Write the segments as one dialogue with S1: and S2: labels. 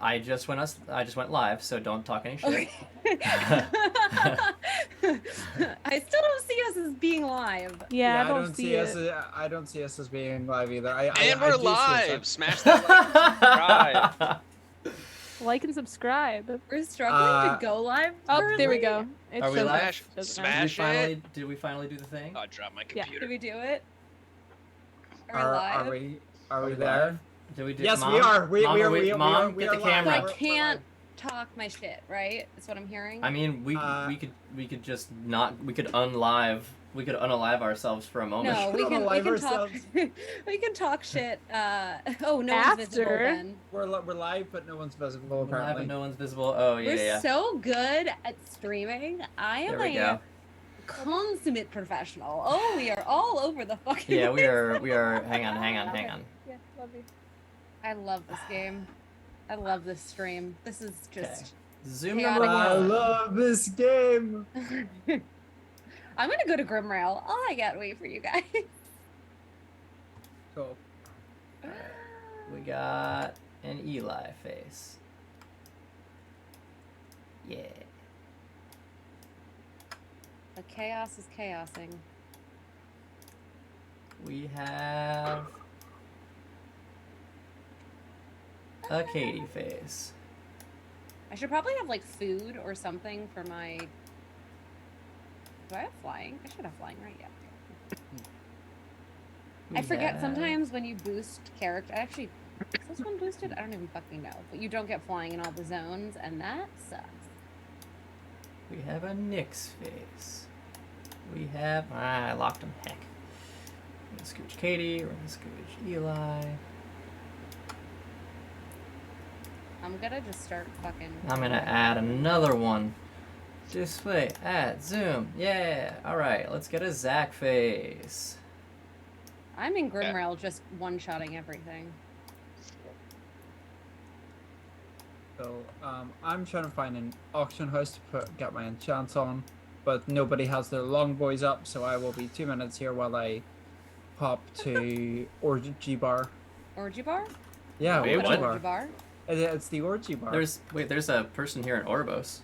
S1: I just went live, so don't talk any shit.
S2: I still don't see us as being live.
S3: Yeah, I don't see
S4: us.
S3: it.
S4: I don't see us as being live either.
S5: And
S4: I
S5: we're
S4: do see us
S5: live.
S4: as-
S5: Smash that like and subscribe.
S3: Like and subscribe.
S2: We're struggling to go live.
S3: Oh, there we
S2: currently.
S3: go. It
S1: Are we
S3: shows
S1: live?
S3: us, doesn't it?
S5: Smash
S1: Did we finally do the thing?
S5: Oh, I dropped my
S3: Yeah.
S5: computer.
S2: Did we do it? Are we live?
S4: Are we
S1: live?
S4: there?
S1: Did we do?
S4: Yes,
S1: Mom?
S4: we are. We
S1: Mom,
S4: are.
S1: Mom,
S4: we
S1: get
S4: are
S1: the
S4: live.
S1: camera.
S2: I can't talk my shit, right? That's what I'm hearing.
S1: I mean, we could just not. We could unlive. We could unalive ourselves for a moment.
S2: No, we can talk. We can talk shit. Oh, no one's visible then.
S4: We're live, but no one's visible.
S1: We're live,
S4: Apparently,
S1: but no one's visible. Oh yeah,
S2: We're so good at streaming. I am
S1: There we go.
S2: consummate professional. Oh, we are all over the fucking.
S1: Yeah, we are. Hang on.
S3: Yeah, love you.
S2: I love this game. I love this stream. This is just.
S1: Zoom
S2: chaotic.
S1: number
S4: I
S1: one.
S4: love this game.
S2: I'm gonna go to Grimrail. Oh, I can't wait for you guys.
S4: Cool.
S1: We got an Eli face. Yeah.
S2: The chaos is chaosing.
S1: We have a Katie face.
S2: I should probably have like food or something for my. Do I have flying? I should have flying, right? Yeah. I forget sometimes when you boost character. Actually, is this one boosted? I don't even fucking know. But you don't get flying in all the zones, and that sucks.
S1: We have a Nyx face. We have. I locked him. Heck. We're gonna scooch Katie. We're gonna scooch Eli.
S2: I'm gonna just start fucking.
S1: I'm gonna add another one. Display, add, zoom. Yeah. All right. Let's get a Zach face.
S2: I'm in Grimrail just one-shotting everything.
S4: So, I'm trying to find an auction house to get my enchants on, but nobody has their long boys up, so I will be 2 minutes here while I pop to Orgy Bar.
S2: Orgy bar?
S4: Yeah,
S1: Wait,
S4: Orgy
S1: what?
S4: Bar.
S2: Orgy bar?
S4: It's the Orgy Bar.
S1: There's a person here in Orbos.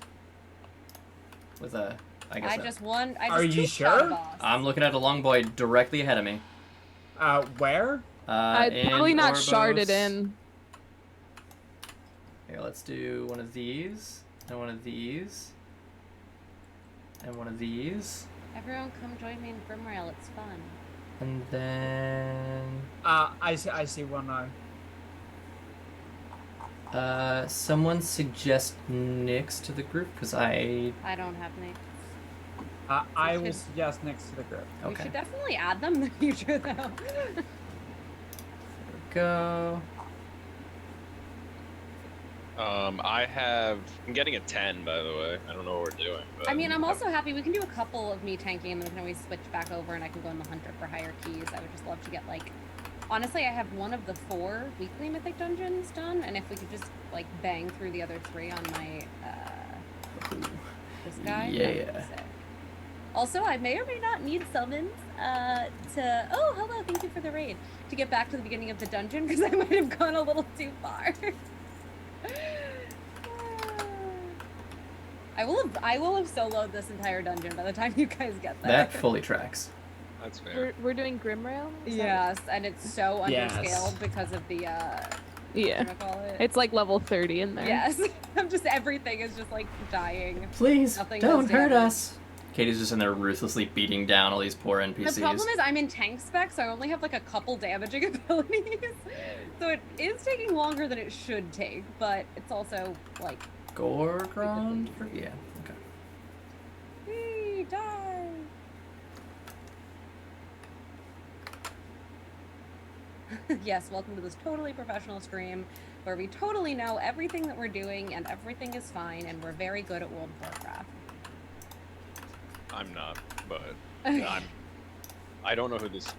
S1: With a, I guess.
S2: I just won. I just
S4: Are you
S2: two-shot
S4: sure?
S2: boss.
S1: I'm looking at a long boy directly ahead of me.
S4: Where?
S3: I'd probably
S1: in
S3: not
S1: Orbos.
S3: sharded in.
S1: Here, let's do one of these, and one of these, and one of these,
S2: Everyone come join me in Grimrail. It's fun.
S1: and then
S4: I see one now.
S1: someone suggest Nyx to the group because I
S2: I don't have names.
S4: I will suggest next to the group.
S2: We
S1: okay.
S2: should definitely add them in the future, though.
S1: There we go.
S5: I'm getting a 10, by the way. I don't know what we're doing. But
S2: I mean, I'm also happy we can do a couple of me tanking, and then we can always switch back over, and I can go in the hunter for higher keys. I would just love to get like. Honestly, I have one of the 4 weekly mythic dungeons done, and if we could just like bang through the other 3 on my this guy.
S1: Yeah.
S2: that'd be sick. Also, I may or may not need summons to. Oh, hello! Thank you for the raid. To get back to the beginning of the dungeon because I might have gone a little too far. I will have soloed this entire dungeon by the time you guys get there.
S1: That fully tracks.
S5: that's fair.
S3: We're doing Grimrail? Is that-
S2: Yes, and it's so
S4: Yes.
S2: underscaled because of the
S3: Yeah.
S2: whatchamacallit?
S3: It's like level 30 in there.
S2: Yes. I'm just everything is just like dying.
S1: Please
S2: Nothing
S1: don't
S2: does
S1: hurt
S2: damage.
S1: us. Katie's just in there ruthlessly beating down all these poor NPCs.
S2: The problem is I'm in tank spec, so I only have like a couple damaging abilities. So it is taking longer than it should take, but it's also like
S1: Gorgrond? Yeah. Okay.
S2: wee, die. Yes, welcome to this totally professional stream where we totally know everything that we're doing and everything is fine and we're very good at World of Warcraft.
S5: I'm not, but I don't know who this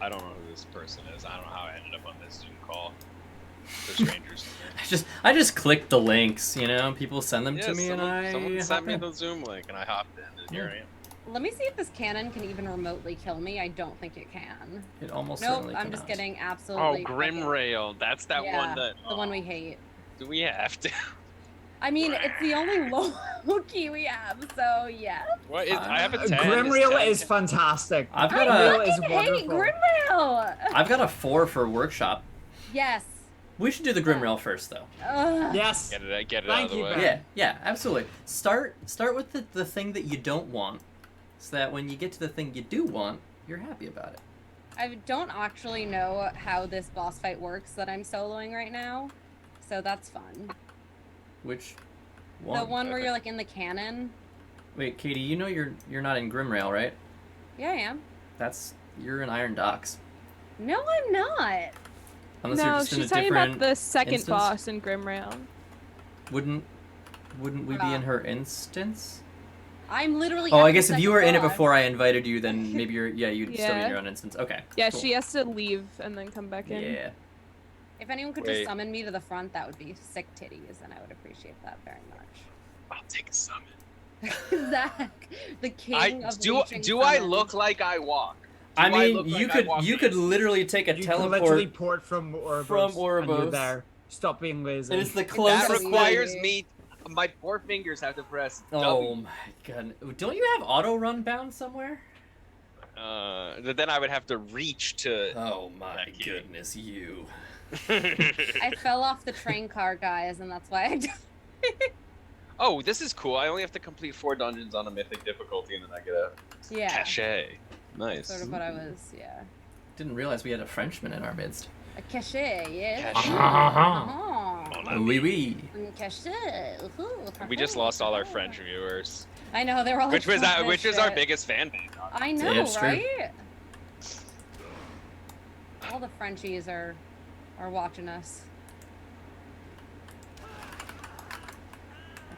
S5: person is. I don't know how I ended up on this Zoom call. They're strangers to me.
S1: I just clicked the links, you know. People send them
S5: Yeah,
S1: to me,
S5: someone
S1: and I
S5: sent me
S1: hop in.
S5: the Zoom link, and I hopped in, and here I am.
S2: Let me see if this cannon can even remotely kill me. I don't think it can.
S1: It almost
S2: Nope,
S1: certainly
S2: I'm just
S1: cannot.
S2: getting
S5: Oh,
S2: absolutely.
S5: Grim Rail. That's that
S2: yeah,
S5: one that.
S2: the one we hate.
S5: Do we have to?
S2: I mean, it's the only low key we have, so yeah.
S5: What is? I have a 10.
S4: Grimreel
S5: 10
S4: is fantastic.
S1: I've got
S4: Grimreel
S1: a
S4: is
S2: Hate
S4: wonderful.
S2: Grimrail!
S1: I've got a 4 for workshop.
S2: Yes.
S1: We should do the Grimrail first, though.
S4: Yes.
S5: Get it out
S4: Thank
S5: of the
S4: you,
S5: way.
S4: Ben.
S1: Yeah, absolutely. Start with the thing that you don't want, so that when you get to the thing you do want, you're happy about it.
S2: I don't actually know how this boss fight works that I'm soloing right now, so that's fun.
S1: Which one?
S2: The one where you're like in the cannon.
S1: Wait, Katie, you know you're not in Grimrail, right?
S2: Yeah, I am.
S1: You're in Iron Docks.
S2: No, I'm not.
S1: Unless you're
S3: No,
S1: just in a
S3: she's talking
S1: different
S3: about the second
S1: instance?
S3: boss in Grimrail.
S1: Wouldn't we be in her instance?
S2: I'm literally.
S1: Oh,
S2: at
S1: I
S2: the
S1: guess if you
S2: second
S1: were in it
S2: boss.
S1: before I invited you, then maybe you'd still be in
S3: Yeah.
S1: your own instance. Okay.
S3: Yeah,
S1: cool.
S3: she has to leave and then come back in.
S1: Yeah.
S2: If anyone could
S5: Wait.
S2: just summon me to the front, that would be sick titties, and I would appreciate that very much.
S5: I'll take a summon.
S2: Zach, the king of
S5: do
S2: leeching
S5: I
S2: summons.
S5: look like I walk?
S1: I
S5: Do
S1: mean,
S5: look
S1: you
S5: like I
S1: could
S5: walk
S1: you could
S5: easy?
S1: literally take a
S4: You can literally
S1: teleport,
S4: port from Ouroboros.
S1: from
S4: And
S1: Ouroboros.
S4: you're there. Stop being lazy.
S1: and it's the
S5: That
S1: closest.
S5: requires
S2: thing.
S5: me. My 4 fingers have to press.
S1: Oh
S5: W.
S1: my god! Don't you have auto run bound somewhere?
S5: Then I would have to reach to.
S1: Oh my
S5: Thank you.
S1: goodness, you.
S2: I fell off the train car, guys, and that's why I died.
S5: Oh, this is cool. I only have to complete 4 dungeons on a mythic difficulty, and then I get a
S2: Yeah,
S5: cachet. Nice.
S2: sort of what I was. Yeah,
S1: Didn't realize we had a Frenchman in our midst.
S2: a cachet. Yeah.
S5: Cachet.
S2: Uh-huh.
S1: Oui, oui.
S2: Cachet.
S5: We just lost all our French viewers,
S2: I know they were all.
S5: which
S2: like,
S5: was
S2: "Fuck
S5: which
S2: this
S5: is our
S2: shit."
S5: biggest fan base.
S2: I know,
S1: It's true.
S2: right? All the Frenchies are watching us.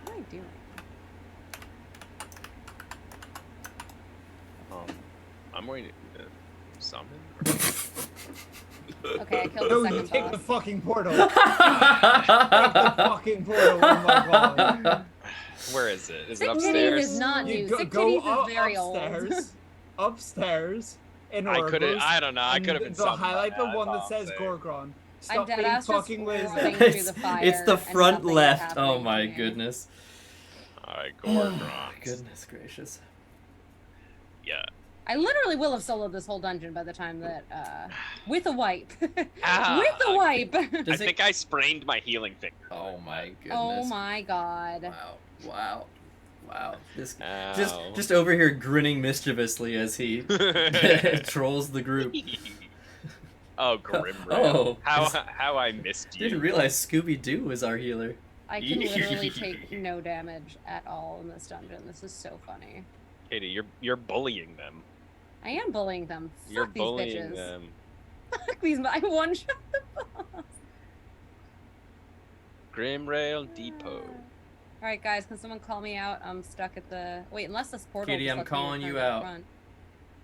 S2: What am I doing?
S5: I'm going to summon.
S2: Okay, I killed
S4: No,
S2: the
S4: you
S2: second
S4: take
S2: boss.
S4: the fucking portal. Take the fucking portal. Oh my god.
S5: Where is it? Is it
S2: Sick Titties
S5: upstairs?
S2: is not
S4: You
S2: new.
S4: go,
S2: Sick
S4: go
S2: Titties is very
S4: upstairs.
S2: old.
S4: Upstairs. In
S5: I could have.
S4: Ouroboros,
S5: I don't know. I
S4: and
S5: could have been.
S4: they'll
S5: summoned by
S4: highlight the
S5: now,
S4: one that
S5: that's all
S4: says
S5: I'm saying.
S4: Gorgon.
S2: I'm
S4: Stop
S2: dead
S4: being
S2: ass just
S4: fucking lazy.
S2: running through
S1: it's,
S2: the fire
S1: it's the
S2: and
S1: front
S2: nothing is
S1: left.
S2: happening
S1: Oh
S2: to
S1: my
S2: me.
S1: goodness.
S5: Alright,
S1: Oh
S5: Gorgon.
S1: my goodness gracious.
S5: Yeah.
S2: I literally will have soloed this whole dungeon by the time that, with a wipe.
S5: Ah,
S2: With a wipe!
S5: I
S1: Does
S5: think I sprained my healing finger.
S1: Oh my goodness.
S2: Oh my god.
S1: Wow. This
S5: Ow.
S1: just over here grinning mischievously as he trolls the group.
S5: Oh, Grimrail.
S1: Oh,
S5: how I missed you.
S1: Didn't realize Scooby Doo was our healer.
S2: I can literally take no damage at all in this dungeon. This is so funny.
S5: Katie, you're bullying them.
S2: I am bullying them.
S5: You're
S2: Fuck these
S5: bullying
S2: bitches.
S5: them.
S2: Fuck these. I one shot the boss.
S5: Grimrail Depot.
S2: Alright, guys, can someone call me out? I'm stuck at the. Wait, unless this portal.
S1: Katie,
S2: just
S1: I'm
S2: lets me
S1: calling
S2: return
S1: you
S2: to the
S1: out.
S2: front.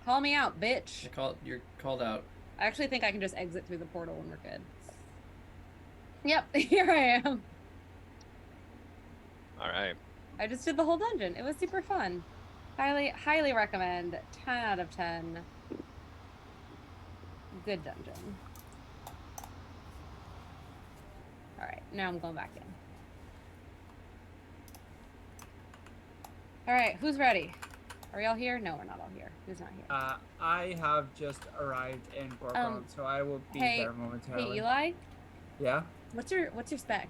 S2: Call me out, bitch.
S1: You're called out.
S2: I actually think I can just exit through the portal and we're good. Yep, here I am.
S5: Alright.
S2: I just did the whole dungeon. It was super fun. Highly recommend. 10 out of 10. Good dungeon. Alright, now I'm going back in. Alright, who's ready? Are we all here? No, we're not all here. Who's not here?
S4: I have just arrived in Gorgon, so I will be
S2: hey-
S4: there momentarily.
S2: Hey, Eli?
S4: Yeah?
S2: What's your spec?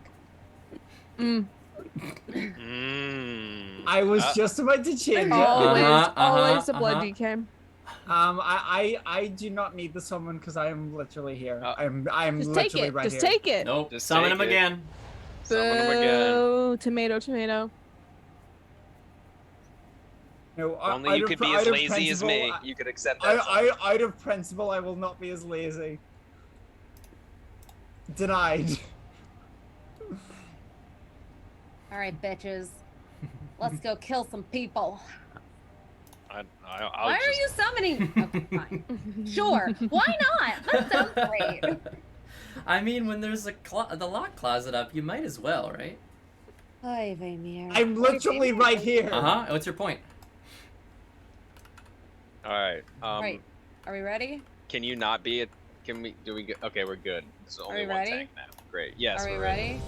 S3: Mm.
S4: I was just about to change it.
S3: Always a blood DK.
S4: I do not need the summon because I am literally here. I'm
S3: Just take
S4: literally
S3: it.
S4: right
S3: Just
S4: here.
S3: take it.
S1: Nope.
S5: Just
S1: Summon
S5: take
S1: him
S5: it.
S1: again.
S5: Summon him again.
S3: Boo. Tomato.
S4: No,
S5: Only you could be as lazy as me. You could accept that.
S4: Out of principle, I will not be as lazy. Denied.
S2: Alright, bitches. Let's go kill some people.
S5: I'll
S2: Why
S5: just,
S2: are you summoning? Okay, fine. Sure. Why not? That sounds great.
S1: I mean, when there's the lock closet up, you might as well, right?
S2: Hi, Vamir.
S4: I'm literally right here.
S1: What's your point?
S5: Alright.
S2: Right. Are we ready?
S5: Can you not be? Can we? Do we? Okay, we're good. There's only
S2: we
S5: one
S2: ready?
S5: tank now. Great. Yes.
S2: Are we
S5: we're
S2: ready?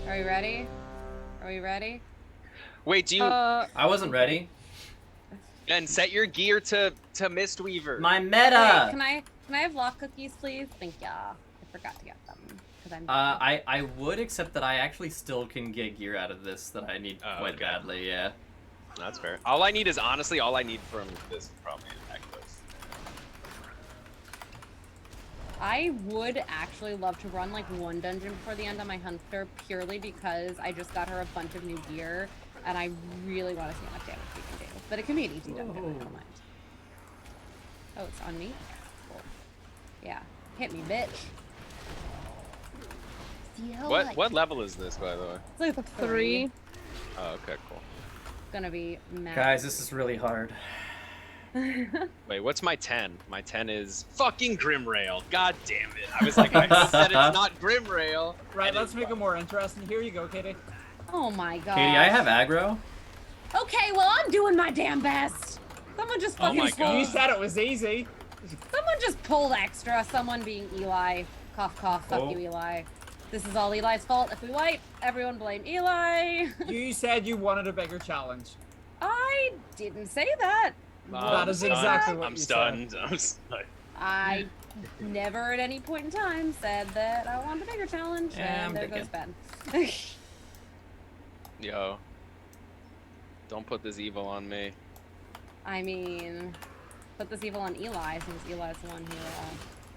S2: Are we ready? Are we ready?
S5: Wait, do you
S1: I wasn't ready.
S5: and set your gear to Mistweaver?
S1: My
S2: Wait,
S1: meta.
S2: can I have lock cookies, please? Thank ya. I forgot to get them because I'm.
S1: I would, except that I actually still can get gear out of this that I need
S5: Oh,
S1: quite
S5: okay.
S1: badly. Yeah.
S5: That's fair. All I need is honestly all I need from this is probably an necklace.
S2: I would actually love to run like one dungeon before the end on my hunter purely because I just got her a bunch of new gear and I really want to see how much damage we can do. But it can be an easy dungeon. I don't mind. Oh, it's on me? Cool. Yeah. Hit me, bitch. See how
S5: What level is this, by the way?
S2: It's like
S3: 3.
S5: Oh, okay, cool.
S2: Gonna be mad.
S1: Guys, this is really hard.
S5: Wait, what's my 10? My 10 is fucking Grimrail. God damn it. I was like, I said it's not Grimrail.
S4: Right,
S5: and
S4: let's make it more interesting. Here you go, Katie.
S2: Oh my god.
S1: Katie, I have aggro.
S2: Okay, well I'm doing my damn best. Someone just
S5: Oh
S2: fucking
S5: my God.
S4: You said it was easy.
S2: Someone just pulled extra. Someone being Eli. Cough, cough. Fuck
S1: Oh.
S2: you, Eli. This is all Eli's fault. If we wipe, everyone blame Eli.
S4: You said you wanted a bigger challenge.
S2: I didn't say that.
S4: That is exactly what
S5: I'm
S4: you
S5: stunned. I'm stunned.
S2: I never at any point in time said that I want a bigger challenge.
S1: Yeah,
S2: and
S1: I'm
S2: there goes
S1: digging.
S2: Ben.
S5: Yo. Don't put this evil on me.
S2: I mean, put this evil on Eli since Eli's the one who.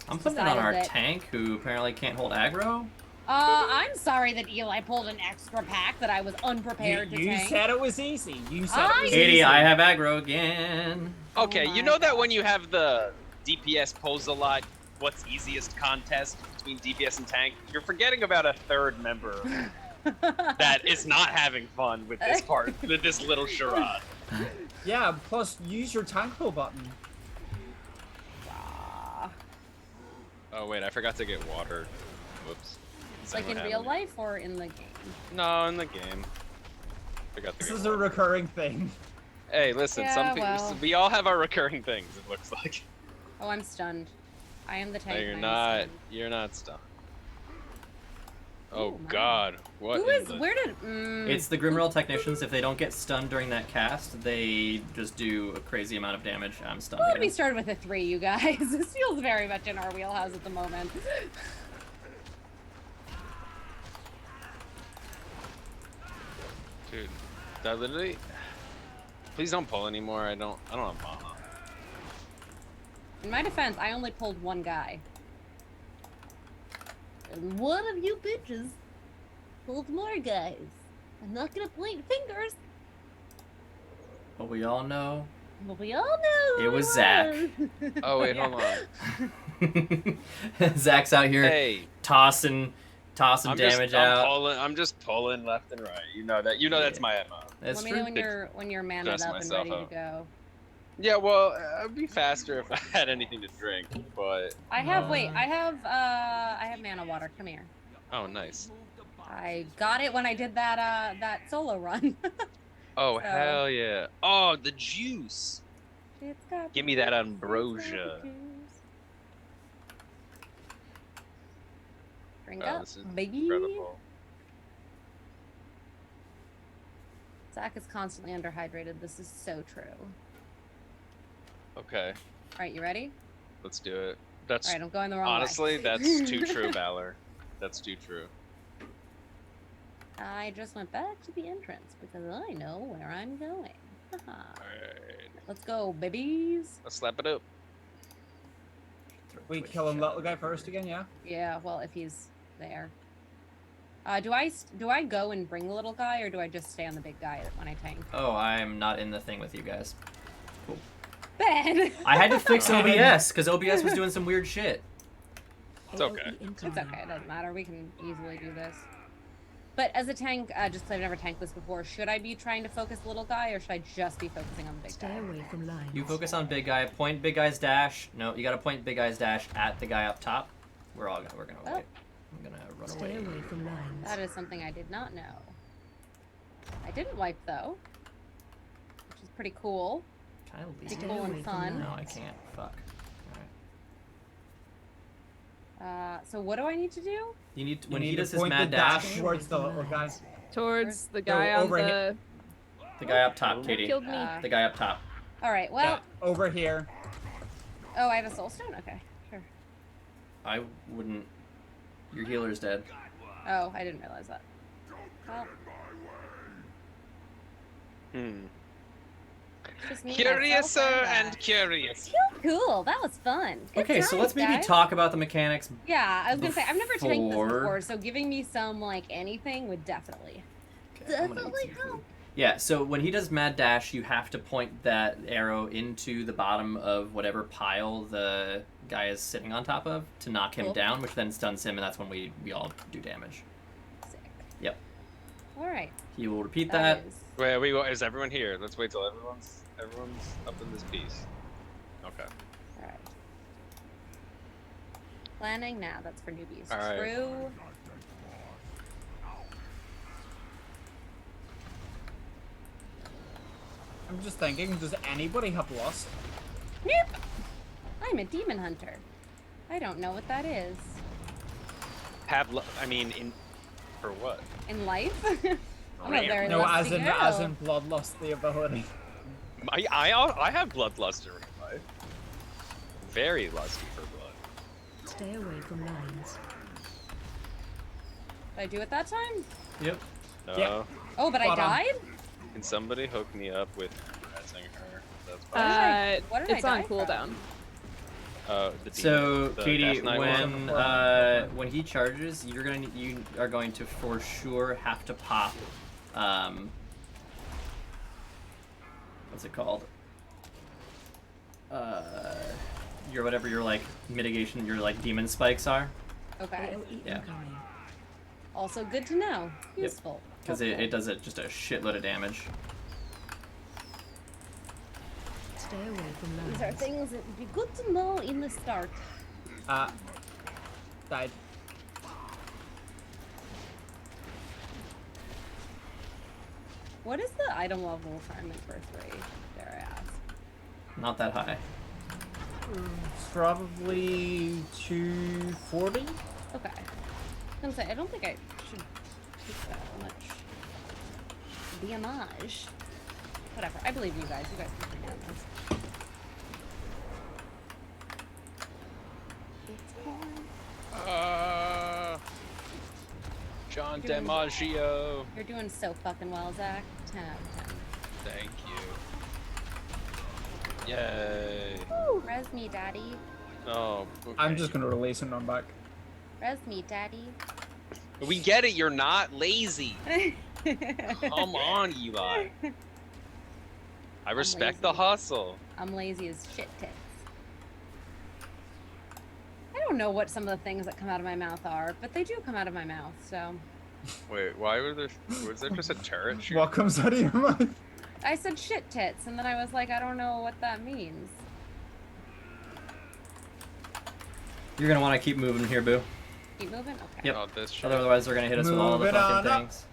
S1: I'm putting it on our
S2: decided that-
S1: tank, who apparently can't hold aggro.
S2: I'm sorry that Eli pulled an extra pack that I was unprepared to
S4: You
S2: tank.
S4: said it was easy. You said
S2: I-
S4: it was
S1: Katie,
S4: easy.
S1: I have aggro again.
S5: Okay,
S2: Oh
S5: you
S2: my
S5: know that
S2: God.
S5: when you have the DPS pulls a lot, what's easiest contest between DPS and tank, you're forgetting about a third member that is not having fun with this part, with this little charade.
S4: Yeah, plus use your tank pull button.
S2: Ah.
S5: Oh wait, I forgot to get water. Whoops. Is that
S2: Like
S5: what
S2: in real
S5: happened?
S2: life or in the game?
S5: No, in the game. Forgot to
S4: This
S5: get
S4: is a
S5: water.
S4: recurring thing.
S5: Hey, listen,
S2: Yeah,
S5: some people,
S2: well.
S5: we all have our recurring things, it looks like.
S2: Oh, I'm stunned. I am the
S5: No,
S2: tank.
S5: you're
S2: I am
S5: not.
S2: stunned.
S5: You're not stunned. Oh
S2: Oh, my.
S5: God! What?
S2: Who
S5: in
S2: is?
S5: the-
S2: Where did?
S1: It's the Grimrail technicians. If they don't get stunned during that cast, they just do a crazy amount of damage. I'm stunned.
S2: Well,
S1: again.
S2: we started with a 3, you guys. This feels very much in our wheelhouse at the moment.
S5: Dude, that literally. Please don't pull anymore. I don't have mana.
S2: In my defense, I only pulled one guy. And one of you bitches pulled more guys. I'm not gonna point fingers,
S1: But we all know
S2: but we all know
S1: It
S2: who
S1: was Zach.
S2: was.
S5: Oh wait,
S2: Yeah.
S5: hold on.
S1: Zach's out here
S5: Hey,
S1: tossing
S5: I'm
S1: damage out.
S5: I'm just pulling left and right. You know that. You know that's my MO.
S1: That's
S2: Let me
S1: true.
S2: know when you're manned
S5: Stress
S2: up and
S5: myself
S2: ready to
S5: out.
S2: go.
S5: Yeah, well, it'd be faster if I had anything to drink, but
S2: I have I have mana water. Come here.
S5: oh, nice.
S2: I got it when I did that solo run.
S5: Oh
S2: So-
S5: hell yeah! Oh, the juice.
S2: It's got
S5: Give
S2: the
S5: me that
S2: juice,
S5: ambrosia.
S2: it's got the juice. Drink
S5: Oh,
S2: up,
S5: this is
S2: baby.
S5: incredible.
S2: Zach is constantly underhydrated. This is so true.
S5: Okay,
S2: All right, you ready?
S5: let's do it. That's
S2: All right, I'm going the wrong
S5: honestly,
S2: way.
S5: that's too true, Valor. That's too true.
S2: I just went back to the entrance because I know where I'm going. Haha.
S5: Alright,
S2: Let's go, babies.
S5: let's slap it up.
S4: We kill him little guy first again, yeah?
S2: Yeah, well, if he's there. Do I go and bring the little guy, or do I just stay on the big guy when I tank?
S1: Oh, I'm not in the thing with you guys.
S2: Ben!
S1: I had to fix OBS because OBS was doing some weird shit.
S5: It's okay.
S2: It's okay, it doesn't matter. We can easily do this. But as a tank, just because I've never tanked this before, should I be trying to focus the little guy, or should I just be focusing on the big
S6: Stay
S2: guy?
S6: away from lines.
S1: You focus on big guy. Point big guy's dash. No, you gotta point big guy's dash at the guy up top. We're gonna
S2: Oh.
S1: wait. I'm gonna run
S6: Stay
S1: away.
S6: away from lines.
S2: That is something I did not know. I didn't wipe, though. Which is pretty cool.
S1: Can I leave?
S2: Pretty cool and fun.
S1: No, I can't. Fuck. Alright.
S2: So what do I need to do?
S1: You need
S4: You
S1: when
S4: need
S1: he
S4: to
S1: does his
S4: point
S1: mad
S4: the
S1: dash.
S4: dash towards the little guy.
S3: Towards the
S4: Go
S3: guy on
S4: over
S3: the.
S1: The guy up top,
S5: Oh,
S1: Katie.
S3: Killed me.
S1: The guy up top.
S2: All right. Well.
S4: Yeah, over here.
S2: Oh, I have a soul stone. Okay, sure.
S1: I wouldn't. Your healer's dead.
S2: Oh, I didn't realize that. Well, just me,
S5: Curiouser
S2: myself,
S5: and curious.
S2: Cool. That was fun. Good
S1: Okay, so
S2: times,
S1: let's maybe
S2: guys.
S1: talk about the mechanics.
S2: Yeah, I was gonna say I've never tanked this
S1: before.
S2: before, so giving me some like anything would definitely.
S1: Okay, I'm gonna
S2: Definitely
S1: eat some
S2: help.
S1: food. Yeah, so when he does mad dash, you have to point that arrow into the bottom of whatever pile the guy is sitting on top of to knock him
S2: Cool.
S1: down, which then stuns him, and that's when we all do damage.
S2: Sick.
S1: Yep.
S2: All right.
S1: He will repeat that.
S2: is-
S5: Wait, is everyone here? Let's wait till everyone's up in this piece. Okay.
S2: All right. Planning now. That's for newbies.
S5: All right.
S2: True.
S4: I'm just thinking, does anybody have lust?
S2: Nope. I'm a demon hunter. I don't know what that is.
S5: I mean, for what?
S2: In life? I'm a very
S4: No, as
S2: lusty
S4: in
S2: girl.
S4: bloodlust, the ability.
S5: I have bloodluster in my life. Very lusty for blood.
S6: Stay away from lines.
S2: Did I do it that time?
S1: Yep.
S4: Yeah.
S2: Oh, but I
S4: Spot on.
S2: died?
S5: Can somebody hook me up with pressing her? That's
S2: What did I- what did I
S3: It's on
S2: die from?
S3: cooldown.
S5: the
S1: So,
S5: the
S1: Katie,
S5: Dash Knight one?
S1: when he charges, you are going to for sure have to pop. What's it called? Your whatever your like mitigation, your like demon spikes are,
S2: Okay.
S6: AOE
S1: Yeah.
S6: incoming.
S2: Also good to know. Useful.
S1: because it does it just a shitload of damage.
S6: Stay away from
S2: These are
S6: lines.
S2: things that would be good to know in the start.
S4: Died.
S2: What is the item level requirement for 3? Dare I ask?
S1: Not that high.
S4: Probably 240.
S2: Okay. I'm saying I don't think I should take that much damage. Whatever. I believe you guys. You guys can figure out this. It's fine.
S5: John
S2: Doing-
S5: DiMaggio.
S2: You're doing so fucking well, Zach. 10 out of 10.
S5: Thank you. Yay.
S2: Woo! Res me, daddy.
S5: Oh, okay.
S4: I'm just gonna release and run back.
S2: Res me, daddy.
S5: We get it. You're not lazy. Come on, Eli. I respect the
S2: lazy.
S5: hustle.
S2: I'm lazy as shit tits. I don't know what some of the things that come out of my mouth are, but they do come out of my mouth, so.
S5: Wait, why was there just a turret shooting?
S4: What comes out of your mouth?
S2: I said shit tits, and then I was like, I don't know what that means.
S1: You're gonna want to keep moving here, Boo.
S2: Keep moving? Okay.
S1: Yep.
S5: Oh, this shit.
S1: Otherwise, they're gonna hit us with all the
S4: Moving on
S1: fucking
S4: up.
S1: things.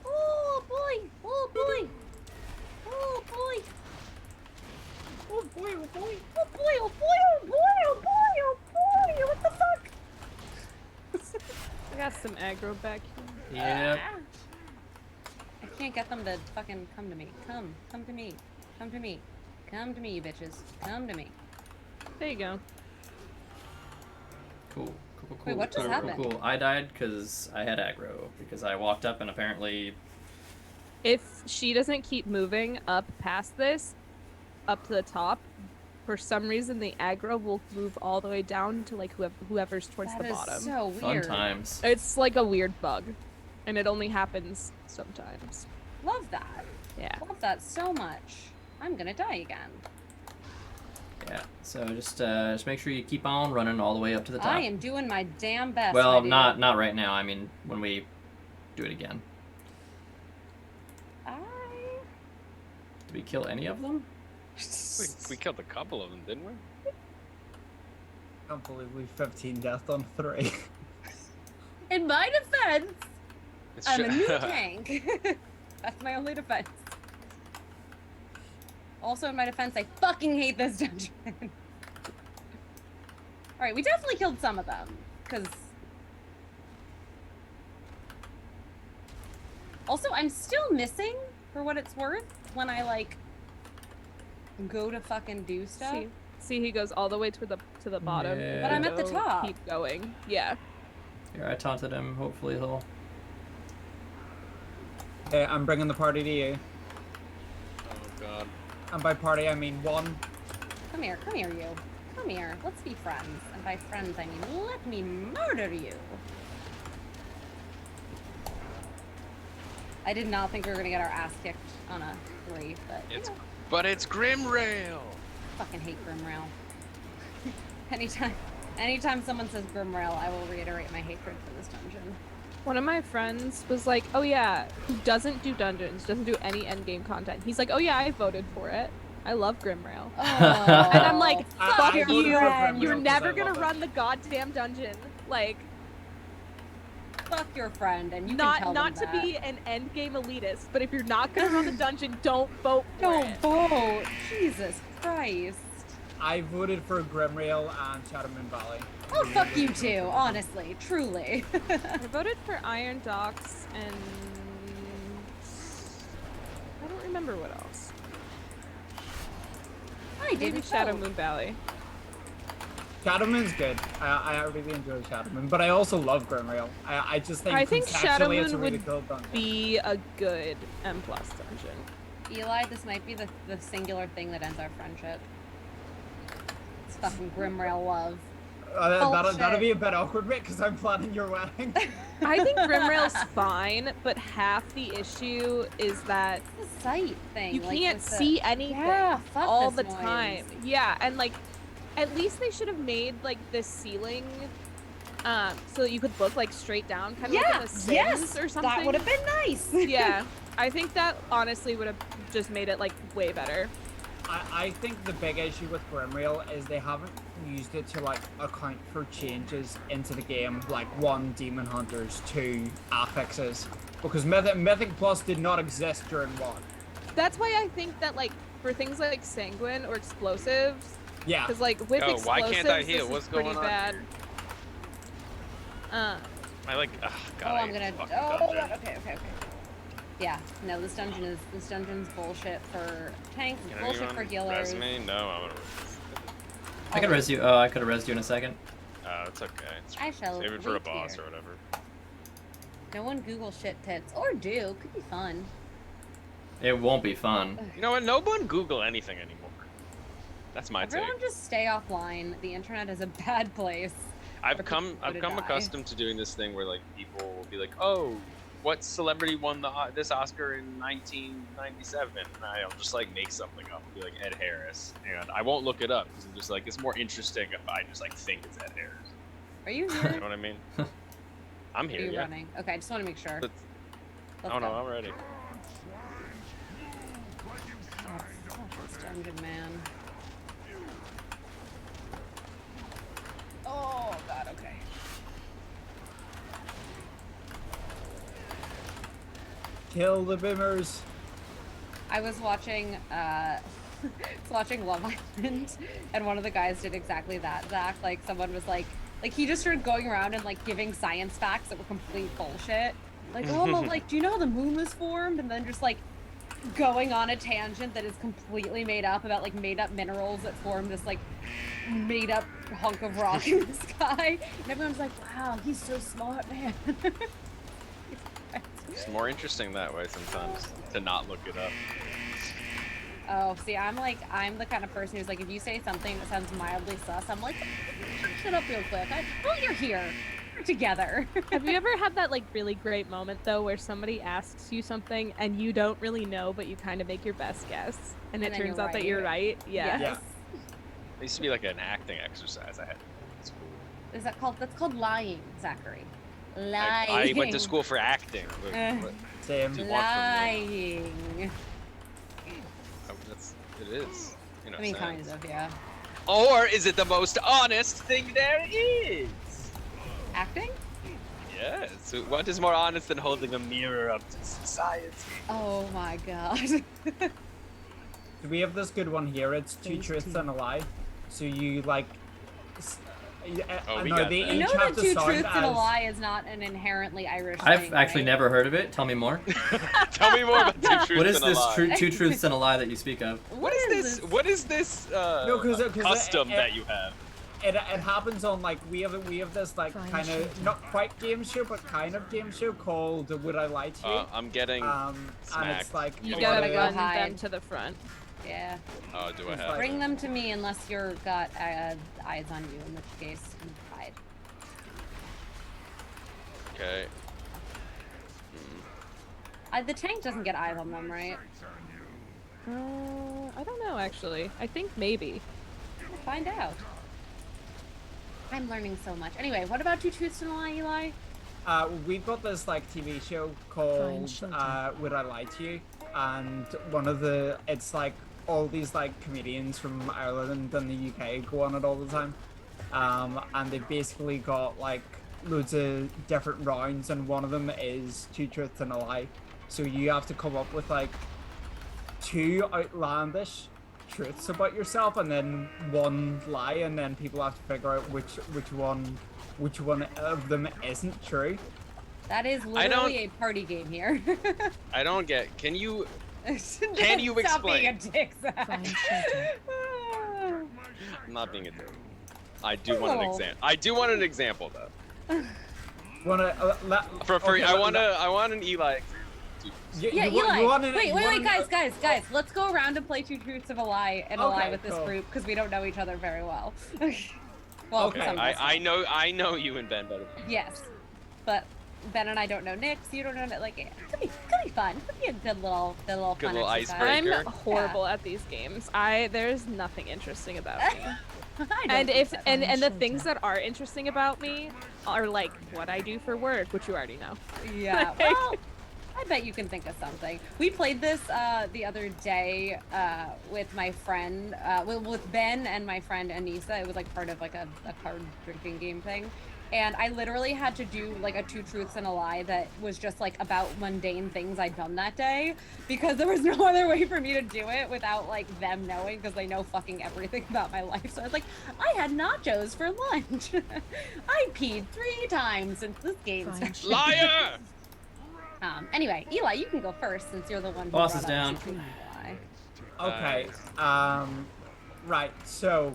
S2: Oh boy! Oh boy! Oh boy!
S4: Oh boy, oh boy.
S2: Oh boy! Oh boy! Oh boy! Oh boy! Oh boy! What the fuck?
S3: I got some aggro back here.
S1: Yep.
S2: Ah. I can't get them to fucking come to me. Come to me. Come to me. Come to me, you bitches. Come to me.
S3: There you go.
S1: Cool. Cool.
S2: Wait, what just happened?
S1: Cool. I died because I had aggro because I walked up and apparently.
S3: If she doesn't keep moving up past this, up to the top, for some reason the aggro will move all the way down to like whoever's towards
S2: That
S3: the
S2: is
S3: bottom.
S2: so
S1: Fun
S2: weird.
S1: times.
S3: It's like a weird bug, and it only happens sometimes.
S2: Love that.
S3: Yeah.
S2: Love that so much. I'm gonna die again.
S1: Yeah. So just make sure you keep on running all the way up to the top.
S2: I am doing my damn best.
S1: Well,
S2: my dude.
S1: not right now. I mean, when we do it again. Did we kill any of them?
S5: We killed a couple of them, didn't we?
S4: I can't believe we've 15 death on 3.
S2: In my defense,
S5: It's
S2: I'm a
S5: ju-
S2: new tank. That's my only defense. Also, in my defense, I fucking hate this dungeon. Alright, we definitely killed some of them. Because Also, I'm still missing, for what it's worth, when I like go to fucking do stuff.
S3: See, he goes all the way to the bottom.
S1: Yeah.
S2: But I'm at the
S3: Go,
S2: top.
S3: Keep going. Yeah.
S1: Here, I taunted him. Hopefully he'll.
S4: Okay, I'm bringing the party to you.
S5: Oh god.
S4: And by party, I mean one.
S2: Come here, you. Come here. Let's be friends. And by friends, I mean let me murder you. I did not think we were gonna get our ass kicked on a 3, but
S5: But it's Grimrail.
S2: fucking hate Grimrail. Anytime someone says Grimrail, I will reiterate my hatred for this dungeon.
S3: One of my friends was like, "Oh yeah, who doesn't do dungeons, doesn't do any endgame content." He's like, "Oh yeah, I voted for it. I love Grimrail."
S2: Oh,
S3: And I'm like,
S4: I
S3: "Fuck
S4: voted for
S3: you!
S4: Grimrail
S3: You're
S4: 'cause
S3: never
S4: I
S3: gonna
S4: love it.
S3: run the goddamn dungeon." Like,
S2: fuck your friend, and you
S3: not
S2: can tell
S3: not
S2: them
S3: to
S2: that.
S3: be an endgame elitist, but if you're not gonna run the dungeon, don't vote for
S2: Don't
S3: it.
S2: vote. Jesus Christ.
S4: I voted for Grimrail and Shadow Moon Valley.
S2: Oh, fuck you too, honestly, truly.
S3: I voted for Iron Docks and I don't remember what else.
S2: I
S3: Maybe
S2: didn't
S3: Shadow
S2: vote.
S3: Moon Valley.
S4: Shadow Moon's good. I really enjoy Shadow Moon, but I also love Grimrail. I just think
S3: I think Shadow
S4: conceptually it's a
S3: Moon
S4: really
S3: would
S4: cool dungeon.
S3: Be a good M+ dungeon.
S2: Eli, this might be the singular thing that ends our friendship. It's fucking Grimrail love.
S4: That'll be a bit awkward, mate, because I'm planning your wedding.
S3: I think Grimrail's fine, but half the issue is that
S2: It's the sight thing.
S3: you
S2: like,
S3: can't
S2: with the-
S3: see anything
S2: Yeah, fuck
S3: all
S2: this
S3: the
S2: noise.
S3: time. Yeah, and like, at least they should have made like this ceiling, so that you could look like straight down, kind of like in the Sims
S2: yes,
S3: or something.
S2: that would have been nice.
S3: Yeah, I think that honestly would have just made it like way better.
S4: I think the big issue with Grimrail is they haven't used it to like account for changes into the game, like 1, Demon Hunters, 2, affixes, because Mythic Plus did not exist during 1.
S3: That's why I think that like for things like Sanguine or Explosives,
S4: Yeah.
S3: because like with
S5: Oh,
S3: Explosives,
S5: why can't I heal?
S3: this
S5: What's
S3: is pretty
S5: going on
S3: bad.
S5: I like. Oh god.
S2: Oh,
S5: I
S2: I'm
S5: hate
S2: gonna.
S5: this fucking
S2: Oh,
S5: dungeon.
S2: okay. Yeah, no, this dungeon's bullshit for tanks,
S5: Can
S2: bullshit
S5: anyone
S2: for healers.
S5: res me? No, I'm gonna.
S1: I could res you. Oh, I could have resed you in a second.
S5: It's okay.
S2: I shall
S5: Save it for a
S2: wait
S5: boss
S2: here.
S5: or whatever.
S2: No one Google shit tits. Or do. Could be fun.
S1: It won't be fun.
S5: You know what? No one Google anything anymore. That's my take.
S2: Everyone just stay offline. The internet is a bad place.
S5: I've
S2: for
S5: come
S2: people to die.
S5: accustomed to doing this thing where like people will be like, "Oh, what celebrity won this Oscar in 1997?" And I'll just like make something up, be like Ed Harris, and I won't look it up because I'm just like it's more interesting if I just like think it's Ed Harris.
S2: Are you
S5: You
S2: here?
S5: know what I mean? I'm
S2: Are
S5: here,
S2: you
S5: yeah.
S2: running? Okay, I just want to make sure.
S5: But,
S2: Let's
S5: oh no,
S2: go.
S5: I'm ready.
S2: Oh, fuck this dungeon, man. Oh god, okay.
S4: Kill the Bimmers.
S2: I was watching watching Love Island, and one of the guys did exactly that, Zach. Like someone was like he just started going around and like giving science facts that were complete bullshit. Like, oh, like, do you know how the moon was formed? And then just like going on a tangent that is completely made up about like made up minerals that form this like made up hunk of rock in the sky. And everyone's like, wow, he's so smart, man.
S5: It's more interesting that way sometimes to not look it up.
S2: Oh, see, I'm the kind of person who's like, if you say something that sounds mildly sus, I'm like, shut up real quick. Oh, you're here. We're together.
S3: Have you ever had that like really great moment though where somebody asks you something and you don't really know but you kind of make your best guess and it
S2: And then
S3: turns
S2: you're
S3: out that
S2: right.
S3: you're right? Yeah.
S2: Yes.
S5: It used to be like an acting exercise I had in school.
S2: Is that called? That's called lying, Zachary. Lying.
S5: I went to school for acting. What
S4: Same.
S5: do you want from
S2: Lying.
S5: me? It is. You know,
S2: I mean,
S5: science.
S2: kind of, yeah.
S5: Or is it the most honest thing there is?
S2: Acting?
S5: Yes. So what is more honest than holding a mirror up to society?
S2: Oh my god.
S4: Do we have this good one here? It's 2
S6: Phase
S4: truths
S6: 2.
S4: and a lie. So you like
S5: Oh, we
S4: no,
S5: got
S4: they
S5: that.
S2: You
S4: each
S2: know
S4: have
S2: that
S4: to
S2: two
S4: sound
S2: truths and a
S4: as-
S2: lie is not an inherently Irish
S1: I've
S2: thing,
S1: actually
S2: right?
S1: never heard of it. Tell me more.
S5: Tell me more about two truths
S1: What is
S5: and a
S1: this
S5: lie.
S1: two truths and a lie that you speak of?
S5: What is this? What is this
S4: No, 'cause
S5: custom that you have?
S4: It happens on like we have this like
S6: Fine,
S4: kind
S6: sure.
S4: of not quite game show but kind of game show called Would I Lie to You?
S5: I'm getting.
S4: And
S5: smacked.
S4: it's like
S3: You
S4: a
S3: gotta
S4: lot of-
S2: go
S3: run
S2: hide.
S3: them to the front.
S2: Yeah.
S5: Oh, do I
S4: It's
S5: have?
S4: like-
S2: Bring them to me unless you're got eyes on you, in which case you hide.
S5: Okay.
S2: The tank doesn't get eyes on them, right?
S3: I don't know actually. I think maybe.
S2: We'll find out. I'm learning so much. Anyway, what about two truths and a lie, Eli?
S4: We've got this like TV show
S6: Fine,
S4: called
S6: shelter.
S4: Would I Lie to You? And it's like all these like comedians from Ireland and the UK go on it all the time. And they've basically got like loads of different rounds, and one of them is two truths and a lie. So you have to come up with like two outlandish truths about yourself and then one lie, and then people have to figure out which one of them isn't true.
S2: That is
S5: I don't-
S2: literally a party game here.
S5: I don't get. Can you
S2: Stop being a
S5: explain?
S2: dick, Zach.
S6: Find shelter.
S5: I'm not being a dick. I do want an
S2: Oh.
S5: example. I do want an example though.
S4: For
S5: For I want an Eli.
S2: Yeah, Eli. Wait, guys. Let's go around and play two truths of a lie and a lie
S4: Okay,
S2: with this
S4: cool.
S2: group because we don't know each other very well. Well,
S4: Okay,
S2: some of us
S5: I know you and Ben better.
S2: Yes, but Ben and I don't know Nick, so you don't know Nick. Like, it could be fun. Could be a good little
S5: Good
S2: fun
S5: little
S2: exercise.
S5: icebreaker.
S3: I'm horrible at these games. There's nothing interesting about me.
S2: I don't
S3: And
S2: think
S3: if
S2: so.
S3: and the
S6: Shelter.
S3: things that are interesting about me are like what I do for work, which you already know.
S2: Yeah, well, I bet you can think of something. We played this the other day with my friend, with Ben and my friend Anissa. It was like part of like a card drinking game thing. And I literally had to do like a two truths and a lie that was just like about mundane things I'd done that day because there was no other way for me to do it without like them knowing because they know fucking everything about my life. So I was like, I had nachos for lunch. I peed 3 times since this game
S6: Fine,
S2: started.
S5: Liar!
S2: Anyway, Eli, you can go first since you're the one who
S1: Boss
S2: brought
S1: is
S2: up
S1: down.
S2: two truths and a lie.
S4: Okay. Right. So,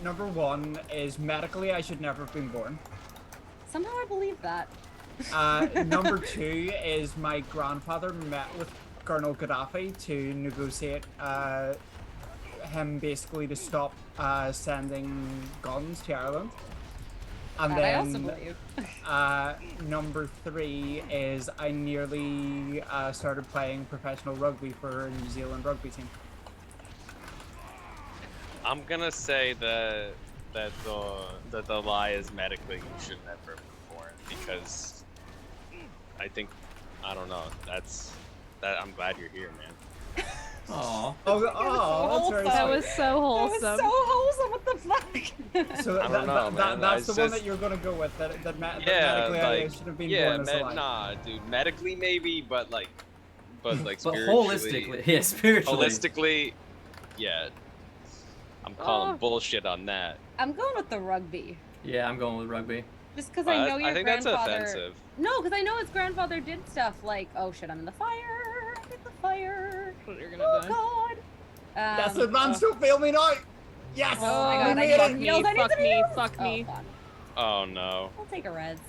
S4: number one is medically I should never have been born.
S2: Somehow I believe that.
S4: Number two is my grandfather met with Colonel Gaddafi to negotiate him basically to stop sending guns to Ireland. And
S2: That I also
S4: then
S2: believe.
S4: number three is I nearly started playing professional rugby for a New Zealand rugby team.
S5: I'm gonna say that the lie is medically you should never have been born because I think I don't know. I'm glad you're here, man.
S1: Aw.
S4: Oh, that's very
S3: That
S4: sweet.
S3: was so
S2: That was
S3: wholesome.
S2: so wholesome. What the fuck?
S4: So
S5: I don't know, man.
S4: that's
S5: It's
S4: the one
S5: just-
S4: that you're gonna go with. That
S5: Yeah,
S4: medically I
S5: like
S4: should have been
S5: yeah,
S4: born as a lie.
S5: nah, dude. Medically maybe, but like
S1: But
S5: spiritually,
S1: holistically, yeah, spiritually.
S5: holistically, yeah. I'm calling bullshit on that.
S2: I'm going with the rugby.
S1: Yeah, I'm going with rugby.
S2: Just because I know your
S5: I think that's
S2: grandfather.
S5: offensive.
S2: No, because I know his grandfather did stuff like, oh shit, I'm in the fire. I'm in the fire.
S3: What you're gonna
S2: Oh
S3: die.
S2: god.
S4: That's it, man. Still fail me now. Yes.
S2: Oh my
S4: we
S2: god, I
S4: made
S2: need
S4: it.
S2: some heals. I need
S3: fuck
S2: some
S3: me,
S2: heals.
S3: fuck me.
S2: Oh, fun.
S5: Oh no.
S2: I'll take a res.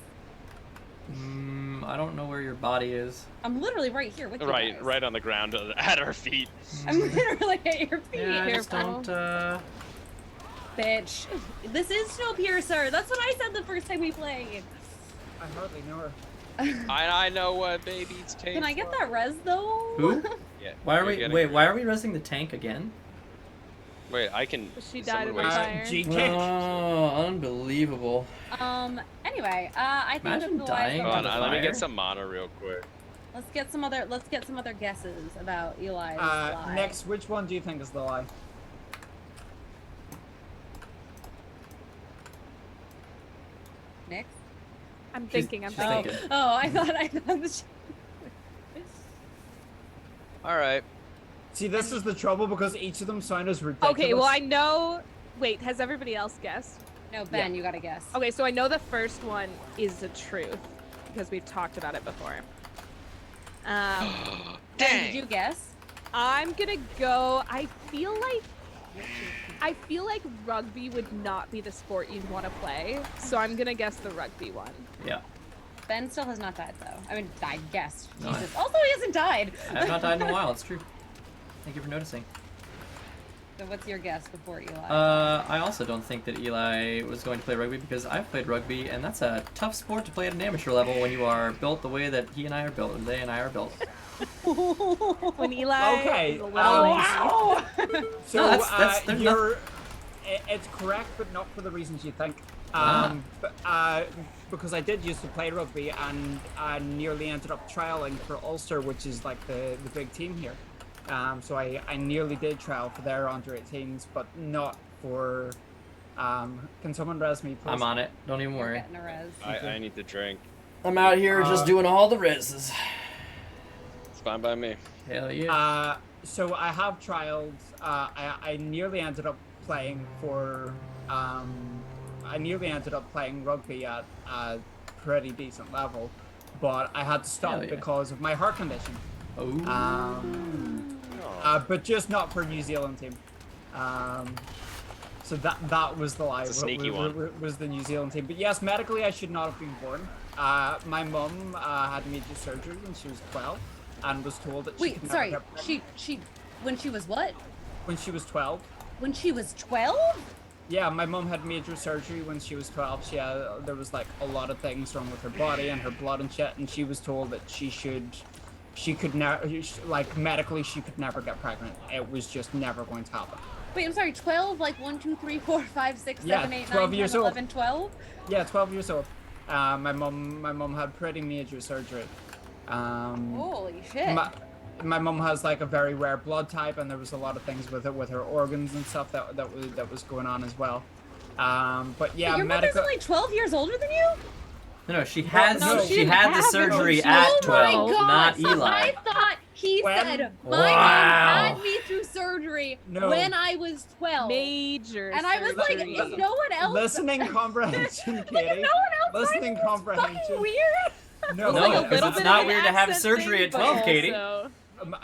S1: I don't know where your body is.
S2: I'm literally right here with you
S5: Right,
S2: guys.
S5: right on the ground at our feet.
S2: I'm literally at your feet.
S1: Yeah, I just
S3: Careful.
S1: don't.
S2: Bitch. This is Snowpiercer. That's what I said the first time we played.
S4: I hardly know her.
S5: I know what babies taste.
S2: Can I get
S5: like.
S2: that res though?
S1: Who?
S5: Yeah.
S1: Why are
S5: you're
S1: we?
S5: getting-
S1: Wait, why are we resing the tank again?
S5: Wait, I can.
S3: She
S5: someone
S3: died in the
S5: wait.
S3: fire.
S4: G kick.
S1: Oh, unbelievable.
S2: Anyway, I think
S1: Imagine
S2: that the
S1: dying
S2: live
S5: Hold
S1: on
S5: on, let me
S1: fire.
S5: get some mana real quick.
S2: Let's get some other guesses about Eli's lie.
S4: Next, which one do you think is the lie?
S2: Next.
S3: I'm
S1: She's-
S3: thinking. I'm
S1: she's
S3: thinking.
S1: thinking.
S2: I thought this.
S5: All right.
S4: See, this is the trouble because each of them sound as ridiculous.
S3: Okay, well I know. Wait, has everybody else guessed?
S2: No, Ben, you gotta guess.
S3: Okay, so I know the first one is the truth because we've talked about it before.
S2: Ben,
S5: Dang.
S2: did you guess?
S3: I'm gonna go. I feel like rugby would not be the sport you'd want to play, so I'm gonna guess the rugby one.
S1: Yeah.
S2: Ben still has not died, though. I mean, died, guessed.
S1: No,
S2: Jesus. Also, he hasn't died.
S1: I have not died in a while. It's true. Thank you for noticing.
S2: So what's your guess before Eli?
S1: I also don't think that Eli was going to play rugby because I've played rugby, and that's a tough sport to play at an amateur level when you are built the way that he and I are built, and they and I are built.
S3: When Eli
S4: Okay,
S3: is a little
S2: wow!
S4: So
S1: No, that's- there's
S4: you're, it's correct, but not for the reasons you think. Because I did used to play rugby, and I nearly ended up trialing for Ulster, which is like the big team here. So I nearly did trial for their under 18s, but not for. Can someone res me, please?
S1: I'm on it. Don't even
S2: You're
S1: worry.
S2: getting a res.
S5: I need to drink.
S1: I'm out here just doing all the reses.
S5: It's fine by me.
S1: Hell yeah.
S4: So I have trialed. I nearly ended up playing for. I nearly ended up playing rugby at a pretty decent level, but I had to stop
S1: Hell yeah.
S4: because of my heart condition.
S1: Oh.
S4: But just not for New Zealand team. So that was the lie.
S5: It's a sneaky one.
S4: Was the New Zealand team. But yes, medically I should not have been born. My mum had major surgery when she was 12, and was told that she
S2: Wait,
S4: could
S2: sorry.
S4: never get pregnant.
S2: She, when she was what?
S4: When she was 12.
S2: When she was 12?
S4: Yeah, my mum had major surgery when she was 12. There was like a lot of things wrong with her body and her blood and shit, and she was told that she could never, like medically, she could never get pregnant. It was just never going to happen.
S2: Wait, I'm sorry. 12? Like 1, 2, 3, 4, 5, 6,
S4: Yeah,
S2: 7, 8,
S4: 12
S2: 9,
S4: years
S2: 10,
S4: old.
S2: 11, 12?
S4: Yeah, 12 years old. My mum had pretty major surgery.
S2: Holy shit.
S4: My mum has like a very rare blood type, and there was a lot of things with it, with her organs and stuff that was going on as well. But yeah,
S2: Wait, your mother's
S4: medical.
S2: only 12 years older than you?
S1: No, she had
S4: no,
S1: she
S4: she
S1: had the
S3: happened.
S1: surgery
S3: Oh
S1: at
S2: Oh
S1: 12,
S2: my god!
S1: not
S2: So
S1: Eli.
S2: I thought he
S4: When?
S2: said my
S1: Wow.
S2: mom had me through surgery
S4: No.
S2: when I was 12.
S3: major.
S2: And I was like,
S3: surgery.
S2: is no one else?
S4: Listening comprehension,
S2: Like,
S4: Katie.
S2: is no one else?
S4: Listening
S2: It's fucking
S4: comprehension.
S2: weird.
S4: No,
S1: No,
S3: Like a
S1: because
S3: little
S1: it's
S3: bit
S1: not
S3: of an
S1: weird to have
S3: accent
S1: surgery
S3: thing,
S1: at 12,
S3: but
S1: Katie.
S3: also-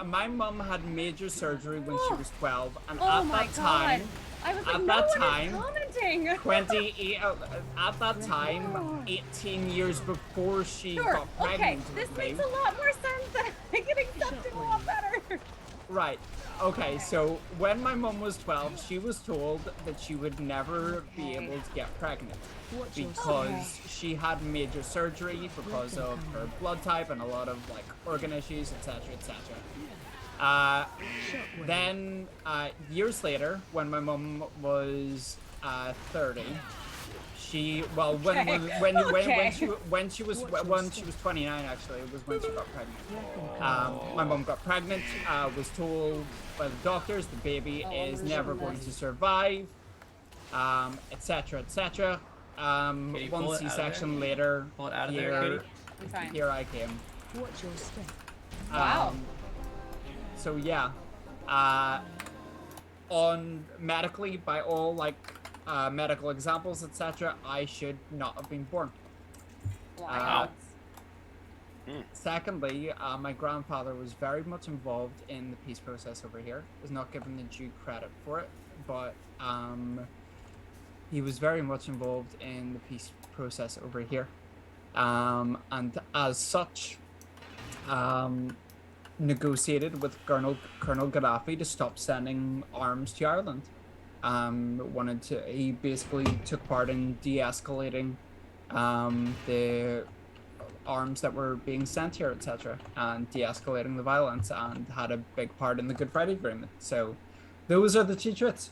S4: My mum had major surgery when she was 12, and
S2: Oh
S4: at
S2: my
S4: that
S2: god.
S4: time,
S2: I was like,
S4: at
S2: no
S4: that
S2: one
S4: time,
S2: is commenting.
S4: 28, at that time, 18 years before she
S2: Sure,
S4: got
S2: okay,
S4: pregnant
S2: this
S4: with me.
S2: makes a lot more sense. I can accept it a lot better.
S4: Right. Okay, so when my mum was 12, she was told that she would never be
S2: Okay.
S4: able to get pregnant
S6: Watch your
S4: because
S2: Okay.
S4: she had major surgery because of her blood type and a lot of like organ issues, etc., etc. Then years later, when my mum was 30, she when she was 29 actually was when she got pregnant. My mum got pregnant. Was told by the doctors the baby is never going to survive, etc., etc.
S1: Katie, pull
S4: One
S1: it out of
S4: C-section
S1: there.
S4: later,
S1: Pull it out of there, Katie.
S2: I'm fine.
S4: here I came.
S6: Watch your step.
S2: Wow.
S4: So yeah, on medically by all like medical examples, etc., I should not have been born.
S2: Wow.
S4: Secondly, my grandfather was very much involved in the peace process over here. Was not given the due credit for it, but he was very much involved in the peace process over here, and as such, negotiated with Colonel Gaddafi to stop sending arms to Ireland. He basically took part in de-escalating the arms that were being sent here, etc., and de-escalating the violence, and had a big part in the Good Friday Agreement. So those are the two truths.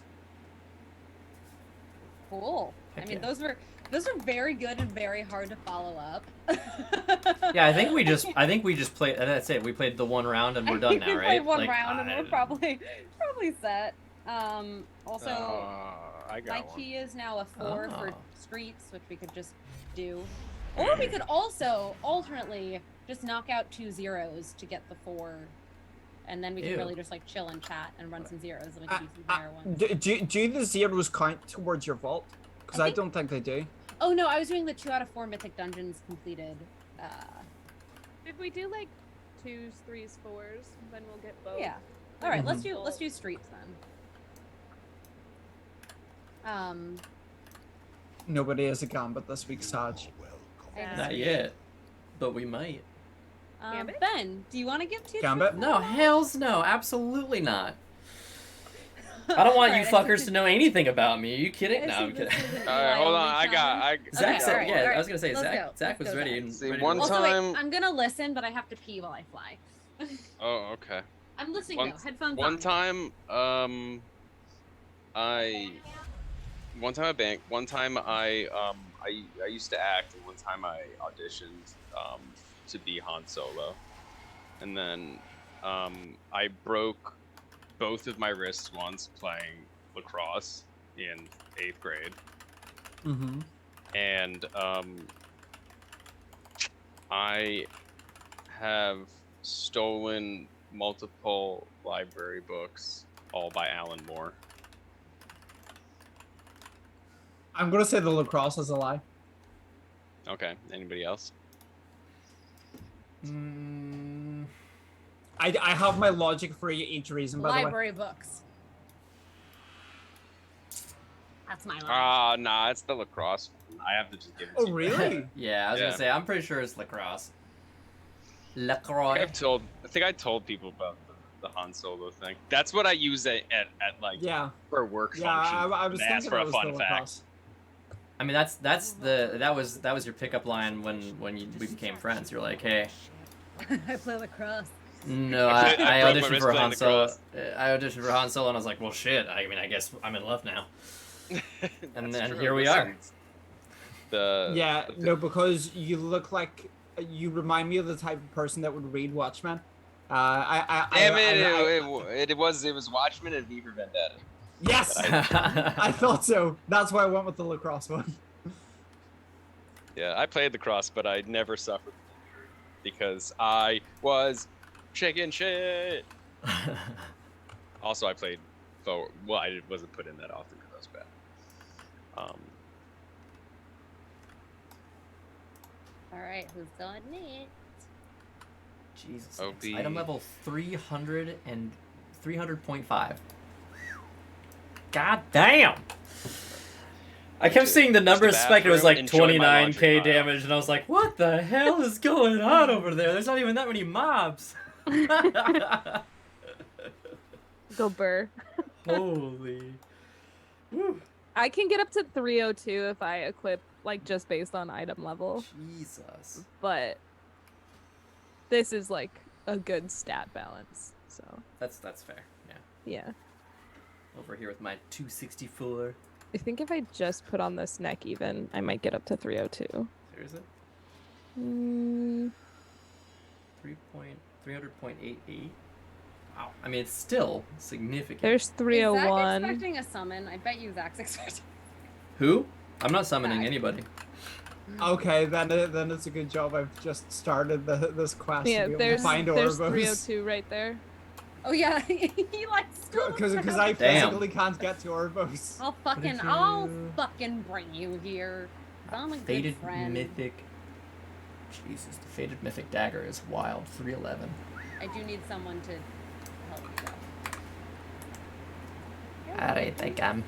S2: Cool. I
S1: Heck
S2: mean,
S1: yeah.
S2: those are very good and very hard to follow up.
S1: Yeah, I think we just played. That's it. We played the one round and we're done now,
S2: We
S1: right?
S2: played one
S1: Like,
S2: round and we're probably set. Also,
S5: I
S2: my
S5: got one.
S2: key is now a 4 for
S1: Oh.
S2: streets, which we could just do. Or we could also alternately just knock out 2 zeros to get the 4. And then we can
S1: Ew.
S2: really just like chill and chat and run some zeros and we can do some higher ones.
S4: Do the zeros count towards your vault? Because
S2: I
S4: I
S2: think-
S4: don't think they do.
S2: Oh no, I was doing the 2 out of 4 mythic dungeons completed.
S3: If we do like 2s, 3s, 4s, then we'll get both.
S2: Yeah. All right, let's
S3: Mhm.
S2: do streets then.
S4: Nobody has a gambit this week, Saj.
S2: I have a
S1: Not
S2: street.
S1: yet, but we might.
S3: Gambit?
S2: Ben, do you want to give 2?
S4: Gambit?
S1: No, hells no, absolutely not. I don't want you
S2: Alright,
S1: fuckers to know anything about me. Are you kidding? No, I'm kidding.
S5: Alright, hold on. I got.
S1: Zach
S2: Okay,
S1: said,
S2: alright,
S1: yeah,
S2: alright.
S1: I was gonna say
S2: Let's
S1: Zach.
S2: go.
S1: Zach
S2: Let's
S1: was
S2: go,
S1: ready
S2: Zach.
S1: and
S5: See,
S1: ready
S5: one
S1: to
S2: Also,
S1: roll.
S5: time-
S2: wait, I'm gonna listen, but I have to pee while I fly.
S5: Oh, okay.
S2: I'm listening
S5: One-
S2: though. Headphones
S5: One
S2: on.
S5: time, I banked. One time I used to act, and one time I auditioned to be Han Solo, and then I broke both of my wrists once playing lacrosse in 8th grade,
S4: Mm-hmm.
S5: and I have stolen multiple library books, all by Alan Moore.
S4: I'm gonna say the lacrosse is a lie.
S5: Okay. Anybody else?
S1: Mm,
S4: I have my logic for each reason, by the way.
S2: Library books. That's my line.
S5: Nah, it's the lacrosse. I have to just give it to
S4: Oh,
S5: you.
S4: really?
S1: yeah, I was
S5: Yeah.
S1: gonna say I'm pretty sure it's lacrosse.
S5: I
S1: Lacroix.
S5: think I told people about the Han Solo thing. That's what I use at like
S4: Yeah.
S5: for work
S4: Yeah,
S5: function.
S4: I was
S5: and ask
S4: thinking
S5: for
S4: it
S5: a
S4: was
S5: fun
S4: the
S5: fact.
S4: lacrosse.
S1: I mean, that was your pickup line when we became friends. You're like, hey,
S2: I play lacrosse.
S1: no,
S5: I
S1: I
S5: broke my
S1: auditioned
S5: wrist
S1: for
S5: playing
S1: Han Solo.
S5: lacrosse.
S1: I auditioned for Han Solo, and I was like, well, shit. I mean, I guess I'm in love now. And
S5: That's
S1: then
S5: true.
S1: here we are.
S5: Listen, The
S4: Yeah,
S5: the-
S4: no, because you look like you remind me of the type of person that would read Watchmen.
S5: Damn it! It was Watchmen and V for Vendetta.
S4: Yes, I thought so. That's why I went with the lacrosse one.
S5: Yeah, I played lacrosse, but I never suffered because I was chicken shit. Also, I played forward. Well, I wasn't put in that often because I was bad.
S2: All right, who's going next?
S1: Jesus.
S5: OP.
S1: It's item level 300 and 300.5. God damn! I kept
S5: to
S1: seeing the
S5: use
S1: numbers
S5: the
S1: spike. It was
S5: bathroom,
S1: like
S5: enjoy my
S1: 29k
S5: laundry pile.
S1: damage, and I was like, "What the hell is going on over there? There's not even that many mobs."
S3: Go burr.
S1: Holy. Woo.
S3: I can get up to 302 if I equip, like, just based on item level.
S1: Jesus.
S3: But this is, like, a good stat balance. So,
S1: That's fair. Yeah.
S3: yeah.
S1: Over here with my 264.
S3: I think if I just put on this neck even, I might get up to 302.
S1: Seriously?
S3: Mm,
S1: 300.88. Wow. I mean, it's still significant.
S3: there's
S2: Is Zach
S3: 301.
S2: expecting a summon? I bet you Zach's expecting.
S1: Who? I'm not summoning
S2: Zach.
S1: anybody.
S4: Okay, then it's a good job I've just started this quest
S3: Yeah,
S4: to be able to
S3: there's
S4: find
S3: there's
S4: Orbos.
S3: 302 right there.
S2: Oh yeah, he likes.
S4: Because I
S1: Damn.
S4: physically can't get to Orbos.
S2: I'll
S1: if
S2: I'll
S1: you-
S2: fucking bring you here. 'Cause I'm a
S1: Fated
S2: good friend.
S1: Mythic. Jesus, the Fated Mythic Dagger is wild. 311.
S2: I do need someone to help me though.
S1: Alright, I can.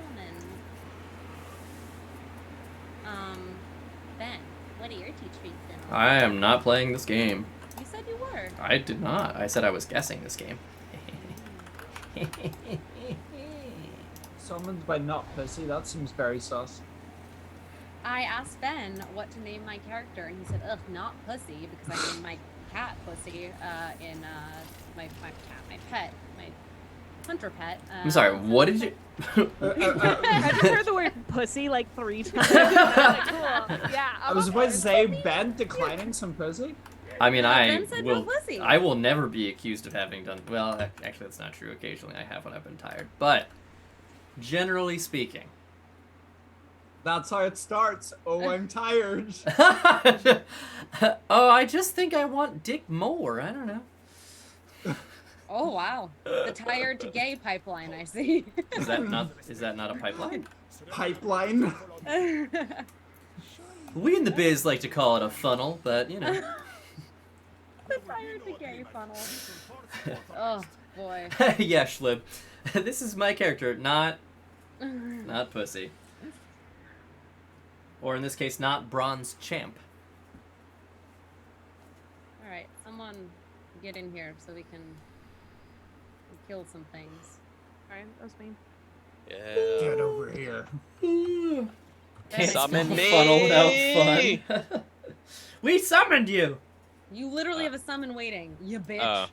S2: Ben, what are your teach feats then?
S1: I am not playing this game.
S2: You said you were.
S1: I did not. I said I was guessing this game.
S4: Summoned by not pussy. That seems very sus.
S2: I asked Ben what to name my character, and he said, "Ugh, not pussy," because I named my cat Pussy in my pet, my hunter pet.
S1: I'm sorry, what did you...
S3: I've heard the word pussy like 3 times. I'm like, cool. Yeah,
S4: I was about to say Ben declining some pussy.
S1: I mean,
S2: Ben said no
S1: will.
S2: pussy.
S1: I will never be accused of having done. Well, actually, that's not true. Occasionally, I have when I've been tired. But generally speaking,
S4: That's how it starts. Oh, I'm tired.
S1: oh, I just think I want dick more. I don't know.
S2: Oh wow, the tired to gay pipeline. I see.
S1: Is that not a pipeline?
S4: Pipeline.
S1: We in the biz like to call it a funnel, but you know.
S2: The tired to gay funnel. Oh boy.
S1: Yeah, Schlib. This is my character, not pussy. Or in this case, not bronze champ.
S2: All right, someone get in here so we can kill some things.
S3: Alright, that was me.
S5: Yeah.
S4: Get over here.
S1: Can't
S5: Summon
S1: spell
S5: me!
S1: funnel without fun. We summoned you!
S2: You literally have a summon waiting, you bitch.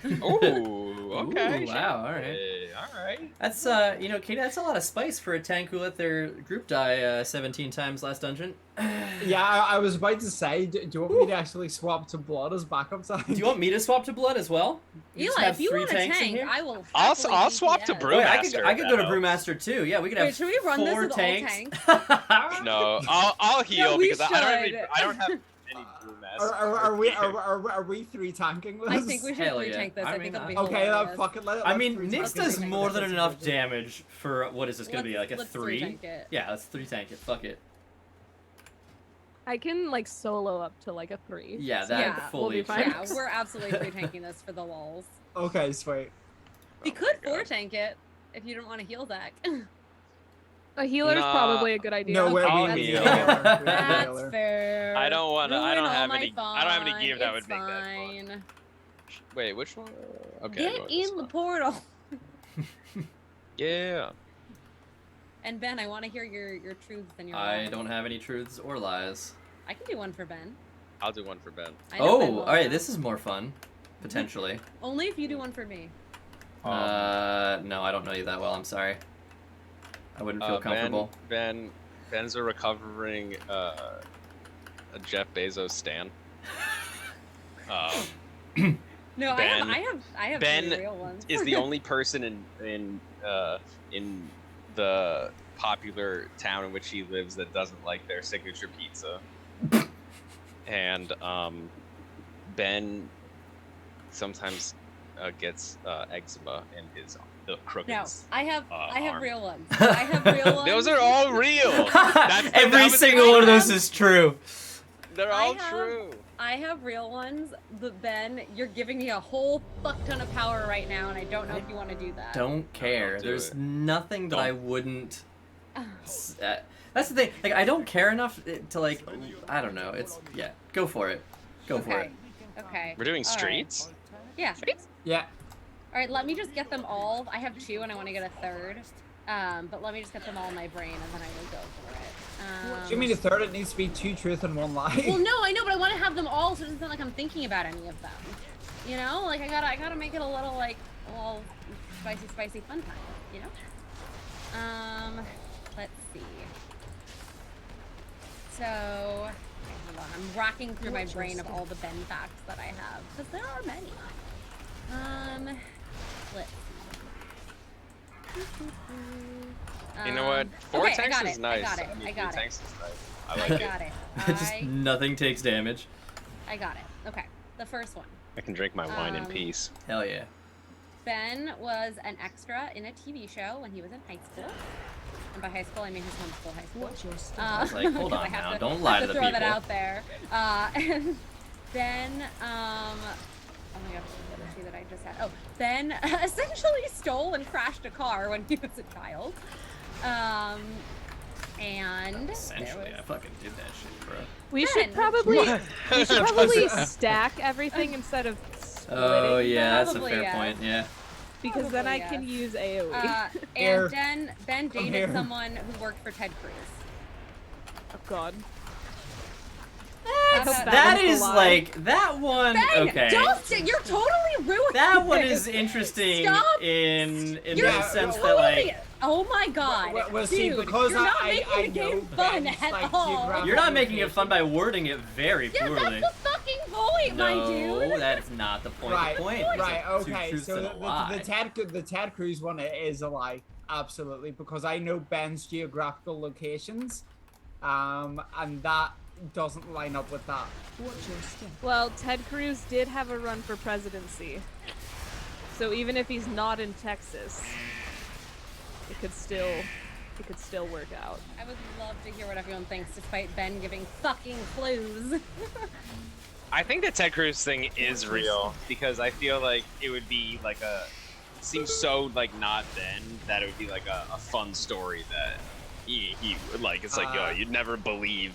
S5: Ooh, okay.
S1: Ooh, wow, alright.
S5: Hey, alright.
S1: That's, you know, Katie, that's a lot of spice for a tank who let their group die 17 times last dungeon.
S4: Yeah, I was about to say, do you want me to actually swap to blood as backup time?
S1: Do you want me to swap to blood as well? You just
S2: Eli,
S1: have
S2: if you
S1: 3
S2: tank,
S1: tanks in here?
S2: I will.
S5: I'll
S2: happily
S5: swap to
S2: DPS.
S5: Brew-
S1: Wait,
S5: Brewmaster,
S1: I could go to
S5: though.
S1: Brewmaster too. Yeah, we could
S2: Wait,
S1: have
S2: should we run this
S1: 4
S2: with all
S1: tanks.
S5: No, I'll heal
S2: we
S5: because I don't
S2: should.
S5: have any Brewmaster.
S4: Are we 3 tanking this?
S2: I think we should
S1: Hell
S2: retake
S1: yeah.
S2: this.
S1: I
S2: I
S1: mean,
S2: think it'll be
S4: Okay,
S2: hilarious.
S4: fuck it.
S1: I mean,
S4: let's
S1: Nyx
S4: three
S1: does
S4: tank
S1: more
S4: this.
S1: than
S4: Let's
S1: enough
S4: do it.
S1: damage for, what is this going to be, like a
S2: let's
S1: 3?
S2: tank it.
S1: Yeah, let's 3 tank it. Fuck it.
S3: I can like solo up to like a 3.
S1: Yeah, that
S2: Yeah,
S3: we'll
S1: fully
S3: be fine.
S1: checks.
S2: Yeah, we're absolutely free tanking this for the lulz.
S4: Okay, sweet.
S2: We
S5: Oh
S2: could
S5: my God.
S2: 4 tank it if you don't want to heal Zach.
S3: A healer's
S5: Nah.
S3: probably a good idea.
S4: No, we're
S5: I'll
S4: we need
S5: heal.
S4: a healer. We need a
S2: That's
S4: healer.
S2: fair.
S5: I don't wanna- I don't
S2: Ruin
S5: have
S2: all
S5: any-
S2: my
S5: I don't have any
S2: fun.
S5: gear that would
S2: It's
S5: make that
S2: fine.
S5: Wait, which one? Okay.
S2: Get
S5: go with this
S2: in the
S5: one.
S2: portal.
S5: Yeah.
S2: And Ben, I want to hear your truths and your.
S1: I
S2: lies.
S1: don't have any truths or lies.
S2: I can do one for Ben.
S5: I'll do one for Ben.
S2: I know Ben
S1: Oh,
S2: will
S1: alright,
S2: now.
S1: this is more fun. Potentially.
S2: Only if you do one for me.
S1: No, I don't know you that well, I'm sorry. I wouldn't feel comfortable.
S5: Ben's a recovering a Jeff Bezos stan.
S2: No,
S5: Ben-
S2: I have
S5: Ben
S2: three real ones.
S5: Is the only person in the popular town in which he lives that doesn't like their signature pizza. And Ben sometimes gets eczema in his crooked.
S2: No, I have
S5: arm.
S2: real ones. I have real ones.
S5: Those are all real.
S1: Every
S5: that was-
S1: single one of those is true.
S5: They're
S2: I
S5: all
S2: have-
S5: true.
S2: I have real ones, but Ben, you're giving me a whole fuck ton of power right now, and I don't know if you want to do that.
S1: Don't care.
S5: do
S1: There's
S5: it.
S1: nothing that
S5: Don't.
S1: I wouldn't. That's the thing. Like, I don't care enough to like. I don't know. It's yeah. Go for it. Go for
S2: Okay.
S1: it.
S2: Okay.
S5: We're doing
S2: All right.
S5: streets.
S2: Yeah.
S4: Yeah.
S2: All right. Let me just get them all. I have 2, and I want to get a 3rd. But let me just get them all in my brain, and then I will go for it.
S4: Do you mean a third? It needs to be 2 truth and 1 lie.
S2: Well, no, I know, but I want to have them all, so it doesn't sound like I'm thinking about any of them. You know, like I gotta make it a little like spicy fun time. You know. Let's see. So, okay, hold on. I'm racking through my brain of all the Ben facts that I have, because there are many. Let's see.
S5: You know what? 4
S2: okay,
S5: tanks
S2: I got
S5: is
S2: it.
S5: nice.
S2: I got it.
S5: mean,
S2: I got
S5: 3
S2: it.
S5: tanks is nice. I
S2: I
S5: like it.
S2: got it.
S1: Just nothing takes damage.
S2: I got it. Okay, the first one.
S5: I can drink my wine in peace.
S1: Hell yeah.
S2: Ben was an extra in a TV show when he was in high school. And by high school, I mean his homeschool high school.
S6: Watch your step.
S1: I was like, hold
S2: 'cause I
S1: on
S2: have
S1: now,
S2: to-
S1: don't lie
S2: have
S1: to the
S2: throw that
S1: people.
S2: out there. And Ben, oh my gosh, what was she that I just had? Oh, Ben essentially stole and crashed a car when he was a child. And
S1: Essentially,
S2: there
S1: I
S2: was-
S1: fucking did that shit, bro.
S3: We
S2: Ben.
S3: should probably stack everything instead of splitting
S1: Oh yeah, that's a
S2: Probably,
S1: fair
S2: yeah.
S1: point. Yeah.
S3: because then I
S2: Probably,
S3: can
S2: yes.
S3: use AoE.
S4: Here.
S2: And Ben dated
S4: here.
S2: someone who worked for Ted Cruz.
S3: Oh god.
S2: That's-
S3: that
S1: That
S3: one's the
S1: is
S3: lie.
S1: like that one.
S2: Ben,
S1: Okay.
S2: you're totally ruining
S1: That one
S2: this.
S1: is interesting
S2: Stop.
S1: in
S2: You're
S1: the sense that
S2: totally.
S1: like
S2: Oh my god.
S4: Well, see,
S2: Dude,
S4: because
S2: you're not
S4: I
S2: making the
S4: know
S2: game fun
S4: Ben's,
S2: at
S4: like,
S2: all.
S4: geographical
S1: you're not making it fun by wording it very
S2: Yeah,
S1: poorly.
S2: that's the fucking point, my
S1: No,
S2: dude.
S1: that's not the point.
S4: Right,
S1: The point
S4: right,
S1: is two
S4: okay.
S1: truths
S4: So
S1: and a lie.
S4: the Ted Cruz one is a lie, absolutely, because I know Ben's geographical locations, and that doesn't line up with that.
S6: Watch your step.
S3: Well, Ted Cruz did have a run for presidency. So even if he's not in Texas, it could still work out.
S2: I would love to hear what everyone thinks, despite Ben giving fucking clues.
S5: I think the Ted Cruz thing is real because I feel like it would be like seems so like not Ben that it would be like a fun story that he would like. It's like, yo, you'd never believe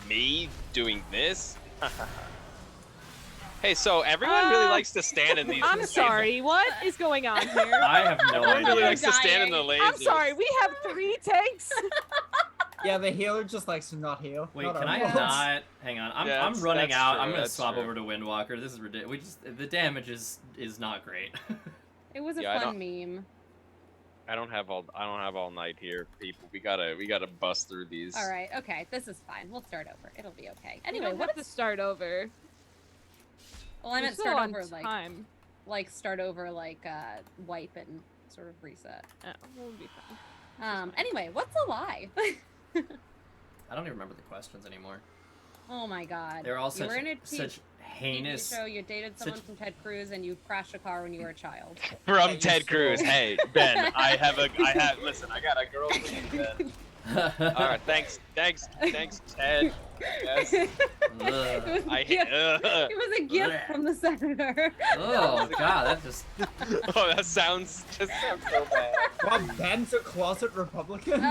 S5: me doing this. Hey, so everyone really likes to stand in these.
S3: I'm sorry, what is going on here?
S1: I have no
S5: Everyone really
S1: idea.
S5: likes to stand in the lasers.
S3: I'm sorry, we have 3 tanks.
S4: Yeah, the healer just likes to not heal.
S1: Wait,
S4: not
S1: can I
S4: ourselves.
S1: not? Hang on, I'm
S5: Yeah,
S1: running
S5: that's
S1: out.
S5: true,
S1: I'm gonna
S5: that's
S1: swap
S5: true.
S1: over to Windwalker. This is ridiculous. The damage is not great.
S2: It was a
S5: Yeah, I
S2: fun meme.
S5: I don't have all night here, people. We gotta bust through these.
S2: All right, okay, this is fine. We'll start over. It'll be okay.
S3: Anyway,
S2: Anyway,
S3: what to start over?
S2: Well, I
S3: We're
S2: meant
S3: still
S2: start
S3: on
S2: over
S3: time.
S2: like start over like wipe and sort of reset.
S3: Oh, we'll be fine.
S2: Anyway, what's a lie?
S1: I don't even remember the questions anymore.
S2: Oh my god.
S1: They're all
S2: You were in a
S1: such
S2: TV
S1: heinous.
S2: show, you dated someone from Ted Cruz, and you crashed a car when you were a child.
S5: From
S4: Hey,
S5: Ted
S4: you
S5: Cruz.
S4: fool.
S5: Hey, Ben, listen, I got a girl for you, Ben. All right, thanks, Ted. Yes.
S2: It was a
S5: I
S2: gift. It was a gift
S1: Blech.
S2: from the senator.
S1: Oh god, that just.
S5: Oh, that sounds so bad.
S4: Well, Ben's a closet Republican.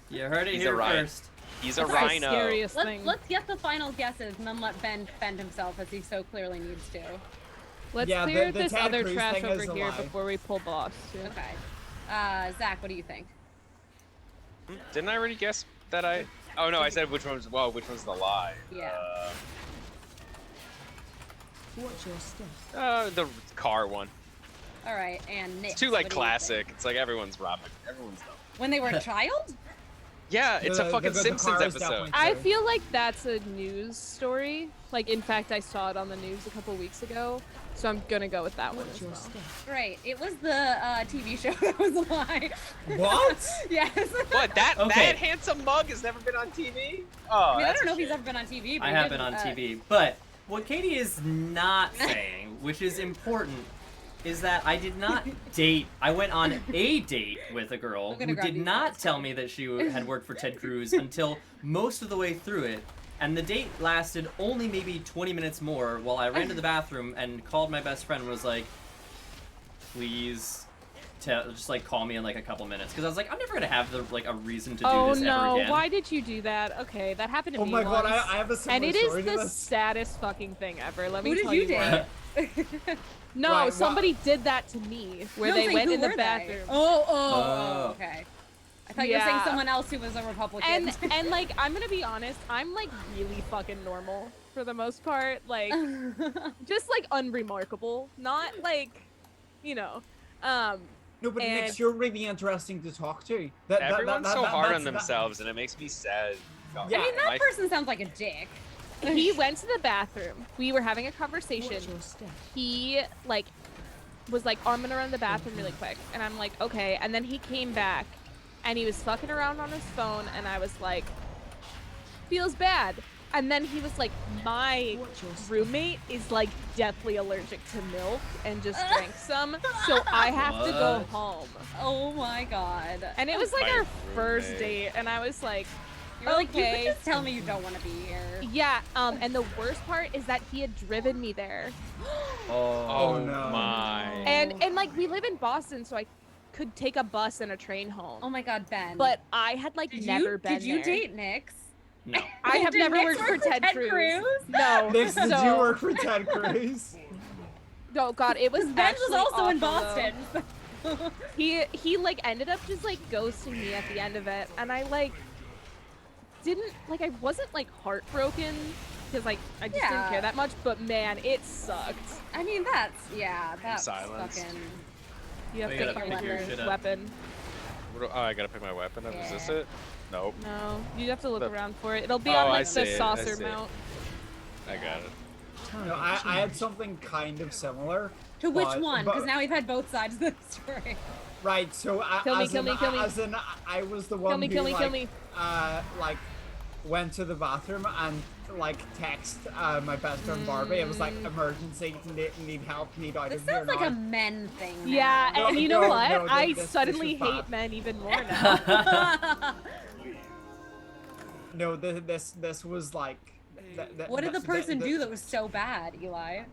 S1: You heard it
S5: He's
S1: here
S5: a riot.
S1: first.
S5: He's a
S3: That's the
S5: rhino.
S3: scariest thing.
S2: Let's get the final guesses and then let Ben defend himself as he so clearly needs to.
S3: Let's
S4: Yeah,
S3: clear
S4: the
S3: this
S4: Ted
S3: other
S4: Cruz
S3: trash
S4: thing is
S3: over
S4: a
S3: here
S4: lie.
S3: before we pull boss. Too.
S2: Okay. Zach, what do you think?
S5: Didn't I already guess that I? Oh no, I said which one's the lie.
S2: Yeah.
S6: Watch your step.
S5: The car one.
S2: All right, and Nick.
S5: It's too like classic. It's like everyone's robbing. Everyone's done.
S2: When they were a child?
S5: Yeah, it's a fucking
S4: the
S5: Simpsons
S4: car is
S5: episode.
S4: definitely
S3: I
S4: true.
S3: feel like that's a news story. Like, in fact, I saw it on the news a couple weeks ago, so I'm gonna go with that one
S6: Watch
S3: as
S6: your
S3: well.
S6: step.
S2: Right. It was the TV show that was a lie.
S4: What?
S2: Yes.
S5: What? That
S1: Okay.
S5: handsome mug has never been on TV? Oh,
S2: I mean, I
S5: that's
S2: don't know
S5: a
S2: if he's
S5: shame.
S2: ever been on TV. But
S1: I
S2: he
S1: have
S2: did,
S1: been on TV, but what Katie is not saying, which is important, is that I did not date. I went on a date with a girl
S2: I'm gonna
S1: who
S2: grab
S1: did
S2: these
S1: not
S2: guys.
S1: tell me that she had worked for Ted Cruz until most of the way through it. And the date lasted only maybe 20 minutes more while I ran to the bathroom and called my best friend and was like, please just like call me in like a couple minutes. Because I was like, I'm never going to have a reason to do
S3: Oh
S1: this ever
S3: no,
S1: again.
S3: why did you do that? Okay, that happened to
S4: Oh
S3: me
S4: my god,
S3: once.
S4: I have a similar
S3: And it is
S4: story to
S3: the
S4: this.
S3: saddest fucking thing ever. Let me
S2: Who did
S3: tell
S2: you
S3: you
S2: date?
S3: what. No,
S4: Right, well-
S3: somebody did that to me, where
S2: No,
S3: they
S2: say,
S3: went
S2: who
S3: in the
S2: were they?
S3: bathroom.
S2: Oh, okay. I thought you were saying
S3: Yeah.
S2: someone else who was a Republican.
S3: And like, I'm gonna be honest, I'm like really fucking normal for the most part. Like, just like unremarkable, not like, you know.
S4: No, but
S3: And-
S4: Nick, you're really interesting to talk to.
S5: Everyone's so hard on
S4: that's-
S5: themselves, and it makes me sad. God,
S4: Yeah.
S2: I mean, that
S5: my-
S2: person sounds like a dick.
S3: He went to the bathroom. We were having a
S6: Watch
S3: conversation.
S6: your step.
S3: He like was like, oh, I'm gonna run to the bathroom really quick, and I'm like, okay. And then he came back, and he was fucking around on his phone, and I was like, feels bad. And then he was like, my
S6: Watch your step.
S3: roommate is like deathly allergic to milk and just drank some, so I have to go
S1: What?
S3: home.
S2: Oh my god.
S3: And it was like
S5: My
S3: our first
S5: roommate.
S3: date, and I was like,
S2: You're like, you
S3: okay.
S2: could just tell me you don't want to be here.
S3: Yeah, and the worst part is that he had driven me there.
S5: Oh
S4: no.
S5: my.
S3: And like we live in Boston, so I could take a bus and a train home.
S2: Oh my god, Ben.
S3: But I had like
S2: did
S3: never
S2: you,
S3: been
S2: Did you
S3: there.
S2: date Nix?
S1: No.
S3: I have
S2: Did
S3: never
S2: Nix
S3: worked for
S2: work
S3: Ted Cruz. No.
S4: Nick, did
S3: so,
S4: you work for Ted Cruz?
S3: Oh god, it was
S2: Ben was
S3: actually
S2: also in
S3: awful,
S2: Boston.
S3: though. He like ended up just like ghosting me at the end of it, and I like didn't like I wasn't like heartbroken because like I just didn't
S2: Yeah.
S3: care that much, but man, it sucked.
S2: I mean, that's
S5: Silence.
S2: fucking.
S3: You have
S1: Well,
S3: to
S1: you gotta
S3: pick
S1: pick your
S3: your
S1: shit up.
S3: weapon.
S5: Oh, I gotta pick my weapon up. Is this
S2: Yeah.
S5: it? Nope.
S3: No, you have to look
S5: The-
S3: around for it. It'll be
S5: Oh,
S3: on
S5: I
S3: like
S5: see
S3: the
S5: it, I
S3: saucer
S5: see it.
S3: mount.
S5: I got it.
S6: Time
S4: No,
S6: to
S4: I had
S6: change.
S4: something kind of similar.
S2: To which
S4: but-
S2: one?
S4: but-
S2: Because now we've had both sides of the story.
S4: Right, so
S3: Kill me,
S4: as
S3: kill
S4: in,
S3: me, kill me.
S4: as in, I was the one
S3: Kill me,
S4: who
S3: kill me,
S4: like,
S3: kill me.
S4: like went to the bathroom and like text my best friend Barbie. It was like emergency, need help, need out
S2: This
S4: of here
S2: sounds like
S4: now.
S2: a men thing.
S3: Yeah,
S2: now.
S3: and you know
S4: No,
S3: what?
S4: no,
S3: I
S4: this
S3: suddenly
S4: was
S3: hate
S4: bad.
S3: men even more now.
S4: No, this was like.
S2: What did the person do that was so bad, Eli?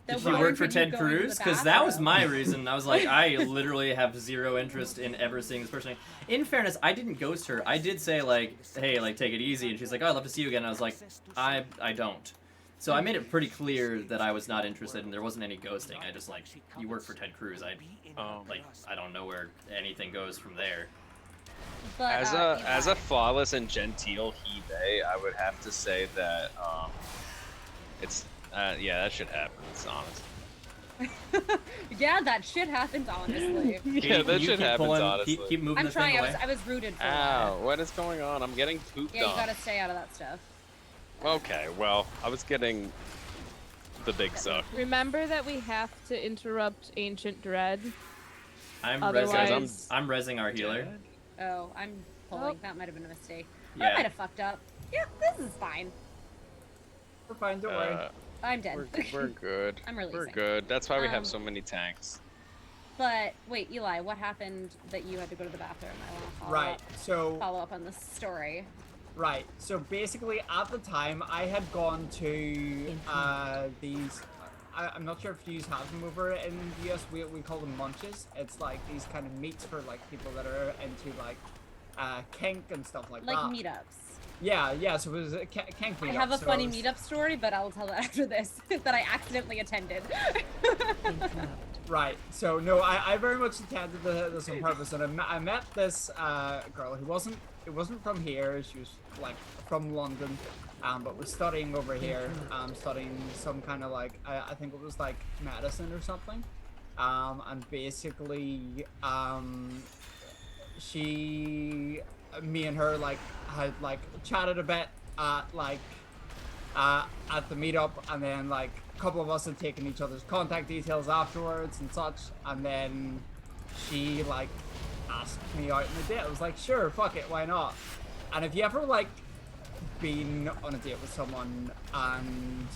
S1: Did
S2: That
S1: she work for
S2: warranted you
S1: Ted
S2: going to the
S1: Cruz? Because that was
S2: bathroom?
S1: my reason. I was like, I literally have zero interest in ever seeing this person. In fairness, I didn't ghost her. I did say, like, hey, like, take it easy. And she's like, oh, I'd love to see you again. And I was like, I don't. So I made it pretty clear that I was not interested and there wasn't any ghosting. I just, like, you work for Ted Cruz. I don't know where anything goes from there.
S2: But,
S5: As a
S2: Eli,
S5: flawless and genteel he/they, I would have to say that it's yeah, that shit happens, honestly.
S2: yeah, that shit happens, honestly.
S5: Yeah, that
S1: You
S5: shit
S1: keep
S5: happens,
S1: pulling-
S5: honestly.
S1: Keep moving
S2: I'm
S1: the
S2: trying.
S1: thing away.
S2: I was rooted for
S5: Ow,
S2: that.
S5: what is going on? I'm getting pooped
S2: Yeah, you
S5: on.
S2: gotta stay out of that stuff.
S5: Okay, well, I was getting the big suck.
S3: Remember that we have to interrupt Ancient Dread.
S1: I'm
S3: Otherwise-
S1: I'm rezzing our healer.
S2: Oh, I'm pulling.
S3: Oh.
S2: That might have been a mistake.
S1: Yeah.
S2: I might have fucked up. Yeah, this is fine.
S4: We're fine, don't worry.
S2: I'm dead.
S5: We're good.
S2: I'm releasing.
S5: We're good. That's why we have
S2: Um,
S5: so many tanks.
S2: But wait, Eli, what happened that you had to go to the bathroom? I want to
S4: Right, so
S2: follow up on this story.
S4: right, so basically at the time I had gone to these. I'm not sure if you have them over in the US. We call them munches. It's like these kind of meats for like people that are into like kink and stuff like
S2: Like
S4: that.
S2: meetups.
S4: Yeah. So it was a kink meetup.
S2: I have a
S4: so
S2: funny
S4: it was-
S2: meetup story, but I'll tell that after this. That I accidentally attended.
S4: Right. So no, I very much intended this on purpose, and I met this girl who wasn't from here. She was like from London, but was studying over here, studying some kind of like I think it was like medicine or something, and basically me and her like had like chatted a bit at the meetup, and then like a couple of us had taken each other's contact details afterwards and such, and then she like asked me out on a date. I was like, sure, fuck it, why not? And if you ever like been on a date with someone and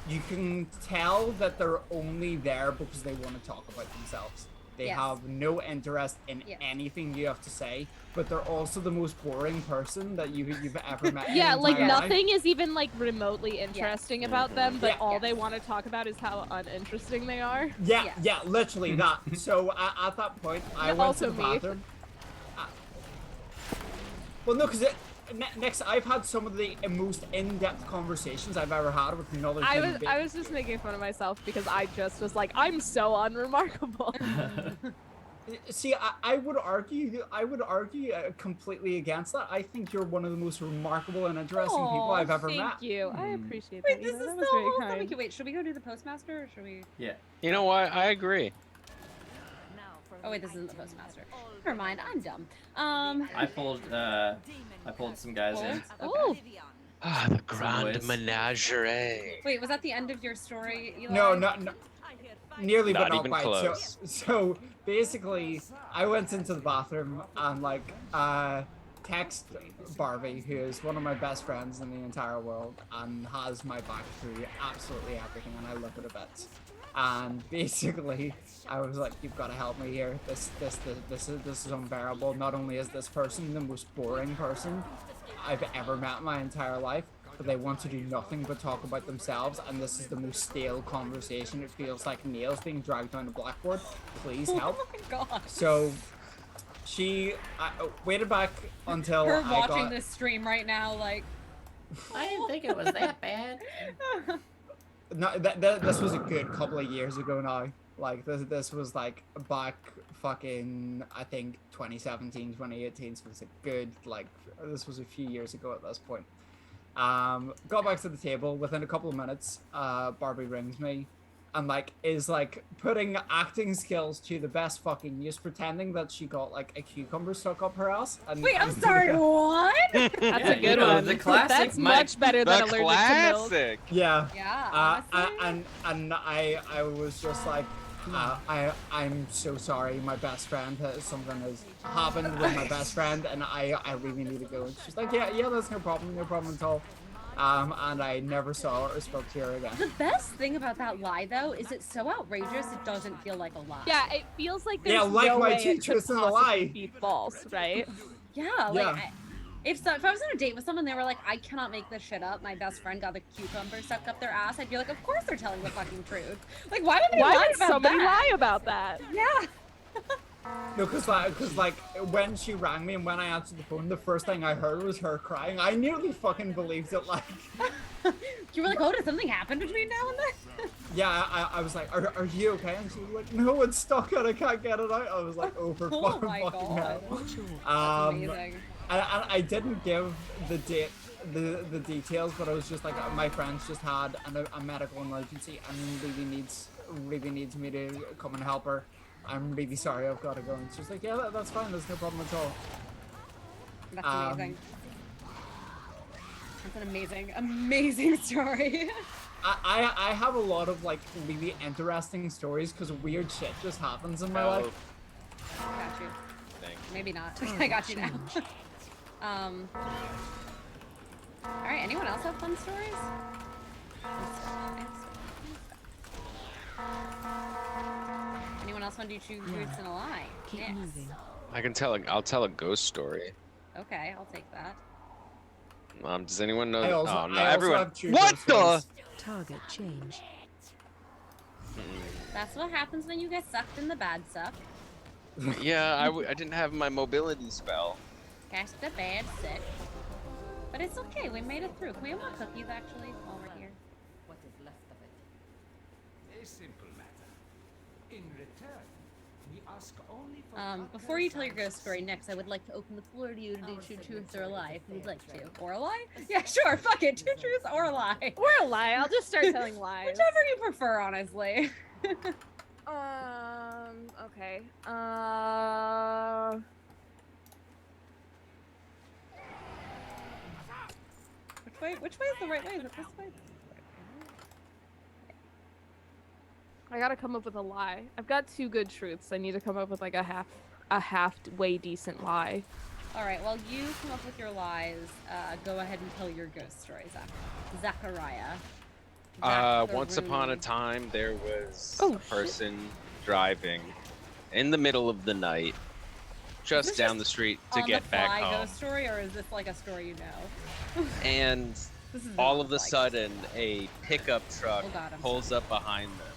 S4: you can tell that they're only there because they want to talk about themselves. They
S2: Yes.
S4: have no interest in
S2: Yes.
S4: anything you have to say, but they're also the most boring person that you've ever met. in
S3: Yeah,
S4: your
S3: like
S4: entire life.
S3: nothing is even like remotely interesting about them, but
S4: Yeah.
S3: all
S2: Yes.
S3: they want to talk about is how uninteresting they are.
S4: Yeah,
S2: Yes.
S4: yeah, literally that. So at that point, I went
S3: Also
S4: to the
S3: me.
S4: bathroom. Well, no, because next I've had some of the most in-depth conversations I've ever had with another human being.
S3: I was just making fun of myself because I just was like, I'm so unremarkable.
S4: See, I would argue completely against that. I think you're one of the most remarkable and interesting people I've ever
S3: Thank
S4: met.
S3: you. I appreciate
S2: Wait,
S3: that.
S2: this
S3: Eva.
S2: is
S3: That
S2: so
S3: was very
S2: wholesome.
S3: kind.
S2: Wait, should we go do the postmaster or should we?
S1: Yeah.
S5: You know what? I agree.
S2: Oh wait, this isn't the postmaster. Never mind, I'm dumb.
S1: I pulled some guys in.
S2: Oh,
S5: Ah, the
S1: Grand
S5: Grand Menagerie.
S2: wait, was that the end of your story, Eli?
S4: No, nearly,
S5: Not
S4: but not
S5: even
S4: quite.
S5: close.
S4: So basically, I went into the bathroom and like text Barbie, who is one of my best friends in the entire world and has my back through absolutely everything, and I love it a bit. And basically, I was like, "You've got to help me here. This is unbearable. Not only is this person the most boring person I've ever met in my entire life, but they want to do nothing but talk about themselves, and this is the most stale conversation. It feels like nails being dragged down a blackboard. Please help."
S2: Oh my god.
S4: So she waited back until
S2: Her
S4: I
S2: watching
S4: got.
S2: this stream right now, like.
S1: I didn't think it was that bad.
S4: No, this was a good couple of years ago now. Like this was like back fucking I think 2017, 2018. So it's a good like this was a few years ago at this point. Got back to the table within a couple of minutes. Barbie rings me, and like is like putting acting skills to the best fucking use, pretending that she got like a cucumber stuck up her ass. And,
S2: Wait, I'm
S4: and-
S2: sorry, what?
S3: That's
S1: Yeah,
S3: a
S1: you
S3: good
S1: know,
S3: one.
S1: the classic
S3: That's
S1: Mike-
S3: much better than
S5: The
S3: allergic to milk.
S5: classic.
S4: Yeah.
S2: Yeah, honestly.
S4: And I was just like, I'm so sorry, my best friend, something has happened with my best friend, and I really need to go. And she's like, yeah, that's no problem at all. and I never saw or spoke to her again.
S2: The best thing about that lie, though, is it's so outrageous it doesn't feel like a lie.
S3: Yeah, it feels like there's
S4: Yeah, like
S3: no
S4: my
S3: way it
S4: teacher,
S3: could
S4: it's not a
S3: possibly
S4: lie.
S3: be false, right?
S2: Yeah, like
S4: Yeah.
S2: if I was on a date with someone, they were like, I cannot make this shit up. My best friend got a cucumber stuck up their ass. I'd be like, of course they're telling the fucking truth. Like, why would they
S3: Why
S2: lie
S3: would
S2: about
S3: somebody
S2: that?
S3: lie about that?
S2: Yeah.
S4: No, cause like when she rang me and when I answered the phone, the first thing I heard was her crying. I nearly fucking believed it. Like,
S2: You were like, oh, did something happen between now and then?
S4: yeah, I was like, are you okay? And she was like, no, it's stuck and I can't get it out. I was like, oh, for
S2: Oh my
S4: fucking
S2: God.
S4: hell.
S2: That's amazing.
S4: And I didn't give the date, the details, but I was just like, my friend's just had a medical emergency and really needs me to come and help her. I'm really sorry, I've got to go. And she's like, yeah, that's fine, there's no problem at all.
S2: That's amazing. That's an amazing story.
S4: I have a lot of like really interesting stories because weird shit just happens in my life.
S2: I got you.
S5: Thanks.
S2: Maybe not. I got you now. Alright, anyone else have fun stories? Anyone else want to do two truths and a lie?
S6: Keep
S2: Yes.
S6: moving.
S5: I'll tell a ghost story.
S2: Okay, I'll take that.
S5: Does anyone know?
S4: I also,
S5: oh no,
S4: I also
S5: everyone.
S4: have two
S5: What
S4: ghost
S5: the?
S4: stories.
S6: Target change.
S2: That's what happens when you get sucked in the bad suck.
S5: Yeah, I didn't have my mobility spell.
S2: Catch the bad sick. But it's okay, we made it through. Can we have more cookies actually while we're here?
S7: What is left of it? A simple matter. In return, we ask only for
S2: Before you tell your ghost story next, I would like to open the floor to you to do two truths or a lie if you'd like to. Or a lie? Yeah, sure, fuck it. Two truths or a lie.
S3: Or a lie. I'll just start telling lies.
S2: Whichever you prefer, honestly.
S3: Okay.
S2: Which way is the right way? Is it this way?
S3: I gotta come up with a lie. I've got two good truths. I need to come up with like a halfway decent lie.
S2: Alright, well you come up with your lies. Go ahead and tell your ghost story, Zachariah.
S5: Once upon a time, there was
S3: Oh,
S5: a person driving in the middle of the night, just
S2: this
S5: down
S2: just
S5: the street to
S2: on
S5: get
S2: the
S5: back
S2: fly
S5: home.
S2: ghost story, or is this like a story you know?
S5: And
S2: This is
S5: all
S2: not
S5: of a
S2: like-
S5: sudden, a pickup truck
S2: Oh God, I'm
S5: pulls up behind them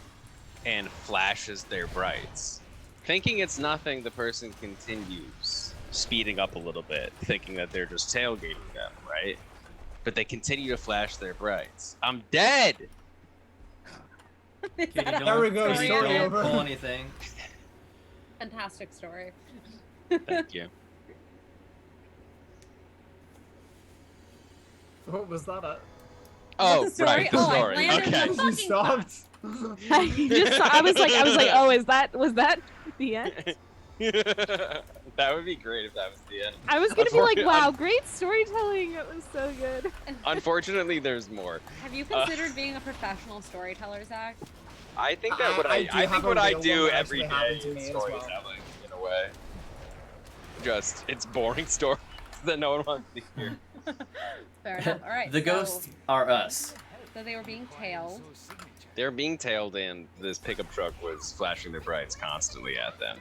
S5: and flashes their brights. Thinking it's nothing, the person continues speeding up a little bit, thinking that they're just tailgating them, right? But they continue to flash their brights. I'm dead!
S2: Is
S1: Katie,
S2: that a
S4: There we go,
S1: Katie,
S4: story
S1: don't
S4: over.
S1: pull anything.
S2: fantastic story?
S5: Thank you.
S4: What was that?
S5: Oh,
S2: the story?
S5: right, the
S2: Oh, I
S5: story.
S2: landed
S5: Okay.
S2: on-
S4: You
S2: Fucking
S4: stopped.
S3: You just saw, I was like, oh, was that the end?
S5: That would be great if that was the end.
S3: I was gonna be like,
S5: Unfortunately-
S3: wow, great storytelling. It was so good.
S5: Unfortunately, there's more.
S2: Have you considered being a professional storyteller, Zach?
S5: I think that what
S4: I do
S5: I
S4: have
S5: think
S4: a
S5: what I
S4: real
S5: do
S4: one that
S5: every
S4: actually
S5: day
S4: happened to me
S5: is
S4: as well.
S5: storytelling in a way. Just it's boring stories that no one wants to hear.
S2: Fair enough. All right.
S1: The
S2: so-
S1: ghosts are us.
S2: So they were being tailed.
S5: They're being tailed, and this pickup truck was flashing their brights constantly at them.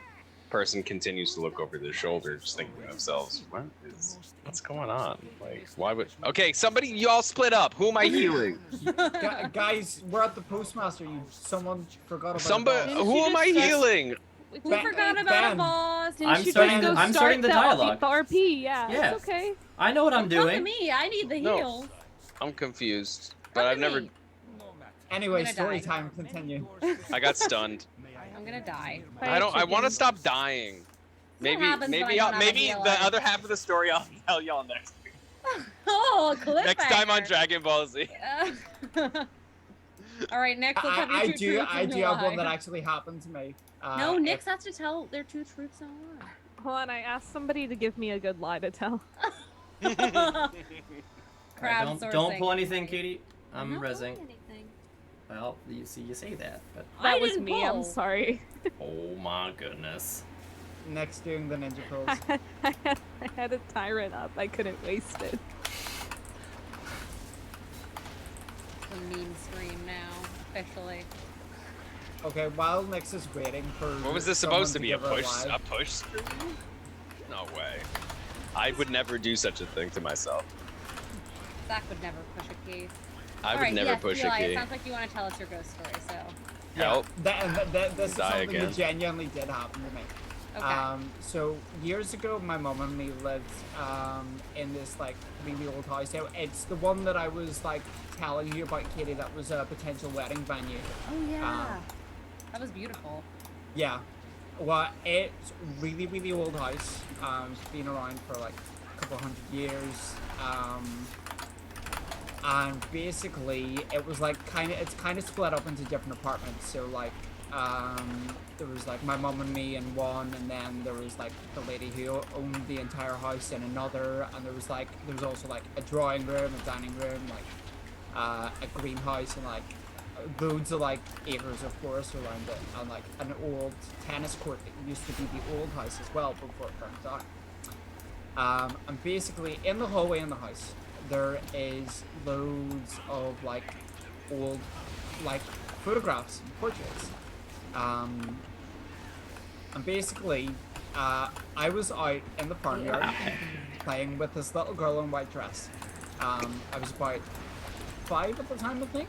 S5: Person continues to look over their shoulder, just thinking to themselves, what's going on? Like, why would? Okay, somebody, you all split up. Who am I healing?
S4: Guys, we're at the postmaster. Someone forgot about
S5: Somebody,
S3: Didn't
S5: who
S3: you
S5: am I
S3: just-
S5: healing?
S2: We
S4: Ben-
S2: forgot about a
S4: Ben.
S2: boss.
S3: Didn't
S1: I'm
S3: you
S1: starting
S3: just
S1: the-
S3: go
S1: I'm
S3: start
S1: starting the dialogue.
S3: The RP, yeah,
S1: Yeah.
S3: it's okay.
S1: I know what I'm
S2: Come to
S1: doing.
S2: me. I need the
S5: No.
S2: heals.
S5: I'm confused, but
S2: Come to
S5: I've never.
S2: me.
S4: Anyway,
S2: I'm gonna
S4: story
S2: die.
S4: time. Continue.
S5: I got stunned.
S2: I'm gonna die.
S5: I don't. I want to
S3: Chicken.
S5: stop dying. Maybe,
S2: happens when I
S5: maybe,
S2: don't have a
S5: maybe
S2: healer.
S5: the other half of the story I'll tell y'all next week.
S2: Oh, cliffhanger.
S5: Next time on Dragon Ball Z.
S2: All right, next let's have your two truths
S4: I
S2: and
S4: do
S2: a
S4: have one that
S2: lie.
S4: actually happened to me.
S2: No, Nyx has to tell their two truths and a
S3: Hold on, I asked somebody to give me a good lie to tell.
S2: lie.
S1: Alright,
S2: Crowdsourcing.
S1: don't pull anything, Katie. I'm
S2: not
S1: rezzing.
S2: pulling anything.
S1: Well, you see, you say that, but
S2: I
S3: That was
S2: didn't
S3: me, I'm
S2: pull.
S3: sorry.
S1: oh my goodness.
S4: Next doing the ninja pose.
S3: I had a tyrant up, I couldn't waste it.
S2: fucking meme stream now, officially.
S4: Okay, while Nix is waiting for.
S5: What was this
S4: someone
S5: supposed to be? A
S4: give her
S5: push?
S4: live-
S5: A push screen? No way. I would never do such a thing to myself.
S2: Zach would never push a key.
S5: I would
S2: Alright,
S5: never
S2: yes,
S5: push
S2: Eli,
S5: a key.
S2: It sounds like you want to tell us your ghost story, so.
S5: Help.
S4: This is
S5: Die
S4: something
S5: again.
S4: that genuinely did happen to me.
S2: Okay.
S4: So years ago, my mom and me lived in this like really old house. Now, it's the one that I was like telling you about, Katie. That was a potential wedding venue.
S2: Oh yeah. That was beautiful.
S4: Yeah. Well, it's really, really old house. It's been around for like a couple hundred years. And basically, it was like it's kind of split up into different apartments. So like, there was like my mum and me in one, and then there was like the lady who owned the entire house in another, and there was also like a drawing room, a dining room, like a greenhouse, and like loads of like acres of forest around it, and like an old tennis court that used to be the old house as well before it burned down. And basically in the hallway in the house there is loads of like old like photographs and portraits. And basically I was out in the farmyard playing with this little girl in white dress. I was about 5 at the time, I think.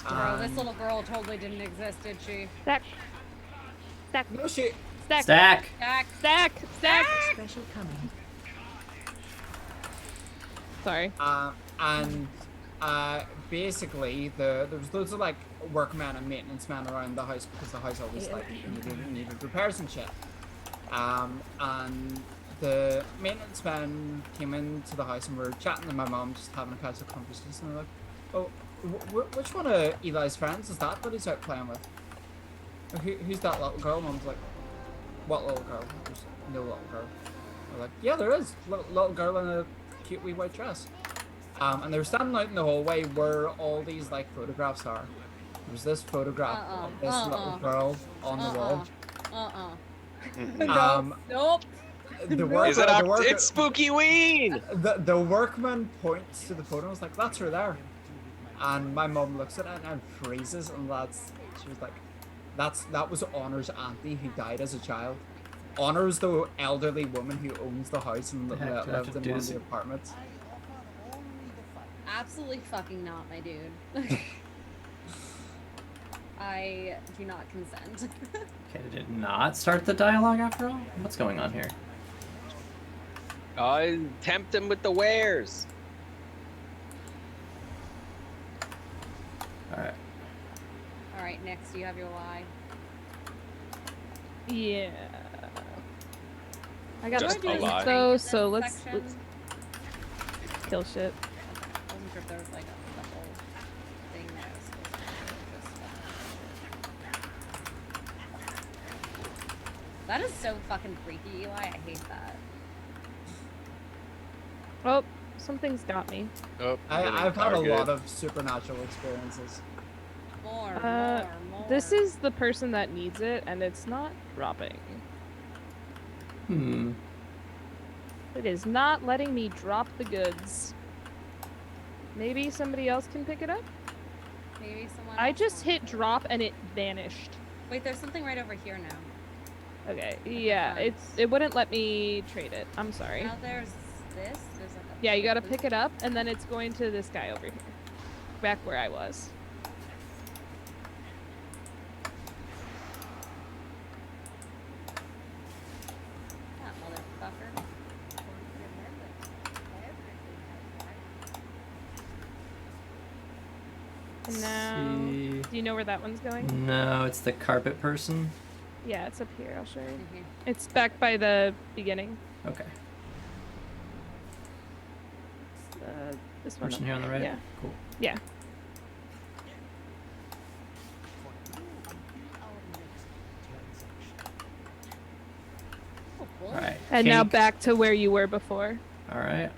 S2: Bro, this little girl totally didn't exist, did she?
S3: Stack. Stack.
S4: No shit.
S3: Stack.
S1: Stack.
S2: Jack.
S3: Stack. Stack.
S6: Special coming.
S3: Sorry.
S4: And basically there was loads of like workmen and maintenance men around the house because the house always like needed repairs and shit. And the maintenance men came into the house and we were chatting to my mom, just having a casual conversation. And they're like, "Oh, which one of Eli's friends is that he's out playing with? Who's that little girl?" Mom's like, "What little girl? There's no little girl." I'm like, "Yeah, there is. Little girl in a cute wee white dress." And they were standing out in the hallway where all these like photographs are. There's this photograph of this little girl on the wall.
S2: Nope.
S4: The work,
S5: Is it
S4: the work,
S5: it's Spooky Ween!
S4: the workman points to the photo and was like, "That's her there." And my mom looks at it and freezes, and she was like, that was Honor's auntie who died as a child. Honor's the elderly woman who owns the house and lived in one of the apartments.
S2: Absolutely fucking not, my dude. I do not consent.
S1: Okay, did it not start the dialogue after all? What's going on here?
S5: Tempt him with the wares.
S1: Alright.
S2: Alright, next you have your lie.
S3: Yeah. I got
S5: Just
S3: this
S5: a lie.
S3: though,
S2: This
S3: so let's
S2: section.
S3: kill shit.
S2: Okay, I wasn't sure if there was like a whole thing that I was supposed to do. That is so fucking freaky, Eli. I hate that.
S3: Oh, something's got me.
S5: Oh,
S4: I've had a lot of supernatural experiences.
S2: More, more.
S3: This is the person that needs it, and it's not dropping. It is not letting me drop the goods. Maybe somebody else can pick it up?
S2: Maybe someone
S3: I
S2: else
S3: just
S2: wants
S3: hit
S2: it.
S3: drop and it vanished.
S2: Wait, there's something right over here now.
S3: Okay, yeah,
S2: fine.
S3: it wouldn't let me trade it. I'm sorry.
S2: Now there's this. There's like a
S3: Yeah, you gotta pick it up, and then it's going to this guy over here. Back where I was.
S2: That motherfucker.
S3: And now,
S1: See.
S3: do you know where that one's going?
S1: No, it's the carpet person.
S3: Yeah, it's up here. I'll show you.
S2: Mhm.
S3: It's back by the beginning.
S1: Okay.
S3: This one.
S1: Person
S3: up
S1: here on the
S3: there.
S1: right?
S3: Yeah.
S1: Cool.
S3: Yeah.
S2: Oh, cool.
S1: Alright.
S3: And now
S1: Cake.
S3: back to where you were before,
S1: Alright.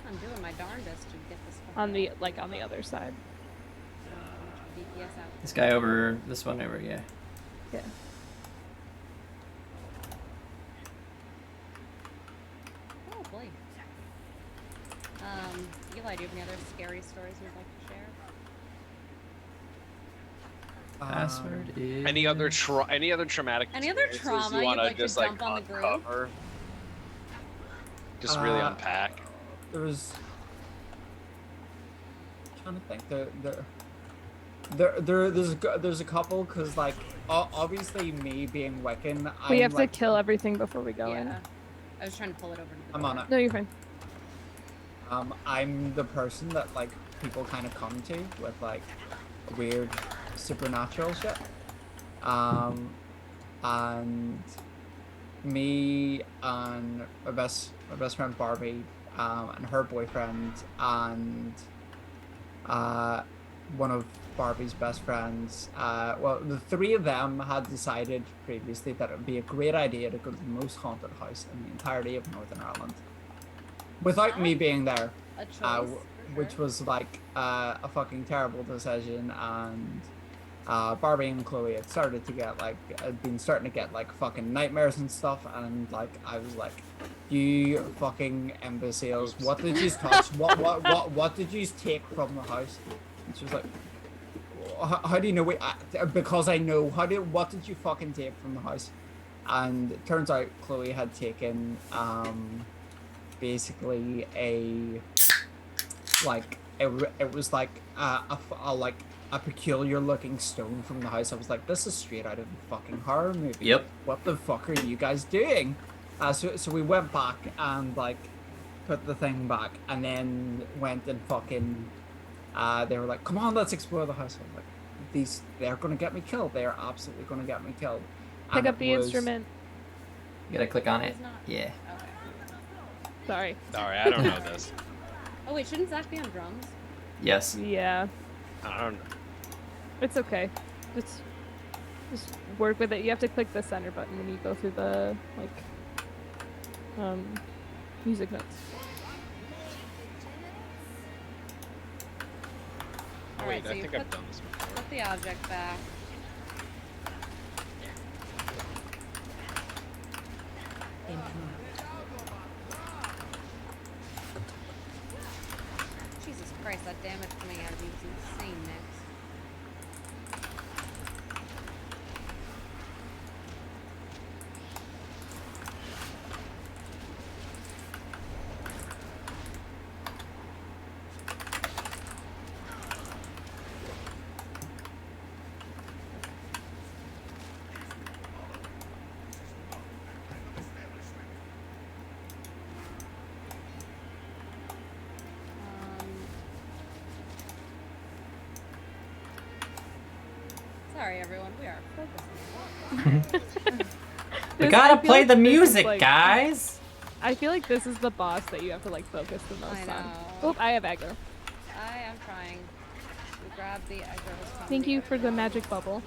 S2: I'm doing my darndest to get this
S3: on the on the other side.
S2: DPS out.
S1: This guy over, this one over, yeah.
S3: Yeah.
S2: Oh boy. Eli, do you have any other scary stories you'd like to share?
S1: Password is.
S5: Any other traumatic
S2: Any other
S5: experiences
S2: trauma
S5: you
S2: you'd
S5: wanna
S2: like to
S5: just
S2: dump on the group?
S5: uncover? Just really unpack.
S4: There was. I'm trying to think. There's a couple because like obviously me being Wiccan.
S3: We
S4: I'm,
S3: have
S4: like,
S3: to kill everything before we go in.
S2: Yeah. I was trying to pull it over to the
S4: I'm on
S2: door.
S4: it.
S3: No, you're fine.
S4: I'm the person that like people kind of come to with like weird supernatural shit. And me and my best friend Barbie, and her boyfriend and one of Barbie's best friends. Well, the three of them had decided previously that it would be a great idea to go to the most haunted house in the entirety of Northern Ireland, without me being there,
S2: A choice, for
S4: which
S2: sure.
S4: was like a fucking terrible decision. And Barbie and Chloe had started to get like starting to get like fucking nightmares and stuff, and like I was like, you fucking imbeciles, what did you touch? What did you take from the house? And she was like, how do you know? Because I know. What did you fucking take from the house? And it turns out Chloe had taken basically a like it was like a peculiar looking stone from the house. I was like, this is straight out of a fucking horror movie.
S1: Yep.
S4: What the fuck are you guys doing? So we went back and like put the thing back, and then went and fucking they were like, come on, let's explore the house. I was like, they're gonna get me killed. They are absolutely gonna get me killed.
S3: Pick
S4: And
S3: up the instrument.
S1: You gotta click on it.
S2: It's not-
S1: Yeah.
S2: Okay.
S3: Sorry.
S5: Sorry, I don't know this.
S2: Oh wait, shouldn't Zach be on drums?
S1: Yes.
S3: Yeah.
S5: I don't know.
S3: It's okay. Just work with it. You have to click the center button when you go through the music notes.
S2: All
S5: Wait,
S2: right, so
S5: I
S2: you
S5: think I've done this before.
S2: put the object back. Jesus Christ, that damage coming out of you is insane, Nix. Sorry, everyone. We are focusing.
S1: We
S3: I
S1: gotta
S3: feel
S1: play
S3: like
S1: the
S3: this is,
S1: music,
S3: like-
S1: guys.
S3: I feel like this is the boss that you have to like focus the most
S2: I
S3: on.
S2: know.
S3: Oop, I have aggro.
S2: I am trying to grab the aggro from
S3: Thank
S2: the
S3: you for the
S2: aggro.
S3: magic bubble.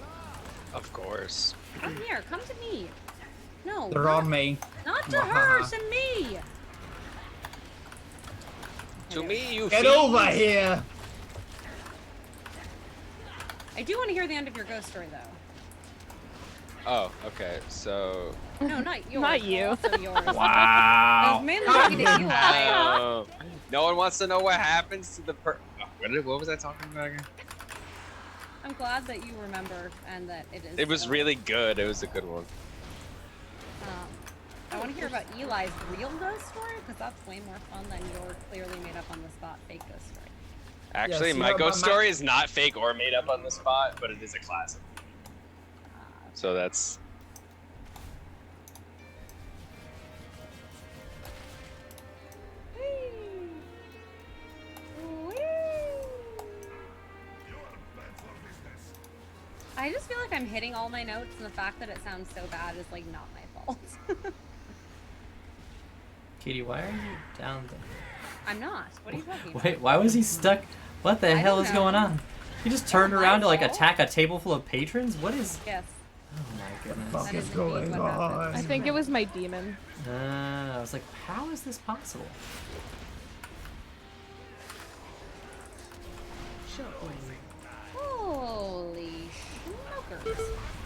S5: Of course.
S2: Come here. Come to me. No.
S4: They're
S2: not,
S4: on me.
S2: Not to her. To me.
S5: To me, you
S4: Get
S5: fiend.
S4: over here.
S2: I do want to hear the end of your ghost story, though.
S5: Oh, okay. So.
S2: No, not yours.
S3: Not you.
S2: Also yours. I
S1: Wow.
S2: was mainly looking at Eli.
S5: No one wants to know what happens to the what was I talking about again?
S2: I'm glad that you remember and that it is.
S5: It was really good. It was a good one.
S2: I want to hear about Eli's real ghost story because that's way more fun than your clearly made up on the spot fake ghost story.
S5: Actually,
S4: see,
S5: my
S4: my-
S5: ghost
S4: my-
S5: story is not fake or made up on the spot, but it is a classic. So that's.
S2: I just feel like I'm hitting all my notes, and the fact that it sounds so bad is like not my fault.
S1: Katie, why are you down there?
S2: I'm not. What are you talking about?
S1: Wait, why was he stuck? What the
S2: I
S1: hell
S2: don't
S1: is
S2: know.
S1: going on? He just turned
S2: Not
S1: around
S2: my
S1: to like
S2: fault.
S1: attack a table full of patrons? What is?
S2: Yes.
S1: Oh my goodness.
S4: Fuck
S2: That
S4: is
S2: is
S4: going
S2: indeed what
S4: on?
S2: happened.
S3: I think it was my demon.
S1: I was like, how is this possible?
S2: Holy smokers.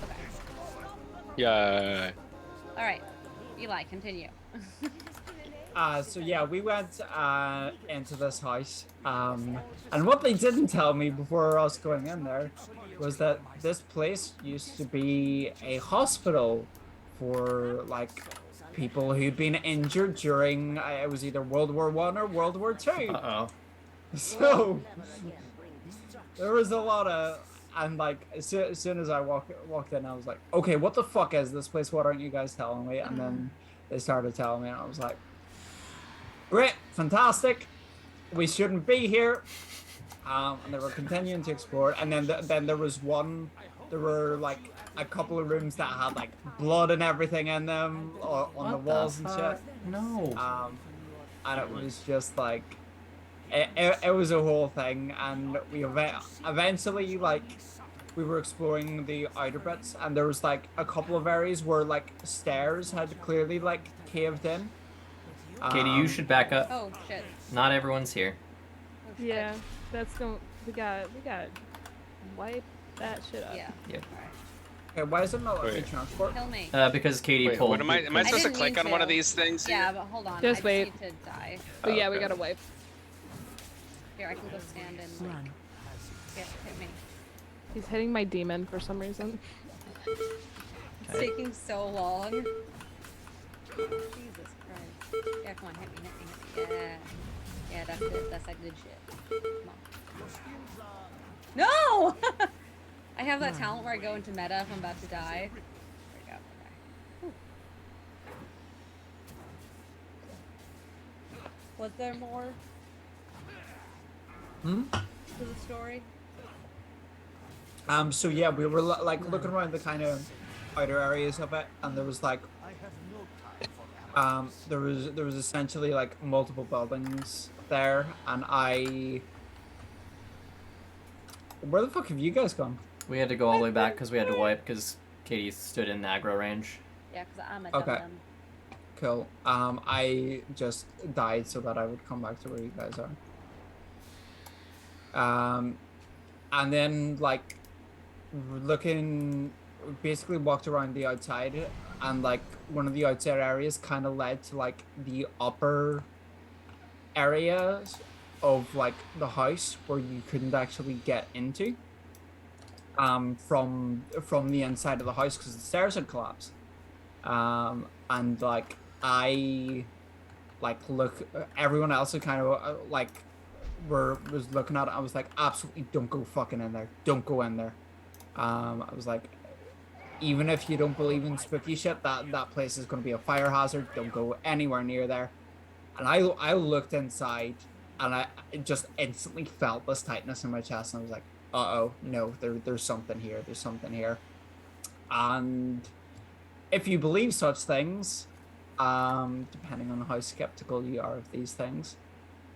S2: Okay.
S5: Yeah.
S2: All right. Eli, continue.
S4: So yeah, we went into this house, and what they didn't tell me before us going in there was that this place used to be a hospital for like people who'd been injured during it was either World War One or World War Two.
S1: Uh-oh.
S4: So there was a lot of, and like as soon as I walked in, I was like, okay, what the fuck is this place? What aren't you guys telling me? And then they started telling me, and I was like, great, fantastic. We shouldn't be here. And they were continuing to explore, and then there was one. There were like a couple of rooms that had like blood and everything in them on the walls and shit.
S1: No.
S4: And it was just like it was a whole thing, and we eventually like we were exploring the outer bits, and there was like a couple of areas where like stairs had clearly like caved in.
S1: Katie, you should back up.
S2: Oh shit.
S1: Not everyone's here.
S2: Oh, shit.
S3: Yeah, that's going. We got wipe that shit up.
S2: Yeah.
S1: Yep.
S4: Okay, why is it not letting me
S5: Wait.
S4: transport?
S2: Kill me.
S1: Because Katie
S5: Wait,
S1: pulled.
S5: what am I supposed to
S2: didn't
S5: click
S2: mean
S5: on one
S2: to.
S5: of these things here?
S2: Yeah, but hold on.
S3: Just
S2: I
S3: wait.
S2: Just need to die.
S3: But yeah, we
S5: Okay.
S3: gotta wipe.
S2: Here, I can go stand in. Like,
S6: Run.
S2: hit me.
S3: He's hitting my demon for some reason.
S2: It's
S1: Okay.
S2: taking so long. Jesus Christ. Yeah, come on, hit me. Yeah. Yeah, that's good. That's that good shit. Come on. No! I have that talent where I go into meta if I'm about to die. There we go. Okay. Whew. Was there more
S4: Hmm?
S2: to the story?
S4: So yeah, we were like looking around the kind of outer areas of it, and there was like there was essentially like multiple buildings there, and where the fuck have you guys gone?
S1: We had to go all the way back because we had to wipe because Katie stood in aggro range.
S2: Yeah, because I'm a
S4: Okay.
S2: dum-dum.
S4: Cool. I just died so that I would come back to where you guys are. And then like basically walked around the outside, and like one of the outside areas kind of led to like the upper areas of like the house where you couldn't actually get into from the inside of the house because the stairs had collapsed. And like I like look everyone else had kind of like was looking at it. I was like, absolutely don't go fucking in there, don't go in there. I was like, even if you don't believe in spooky shit, that place is going to be a fire hazard, don't go anywhere near there. And I looked inside, and I just instantly felt this tightness in my chest, and I was like, uh-oh, no, there's something here, there's something here. And if you believe such things, depending on how skeptical you are of these things,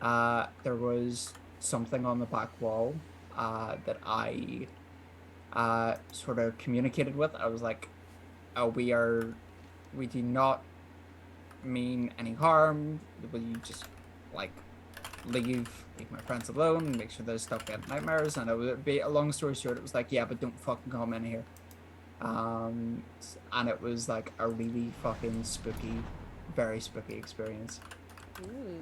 S4: there was something on the back wall that I sort of communicated with. I was like, we do not mean any harm. Will you just like leave my friends alone, make sure they stop getting nightmares? And it would be a long story short, it was like, yeah, but don't fucking come in here. And it was like a really fucking spooky, very spooky experience.
S2: Ooh.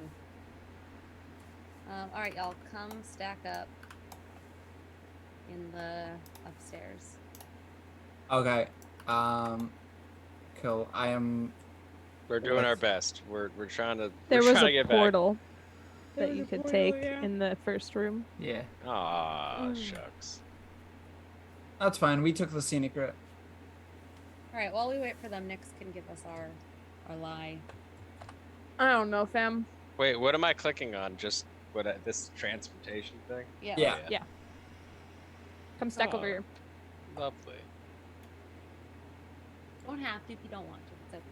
S2: All right, y'all, come stack up in the upstairs.
S4: Okay. Cool. I am.
S5: We're doing our best. We're trying to.
S3: There
S5: we're
S3: was
S5: trying to
S3: a
S5: get back.
S3: portal
S2: There
S3: that
S2: was
S3: you
S2: a
S3: could
S2: portal,
S3: take
S2: yeah.
S3: in the first room.
S1: Yeah.
S5: Aw, shucks.
S4: That's fine. We took the scenic route.
S2: All right, while we wait for them, Nyx can give us our lie.
S3: I don't know, fam.
S5: Wait, what am I clicking on? Just this transportation thing?
S2: Yeah.
S4: Yeah.
S3: Yeah. Come stack over
S5: Oh.
S3: here.
S5: Lovely.
S2: Don't have to if you don't want to. It's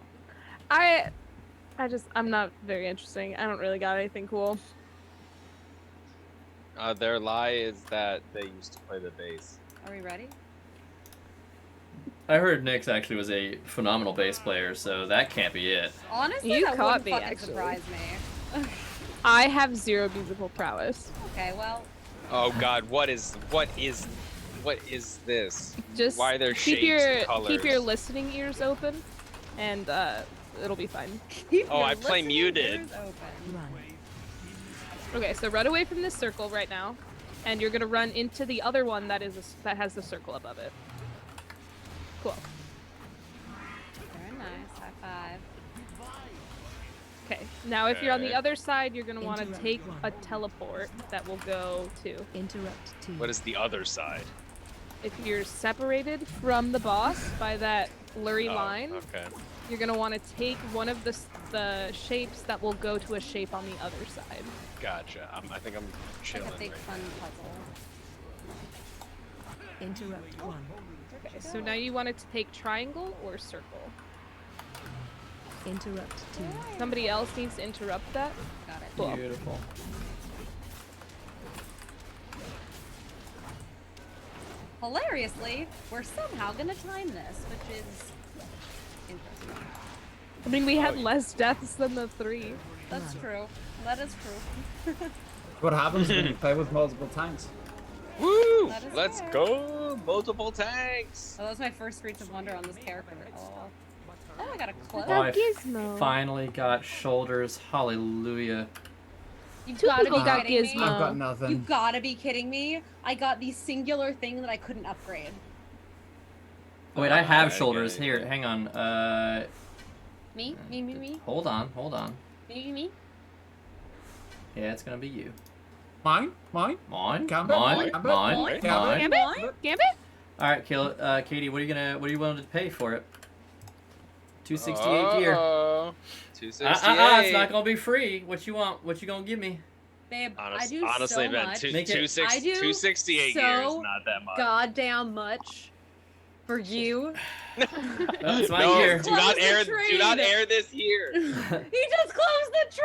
S2: okay.
S3: I'm not very interesting. I don't really got anything cool.
S5: Their lie is that they used to play the bass.
S2: Are we ready?
S1: I heard Nyx actually was a phenomenal bass player, so that can't be it.
S2: Honestly,
S3: You
S2: that
S3: caught
S2: wouldn't
S3: me,
S2: fucking
S3: actually.
S2: surprise me.
S3: I have 0 musical prowess.
S2: Okay, well,
S5: Oh God, what is this?
S3: Just
S5: Why are there
S3: keep
S5: shapes and
S3: keep your
S5: colors?
S3: listening ears open, and It'll be fine.
S2: Keep
S5: Oh,
S2: your
S5: I play
S2: listening
S5: muted.
S2: ears open.
S6: Run.
S3: Okay, so run away from this circle right now, and you're gonna run into the other one that that has the circle above it. Cool.
S2: Very nice. High five.
S3: Okay, now if you're on the
S5: Okay.
S3: other side, you're gonna want to
S6: Interrupt
S3: take
S6: one.
S3: a teleport that will go to.
S6: Interrupt 2.
S5: What is the other side?
S3: If you're separated from the boss by that blurry
S5: Oh,
S3: line,
S5: okay.
S3: you're gonna want to take one of the shapes that will go to a shape on the other side.
S5: Gotcha. I think I'm chilling
S2: Like a big
S5: right
S2: fun puzzle.
S6: Interrupt 1.
S3: Okay, so now you want to take triangle or circle.
S6: Interrupt 2.
S3: Somebody else needs to interrupt that.
S2: Got it.
S3: Cool.
S1: Beautiful.
S2: Hilariously, we're somehow gonna time this, which is interesting.
S3: I mean, we had less deaths than the 3.
S2: That's true. That is true.
S4: What happens when you play with multiple tanks?
S5: Woo!
S2: That is
S5: Let's
S2: fair.
S5: go! Multiple tanks!
S2: Oh, that was my first Streets of Wonder on this character. Oh, I got a close.
S1: Oh, I
S3: Gizmo.
S1: finally got shoulders. Hallelujah.
S2: You've
S3: Two
S2: gotta
S3: people
S2: be
S3: got
S2: kidding me.
S3: Gizmo.
S4: I've got
S2: You
S4: nothing.
S2: gotta be kidding me. I got the singular thing that I couldn't upgrade.
S1: Oh, wait, I have
S5: Okay.
S1: shoulders. Here, hang on.
S2: Me?
S1: Hold on, hold on.
S2: Me?
S1: Yeah, it's gonna be you.
S4: Mine?
S1: Mine,
S4: Gambit?
S1: mine,
S4: Gambit?
S1: mine,
S4: Gambit?
S1: mine.
S3: Gambit? Gambit?
S1: All right, Katie, what are you willing to pay for it? 268 gear.
S5: 268.
S1: It's not gonna be free. What you want? What you gonna give me?
S2: Babe, I
S5: Honestly,
S2: do so
S5: Ben,
S2: much.
S1: Make it-
S5: 268
S2: so
S5: gears, not that much.
S2: Goddamn much for you.
S1: It's my
S5: no,
S1: year.
S5: do not
S2: Close the
S5: air.
S2: trade.
S5: Do not air this here.
S2: He just closed the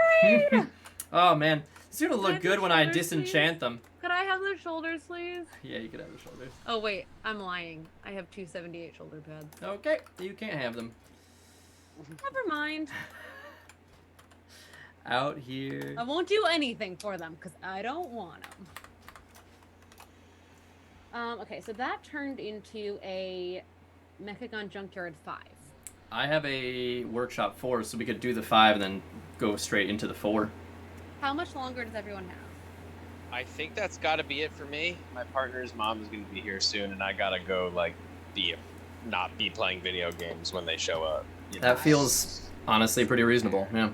S2: trade!
S1: Oh man, it's gonna look
S2: Can I
S1: good
S2: have
S1: when I
S2: shoulders,
S1: disenchant them.
S2: Could I have the shoulders, please?
S1: Yeah, you can have the shoulders.
S2: Oh, wait. I'm lying. I have 278 shoulder pads.
S1: Okay, you can't have them.
S2: Never mind.
S1: Out here.
S2: I won't do anything for them because I don't want them. Okay, so that turned into a Mechagon Junkyard 5.
S1: I have a workshop 4, so we could do the 5 and then go straight into the 4.
S2: How much longer does everyone have?
S5: I think that's got to be it for me. My partner's mom is going to be here soon, and I gotta go not be playing video games when they show up. You know?
S1: That feels honestly pretty reasonable. Yeah.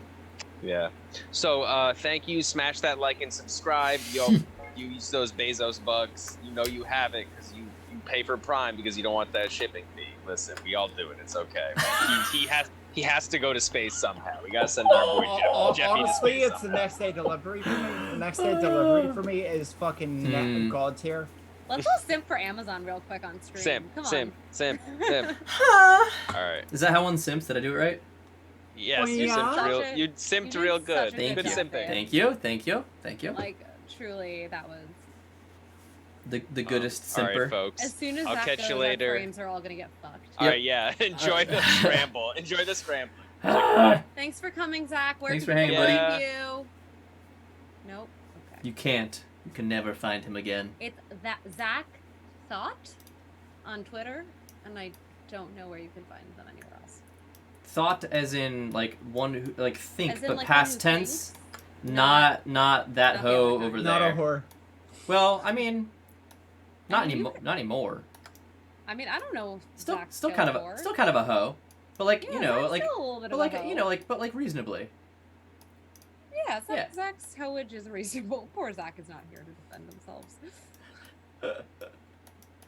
S5: Yeah. So thank you. Smash that like and subscribe. Yo, you use those Bezos bucks. You know you have it because you pay for Prime because you don't want that shipping fee. Listen, we all do it. It's okay. He has to go to space somehow. We gotta send our boy Jeffy to
S4: Honestly,
S5: space
S4: it's the
S5: somehow.
S4: next day delivery for me. The next day delivery for me is fucking
S1: Hmm.
S4: God tier.
S2: Let's go simp for Amazon real quick on stream.
S5: Simp,
S2: Come
S5: simp,
S2: on.
S5: simp, simp. All right.
S1: Is that how one simps? Did I do it right?
S5: Yes, you
S4: Yeah.
S5: simped real.
S2: Such a-
S5: You simped
S2: you did
S5: real
S2: such
S5: good.
S2: a
S1: Thank
S5: Good
S1: you.
S2: job,
S5: simping.
S2: babe.
S1: Thank you. Thank you. Thank you.
S2: Like, truly, that was...
S1: The goodest
S5: All
S1: simper.
S5: right, folks.
S2: As soon as
S5: I'll
S2: that
S5: catch
S2: goes,
S5: you
S2: our
S5: later.
S2: frames are all gonna get fucked.
S5: All right, yeah. Enjoy the scramble. Enjoy the scramble.
S2: Thanks for coming, Zach. Where
S1: Thanks
S2: can
S1: for hanging,
S2: people
S5: buddy.
S2: find you? Nope. Okay.
S1: You can't. You can never find him again.
S2: It's that Zach Thought on Twitter, and I don't know where you can find them anywhere else.
S1: Thought as in like one who like think,
S2: As in,
S1: but
S2: like,
S1: past
S2: one who
S1: tense.
S2: thinks?
S1: Not that
S2: not the
S1: hoe
S2: other
S1: over
S2: kind.
S4: Not a
S1: there.
S4: whore.
S1: Well, I mean, not
S2: I mean, you
S1: anymore. Not anymore.
S2: I mean, I don't know. If
S1: Still,
S2: Zach's
S1: still kind of
S2: go
S1: a,
S2: for.
S1: still kind of a hoe. But like
S2: Yeah,
S1: you know,
S2: Zach's
S1: like,
S2: still a little bit
S1: but
S2: of
S1: like
S2: a hoe.
S1: you know, like but like reasonably.
S2: Yeah,
S1: Yeah.
S2: Zach's hoeage is reasonable. Poor Zach is not here to defend themselves.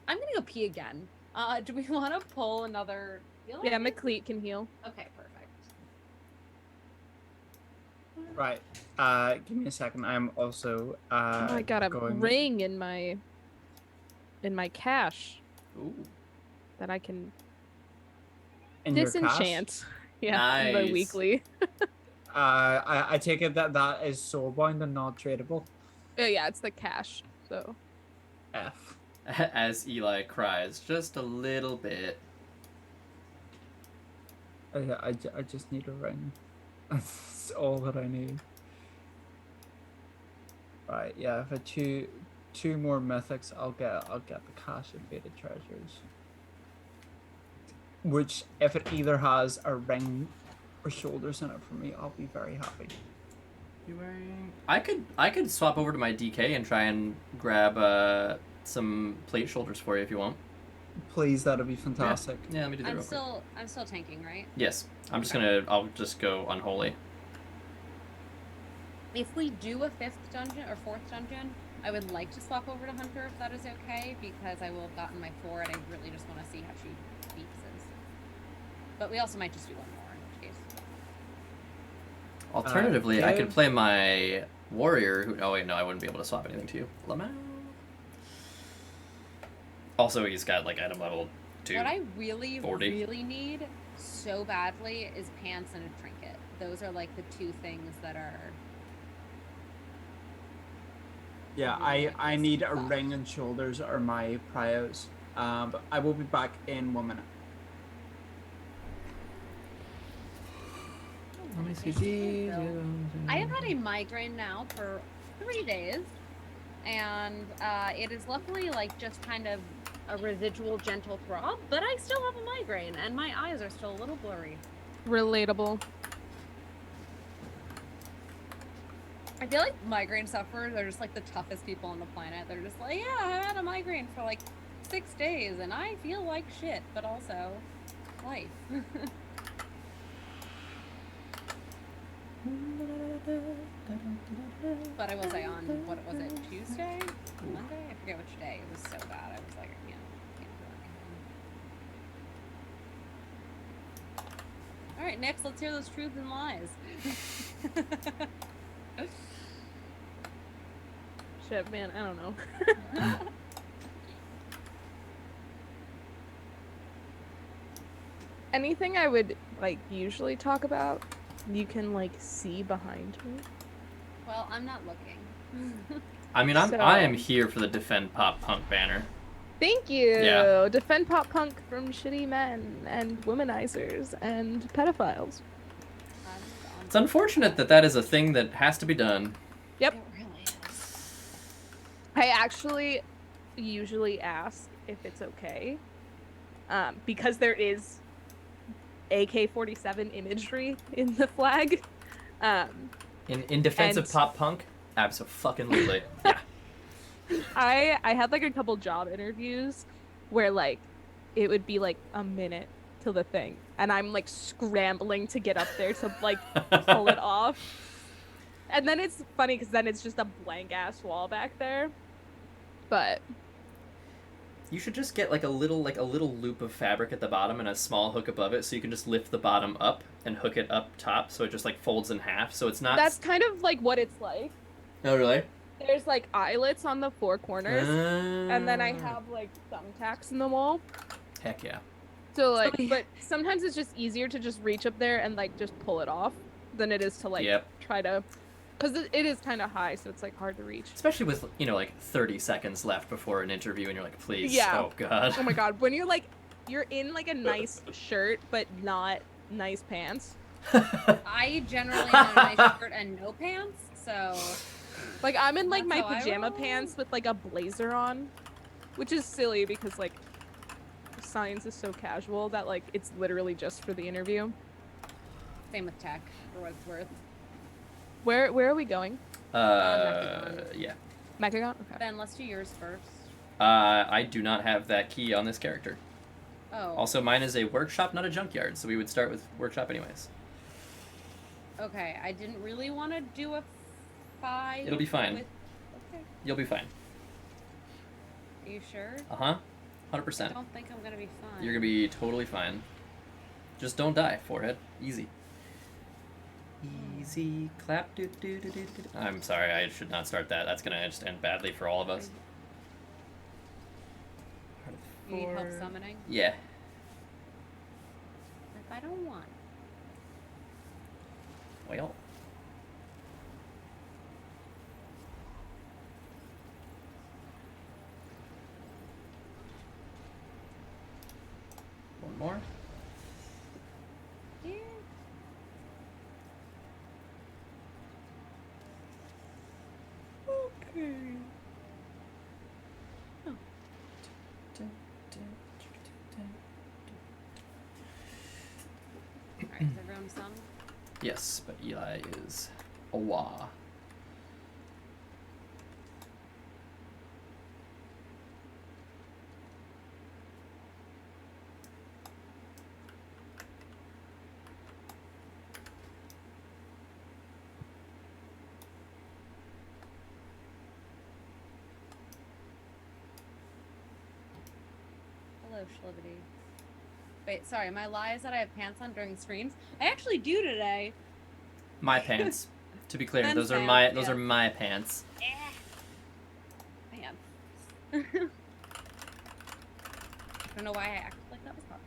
S2: I'm gonna go pee again. Do we want to pull another? healer?
S3: Yeah, McCleat can heal.
S2: Okay, perfect.
S4: Right. Give me a second. I'm also
S3: I got a
S4: going...
S3: ring in my cache
S1: Ooh.
S3: that I can
S4: in your cache.
S3: disenchant. Yeah, in my
S1: Nice.
S3: weekly.
S4: I take it that is soulbound and not tradable.
S3: Oh yeah, it's the cache. So
S4: F.
S1: As Eli cries, just a little bit.
S4: I just need a ring. That's all that I need. Right, yeah, if I two more mythics, I'll get the cache of faded treasures. Which, if it either has a ring or shoulders in it for me, I'll be very happy.
S1: You wearing? I could swap over to my DK and try and grab some plate shoulders for you if you want.
S4: Please, that'd be fantastic.
S1: Yeah, let me do that
S2: I'm
S1: real quick.
S2: still tanking, right?
S1: Yes, I'm just
S2: Okay.
S1: I'll just go unholy.
S2: If we do a 5th dungeon or 4th dungeon, I would like to swap over to Hunter if that is okay, because I will have gotten my 4 and I really just want to see how she beats is. But we also might just do one more in which case.
S1: Alternatively, I could
S4: Give-
S1: play my warrior. Who? Oh wait, no, I wouldn't be able to swap anything to you. Lamau. Also, he's got like item level 2.
S2: What I really,
S1: 40.
S2: really need so badly is pants and a trinket. Those are like the 2 things that are.
S4: Yeah,
S2: really
S4: I
S2: like
S4: need a
S2: stuff.
S4: ring and shoulders are my prios. But I will be back in 1 minute.
S1: Let me see
S2: Okay,
S1: these.
S2: so I have had a migraine now for 3 days, and it is luckily like just kind of a residual gentle throb, but I still have a migraine, and my eyes are still a little blurry.
S3: Relatable.
S2: I feel like migraine sufferers are just like the toughest people on the planet. They're just like, yeah, I had a migraine for like 6 days, and I feel like shit, but also life. But I will say on, what was it, Tuesday? Monday? I forget which day. It was so bad. I was like, I can't do anything. Alright, Nix, let's hear those truths and lies.
S3: Shit, man, I don't know. Anything I would like usually talk about, you can like see behind me.
S2: Well, I'm not looking.
S1: I mean,
S3: So-
S1: I am here for the defend pop punk banner.
S3: Thank you.
S1: Yeah.
S3: Defend pop punk from shitty men and womanizers and pedophiles.
S1: It's unfortunate that that is a thing that has to be done.
S3: Yep.
S2: It really is.
S3: I actually usually ask if it's okay, because there is AK-47 imagery in the flag.
S1: In defense of
S3: And-
S1: pop punk, abso-fucking-lutely. Yeah.
S3: I had like a couple job interviews where like it would be like a minute till the thing, and I'm like scrambling to get up there to like pull it off. And then it's funny because then it's just a blank ass wall back there. But
S1: You should just get like a little loop of fabric at the bottom and a small hook above it, so you can just lift the bottom up and hook it up top, so it just like folds in half, so it's not.
S3: that's kind of like what it's like.
S1: Oh really?
S3: There's like eyelets on the 4 corners, and then I have like thumbtacks in the wall.
S1: Heck yeah.
S3: So like, but sometimes it's just easier to just reach up there and like just pull it off than it is to like
S1: Yep.
S3: try to, because it is kind of high, so it's like hard to reach.
S1: Especially with, like 30 seconds left before an interview, and you're like, please.
S3: Yeah.
S1: Oh god.
S3: Oh my god, when you're like, you're in like a nice shirt but not nice pants.
S2: I generally am in a nice shirt and no pants, so
S3: Like I'm in like
S2: That's
S3: my
S2: how I
S3: pajama
S2: roll.
S3: pants with like a blazer on, which is silly because like science is so casual that like it's literally just for the interview.
S2: same with tech, for what it's worth.
S3: Where are we going?
S1: Yeah.
S3: Mechagon? Okay.
S2: Ben, let's do yours first.
S1: I do not have that key on this character.
S2: Oh,
S1: Also, mine is a workshop, not a junkyard, so we would start with workshop anyways.
S2: okay. I didn't really want to do a 5.
S1: It'll be fine.
S2: With... Okay,
S1: You'll be fine.
S2: are you sure?
S1: Uh-huh.
S2: I
S1: 100%.
S2: don't think I'm gonna be fine.
S1: You're gonna be totally fine. Just don't die, forehead. Easy. Easy clap. Do, do, do, do, do. I'm sorry, I should not start that. That's gonna just end badly for all of us.
S2: You need help
S1: Four.
S2: summoning?
S1: Yeah.
S2: If I don't want.
S1: Well. One more.
S2: Yeah.
S3: Okay.
S2: Alright, is everyone summoned?
S1: Yes, but Eli is a wah.
S2: Hello, Schlibbity. Wait, sorry, my lie is that I have pants on during streams. I actually do today.
S1: My pants. To be clear,
S2: Men's
S1: those are
S2: pants,
S1: those
S2: yeah.
S1: are my pants.
S2: Pants. I don't know why I acted like that was hard.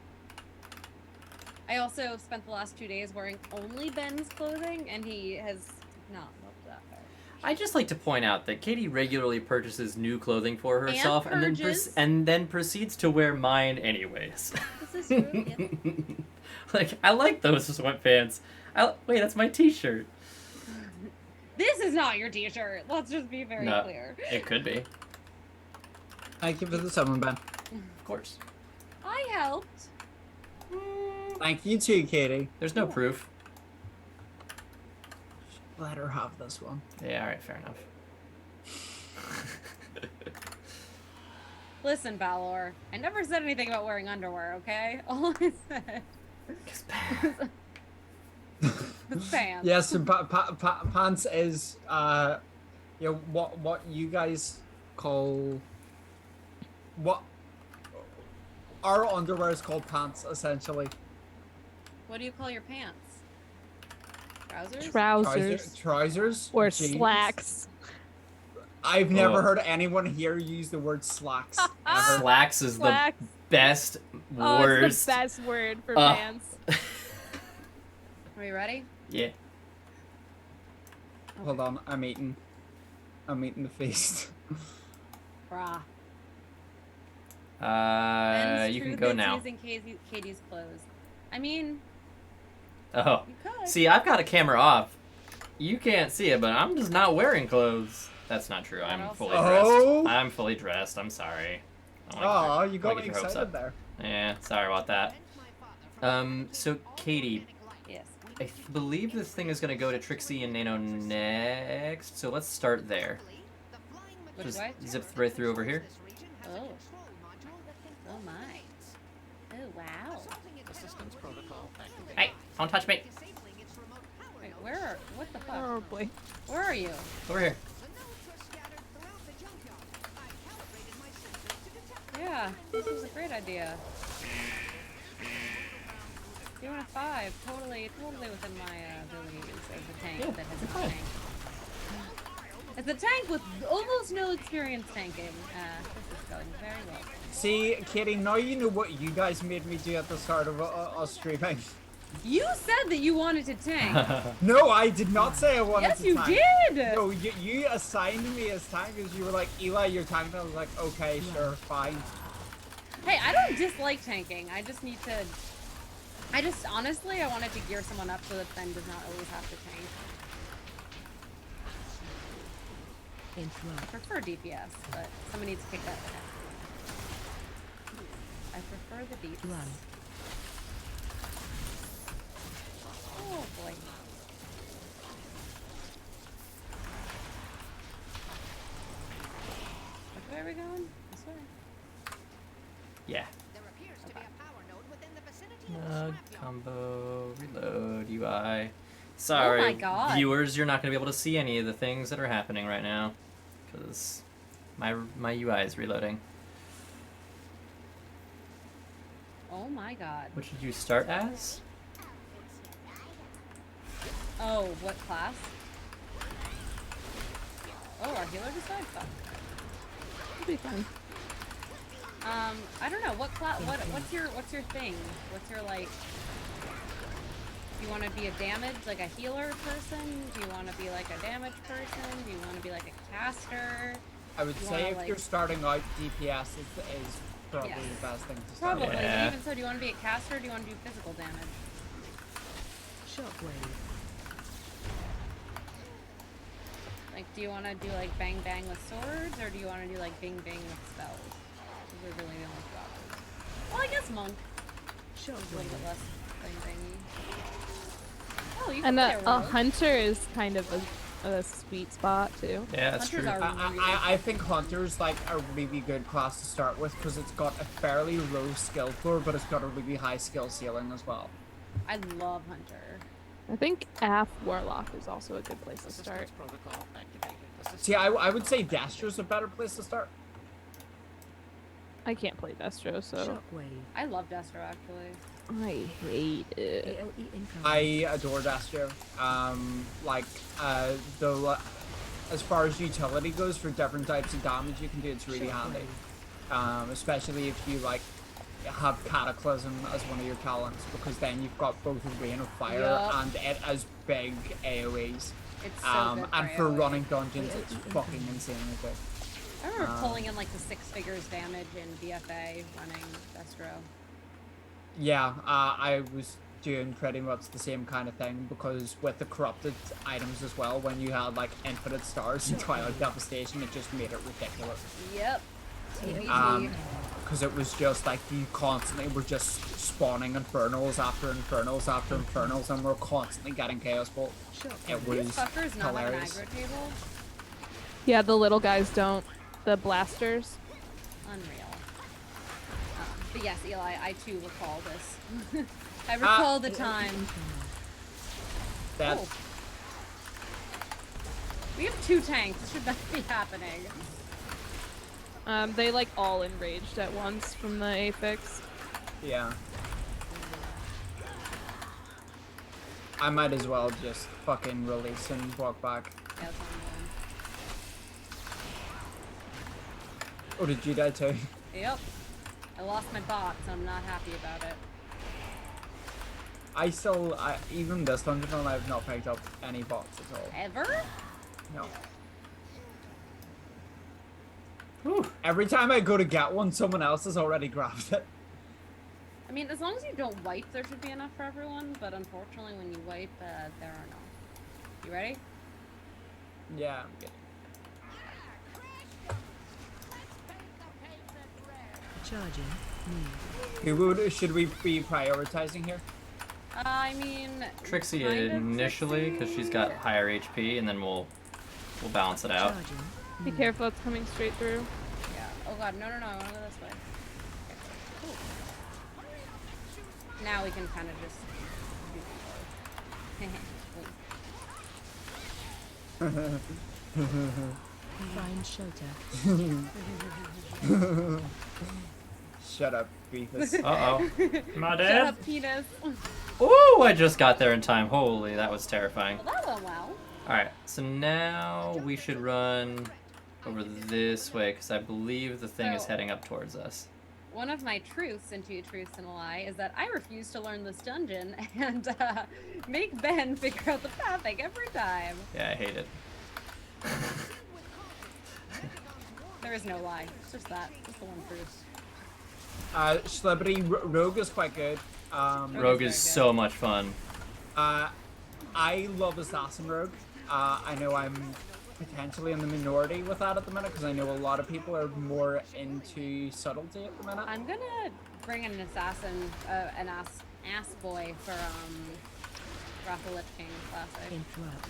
S2: I also spent the last 2 days wearing only Ben's clothing, and he has not loved that very much.
S1: I just like to point out that Katie regularly purchases new clothing for herself and
S2: purges.
S1: then proceeds to wear mine anyways.
S2: This is true. Yep.
S1: Like, I like those sweatpants. Wait, that's my t-shirt.
S2: This is not your t-shirt. Let's just be very
S1: No.
S2: clear.
S1: It could be.
S4: Thank you for the summon, Ben.
S1: Of course.
S2: I helped.
S4: Thank you too, Katie.
S1: There's no proof.
S4: Let her have this one.
S1: Yeah, alright, fair enough.
S2: Listen, Valor. I never said anything about wearing underwear, okay? All I said was pants.
S4: Yes, pants is you know what you guys call what our underwear is called pants essentially.
S2: What do you call your pants? Trousers?
S3: Trousers.
S4: Trousers
S3: Or
S4: jeans.
S3: slacks.
S4: I've never
S1: Oh.
S4: heard anyone here use the word slacks ever.
S1: Slacks is
S3: Slacks.
S1: the best,
S3: Oh,
S1: worst.
S3: it's the best word for
S1: Uh.
S3: pants.
S2: Are you ready?
S1: Yeah.
S4: Hold on, I'm eating the feast.
S2: Brah.
S1: You can go now.
S2: Using Katie's clothes. I mean,
S1: Oh.
S2: you could.
S1: See, I've got a camera off. You can't see it, but I'm just not wearing clothes. That's not true. I'm fully
S4: Oh.
S1: dressed. I'm fully dressed. I'm sorry. I don't
S4: Oh,
S1: like
S4: you
S1: don't
S4: got
S1: get
S4: me
S1: your hopes
S4: excited
S1: up.
S4: there.
S1: Yeah, sorry about that. So Katie,
S2: Yes.
S1: I believe this thing is gonna go to Trixie and Nano next. So let's start there.
S2: Which
S1: Just
S2: way?
S1: zip right through over here.
S2: Oh. Oh my. Oh wow.
S1: Hey, don't touch me.
S2: Wait, what the fuck?
S3: Oh boy.
S2: Where are you?
S1: Over here.
S2: Yeah, this was a great idea. Doing a 5, totally within my abilities as a tank
S1: Yeah,
S2: that has
S1: you're
S2: a
S1: fine.
S2: tank. As a tank with almost no experience tanking, this is going very well.
S4: See, Katie, now you know what you guys made me do at the start of us streaming.
S2: You said that you wanted to tank.
S4: No, I did not say I wanted
S2: Yes,
S4: to
S2: you
S4: tank.
S2: did.
S4: No, you assigned me as tank because you were like, Eli, you're tanking. I was like, okay, sure, fine.
S2: Hey, I don't dislike tanking. I just honestly, I wanted to gear someone up so that Ben does not always have to tank. I
S6: Interrupt.
S2: prefer DPS, but someone needs to kick that ass. I prefer the DPS.
S6: Blood.
S2: Oh boy. Which way are we going? This way?
S1: Yeah. Combo, reload, UI. Sorry,
S2: Oh my God.
S1: viewers, you're not going to be able to see any of the things that are happening right now. Because my UI is reloading.
S2: Oh my god.
S1: What did you start as?
S2: Oh, what class? Oh, our healer just died? Fuck.
S3: It'll be fine.
S2: I don't know. What class? What's your thing? What's your like? Do you want to be a damage, like a healer person? Do you want to be like a damage person? Do you want to be like a caster?
S4: I would
S2: You
S4: say
S2: wanna,
S4: if
S2: like-
S4: you're starting out, DPS is probably
S2: Yes.
S4: the best thing to start
S2: Probably.
S4: with.
S1: Yeah.
S2: But even so, do you want to be a caster or do you want to do physical damage?
S6: Shockwave.
S2: Like, do you want to do like bang bang with swords or do you want to do like bing bing with spells? Those are really the only two options. Well, I guess monk. A little bit
S6: Shockwave.
S2: less bang bangy. Oh, you
S3: And
S2: can
S3: a
S2: play rogue.
S3: hunter is kind of a sweet spot too.
S1: Yeah, that's
S2: Hunters
S1: true.
S2: are really
S4: I think Hunter's like a really good class to start with because it's got a fairly low skill floor, but it's got a really high skill ceiling as well.
S2: I love Hunter.
S3: I think AF Warlock is also a good place to start.
S4: See, I would say Destro's a better place to start.
S3: I can't play Destro, so
S6: Shockwave.
S2: I love Destro actually.
S3: I hate it.
S6: AoE incoming.
S4: I adore Destro. Like as far as utility goes for different types of damage you can do, it's really handy. Especially if you like have Cataclysm as one of your talents, because then you've got both a Rain of Fire
S2: Yup.
S4: and it has big AoEs.
S2: It's so good
S4: And
S2: for
S4: for
S2: AoE.
S4: running dungeons, it's fucking insanely good.
S2: I remember pulling in like the 6 figures damage in BFA running Destro.
S4: Yeah, I was doing pretty much the same kind of thing, because with the corrupted items as well, when you had like infinite stars in Twilight Devastation, it just made it ridiculous.
S2: Yep.
S4: Because it was just like you constantly were just spawning infernals after infernals after infernals, and we're constantly getting Chaos Bolt. It was
S2: These fuckers not have an
S4: hilarious.
S2: aggro table.
S3: Yeah, the little guys don't. The blasters.
S2: Unreal. But yes, Eli, I too recall this. I recall the time.
S4: That
S2: Oh. We have 2 tanks. This should not be happening.
S3: They like all enraged at once from the Apex.
S4: yeah. I might as well just fucking release and walk back.
S2: Yeah, that's what I'm
S4: Oh, did you die too?
S2: doing. Yep. I lost my bots and I'm not happy about it.
S4: Even this dungeon run, I've not picked up any bots at all.
S2: Ever?
S4: No.
S1: Whew.
S4: Every time I go to get one, someone else has already grabbed it.
S2: I mean, as long as you don't wipe, there should be enough for everyone, but unfortunately when you wipe, there are not. You ready?
S4: Yeah, I'm good.
S6: Charging.
S4: Should we be prioritizing here?
S2: I mean...
S1: Trixie
S2: kind of
S1: initially, because she's got higher HP, and then we'll balance it out.
S6: Charging.
S3: Be careful, it's coming straight through.
S2: Yeah. Oh god, no, I wanna go this way. Okay, cool. Now we can kind of just do
S6: Find shelter.
S4: Shut up, Beefus.
S1: Uh-oh. Am I
S2: Shut
S1: dead?
S2: up, penis.
S1: Ooh, I just got there in time. Holy, that was terrifying.
S2: Well, that went well.
S1: Alright, so now we should run over this way, because I believe the thing is
S2: So-
S1: heading up towards us.
S2: One of my truths and 2 truths and a lie is that I refuse to learn this dungeon and make Ben figure out the pathing every time.
S1: Yeah, I hate it.
S2: There is no lie. It's just that. Just the one truth.
S4: Celebrity Rogue is quite good.
S1: Rogue is
S2: very
S1: so much fun.
S4: I love Assassin Rogue. I know I'm potentially in the minority with that at the minute, because I know a lot of people are more into subtlety at the minute.
S2: I'm gonna bring in an assassin, an ass boy for Wrath of the Lich King Classic.
S6: Interrupt.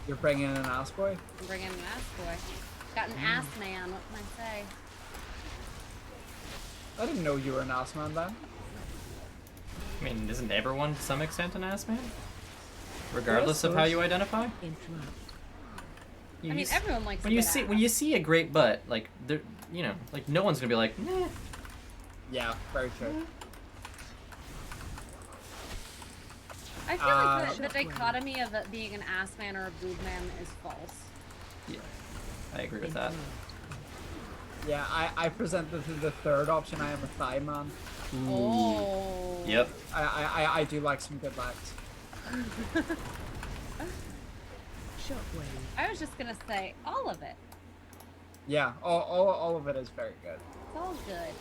S4: You're bringing in an ass boy?
S2: I'm bringing in an ass boy. Got an ass man. What can I say?
S4: I didn't know you were an ass man then.
S1: I mean, isn't everyone to some extent an ass man? Regardless of how you identify?
S6: Interrupt.
S1: You
S2: I mean,
S1: s-
S2: everyone likes
S1: when
S2: a
S1: you
S2: good
S1: see
S2: ass.
S1: when you see a great butt, like there, you know, like no one's gonna be like, nah.
S4: Yeah, very true.
S2: I feel like the
S6: Shockwave.
S2: dichotomy of it being an ass man or a boob man is false.
S1: Yeah, I agree with that.
S4: Yeah, I present the third option. I am a thigh man.
S2: Oh.
S1: Yep.
S4: I do like some good legs.
S6: Shockwave.
S2: I was just gonna say all of it.
S4: Yeah, all of it is very good.
S2: It's all good.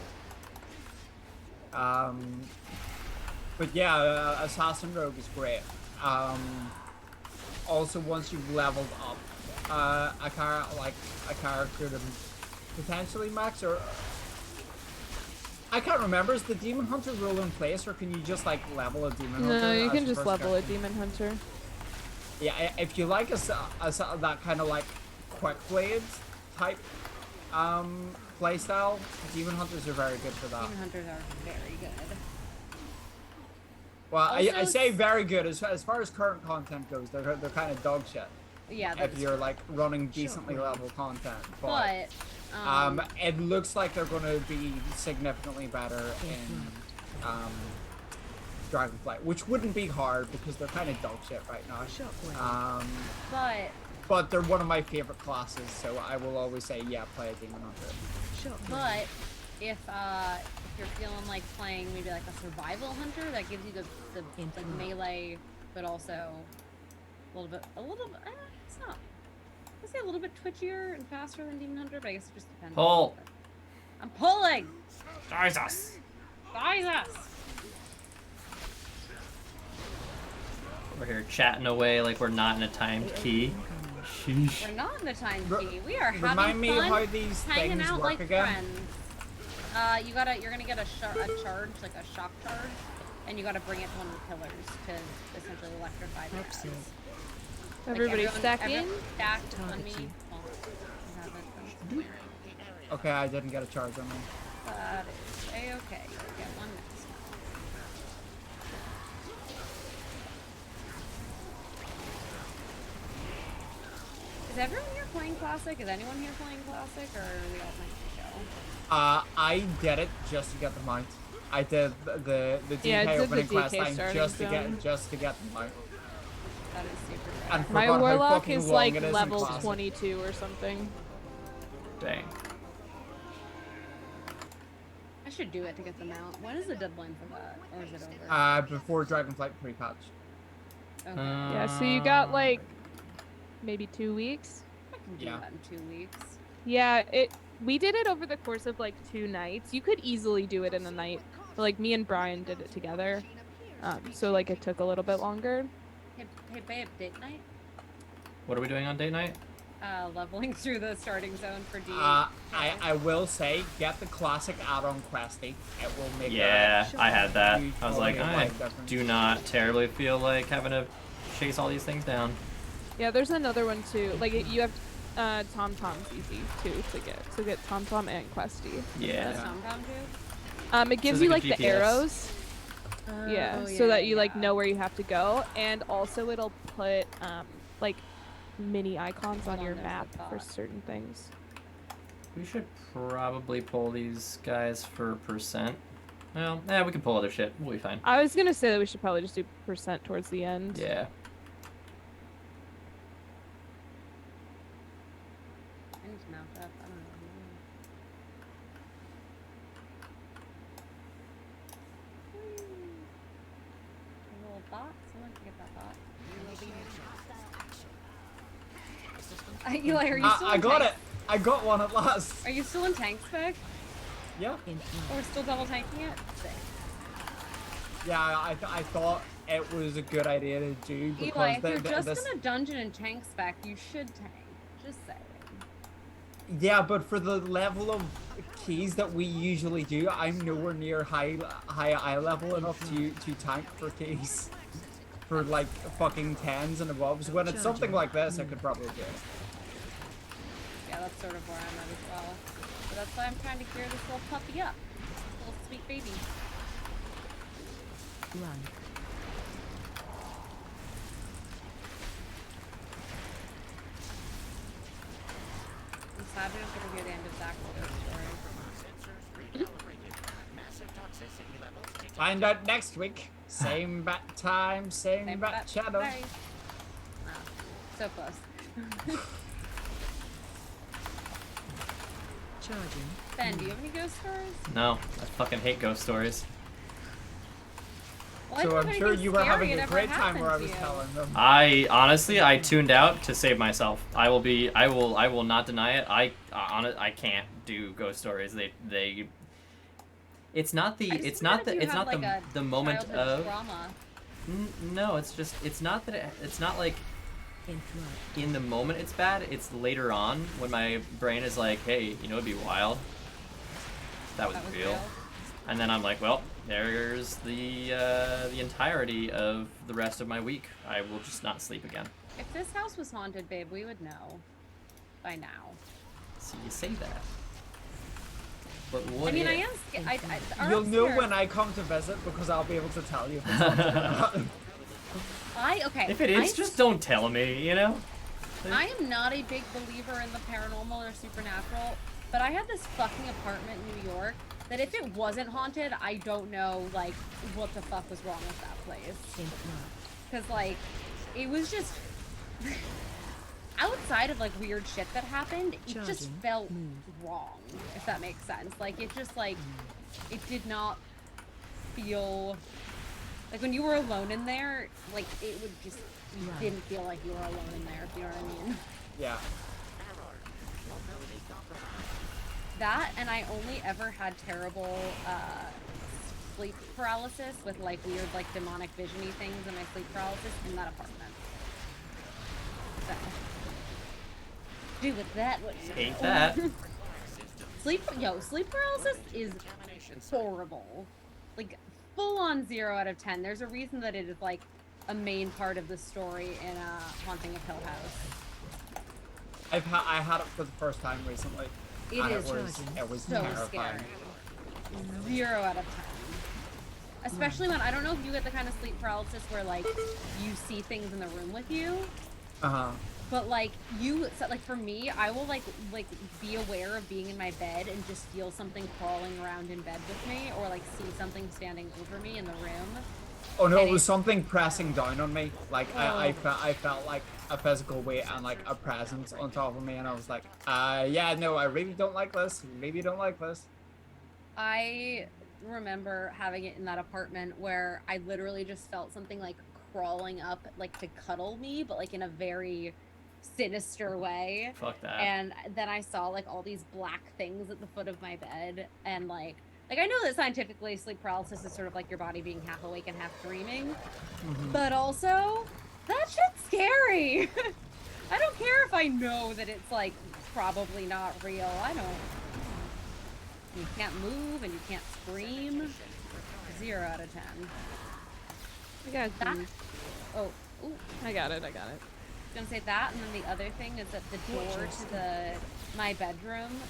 S4: But yeah, Assassin Rogue is great. Also, once you've leveled up a character to potentially max, or I can't remember. Is the Demon Hunter rule in place, or can you just like level a Demon Hunter?
S3: No, you
S4: as
S3: can
S4: your
S3: just
S4: first
S3: level a
S4: character?
S3: demon hunter.
S4: Yeah, if you like that kind of like quick blade type playstyle, demon hunters are very good for that.
S2: Demon hunters are very good.
S4: Well, I
S2: Also,
S4: say very good as far as current content goes. They're kind of dog shit.
S2: Yeah, that
S4: If
S2: is
S4: you're
S2: true.
S4: like running decently level content,
S2: But
S4: it looks like they're going to be significantly better in Dragonflight, which wouldn't be hard because they're kind of dog shit right now. But they're one of my favorite classes, so I will always say, yeah, play a Demon Hunter.
S2: But if you're feeling like playing maybe like a survival hunter, that gives you the like melee, but also a little bit. It's not. I'd say a little bit twitchier and faster than Demon Hunter, but I guess it just depends.
S1: Pull.
S2: I'm pulling.
S1: Jesus.
S2: Jesus.
S1: We're here chatting away like we're not in a timed key. Sheesh.
S2: We're not in a time key. We are
S4: Remind
S2: having
S4: me
S2: fun,
S4: how these
S2: hanging
S4: things
S2: out
S4: work
S2: like
S4: again.
S2: friends. You're gonna get a charge, like a shock charge, and you gotta bring it to one of the pillars to essentially electrify the
S6: Helps
S2: ads.
S6: you.
S3: Everybody stack in.
S2: Everyone stacked on me.
S6: Target you.
S2: Well, you haven't.
S4: Okay, I didn't get a charge on me.
S2: That is a-okay. You get one next time. Is everyone here playing Classic? Is anyone here playing Classic, or are we all playing show?
S4: I did it just to get the mount. I did the DK
S3: Yeah, I did the
S4: opening quest
S3: DK
S4: line
S3: starting
S4: just to
S3: zone.
S4: get the mount.
S2: That is super rare.
S4: And
S3: My
S4: forgot how
S3: warlock
S4: fucking
S3: is
S4: long
S3: like
S4: it is in
S3: level
S4: Classic.
S3: 22 or something.
S1: Dang.
S2: I should do it to get them out. When is the deadline for that? Or is it over?
S4: Before Dragonflight pre-patch.
S2: Okay.
S3: Yeah, so you got like maybe 2 weeks.
S2: I can do
S4: yeah.
S2: that in 2 weeks.
S3: Yeah, we did it over the course of like 2 nights. You could easily do it in a night. But, like me and Brian did it together. So like it took a little bit longer.
S2: Hey babe, date night?
S1: What are we doing on date night?
S2: Leveling through the starting zone for D.
S4: I will say, get the classic add-on questy. It will make
S1: Yeah, I had that.
S4: huge
S1: I was like,
S4: quality of
S1: I
S4: life difference.
S1: do not terribly feel like having to chase all these things down.
S3: Yeah, there's another one too. Like you have Tom Tom's easy too to get. So get Tom Tom and Questy.
S1: Yeah.
S2: Does TomTom do?
S3: It gives
S1: So
S3: you
S1: it's
S3: like
S1: like a
S3: the
S1: GPS.
S3: arrows. Yeah,
S2: Oh,
S3: so that you like know where you have to go, and also it'll put like mini icons on
S2: Hold on,
S3: your
S2: there's
S3: map
S2: the
S3: for
S2: thought.
S3: certain things.
S1: We should probably pull these guys for percent. Well, we can pull other shit. We'll be fine.
S3: I was gonna say that we should probably just do percent towards the end.
S1: Yeah.
S2: I need to mount up. I don't know. A little bot? Someone can get that bot. Eli, are you still
S4: I
S2: in
S4: got
S2: tank?
S4: it! I got one at last!
S2: Are you still in tank spec?
S4: Yeah.
S6: In
S2: Or still double tanking it? Sick.
S4: Yeah, I thought it was a good idea to do because
S2: Eli, if you're just
S4: this...
S2: in a dungeon in tank spec, you should tank. Just saying.
S4: Yeah, but for the level of keys that we usually do, I'm nowhere near high eye level enough to tank for keys. For like fucking 10s and above. So when it's something like this, I could probably do it.
S2: Yeah, that's sort of where I'm at as well. So that's why I'm trying to gear this little puppy up. This little sweet baby.
S6: run.
S2: I'm sad we don't get to hear the end of Zach's story.
S4: Find out next week. Same bat time, same bat channel.
S2: Bye. Wow. So close.
S6: Charging.
S2: Ben, do you have any ghost stories?
S1: No, I fucking hate ghost stories.
S2: Well, I
S4: So
S2: don't
S4: I'm
S2: have
S4: sure
S2: anything
S4: you were
S2: scary
S4: having
S2: that
S4: a
S2: ever
S4: great time where I
S2: happened
S4: was
S2: to you.
S4: telling them.
S1: I tuned out to save myself. I will not deny it. I can't do ghost stories. It's not the
S2: I just
S1: it's
S2: wonder
S1: not
S2: if
S1: the
S2: you
S1: it's
S2: have,
S1: not
S2: like,
S1: the
S2: a
S1: moment
S2: childhood
S1: of
S2: trauma.
S1: no, it's not that it's not like
S6: In flood.
S1: in the moment it's bad. It's later on when my brain is like, hey, you know, it'd be wild. That was real. And then I'm like, well, there's the entirety of the rest of my week. I will just not sleep again.
S2: If this house was haunted, babe, we would know by now.
S1: So you say that. But what
S2: I mean,
S1: if?
S2: I am scared.
S4: You'll know when I come to visit because I'll be able to tell you if it's haunted or not.
S2: Okay.
S1: If it is, just don't tell me, you know?
S2: I am not a big believer in the paranormal or supernatural, but I had this fucking apartment in New York that if it wasn't haunted, I don't know, like, what the fuck was wrong with that place.
S6: Think not.
S2: Because, like, it was just... outside of, like, weird shit that happened, it just
S6: Charging.
S2: felt
S6: Move.
S2: wrong, if that makes sense. Like, it just, like, it did not feel... Like, when you were alone in there, like, it would just... You
S6: Right.
S2: didn't feel like you were alone in there, if you know what I mean.
S4: Yeah.
S2: That, and I only ever had terrible sleep paralysis with like weird like demonic visiony things in my sleep paralysis in that apartment. So, do with that what you
S1: Ain't
S2: will.
S1: that?
S2: Sleep paralysis is horrible. Like full on 0 out of 10. There's a reason that it is like a main part of the story in Haunting of Hill House.
S4: I had it for the first time recently.
S2: It
S4: and
S2: is
S4: it was
S2: so
S4: terrifying.
S2: scary. 0 out of 10. Especially when, I don't know if you get the kind of sleep paralysis where like you see things in the room with you,
S4: Uh-huh.
S2: but like so, like for me, I will like be aware of being in my bed and just feel something crawling around in bed with me, or like see something standing over me in the room.
S4: Oh no,
S2: And
S4: it was something pressing down on me. Like I
S2: Oh.
S4: felt like a physical weight and like a presence on top of me, and I was like, yeah, no, I really don't like this. Really don't like this.
S2: I remember having it in that apartment where I literally just felt something like crawling up like to cuddle me, but like in a very sinister way.
S1: Fuck that.
S2: And then I saw like all these black things at the foot of my bed, and like I know that scientifically sleep paralysis is sort of like your body being half awake and half dreaming, but also that shit's scary. I don't care if I know that it's like probably not real. I don't. You can't move and you can't scream. 0 out of 10.
S3: I got
S2: That.
S3: it.
S2: Oh, ooh.
S3: I got it.
S2: I was gonna say that, and then the other thing is that the door to my bedroom,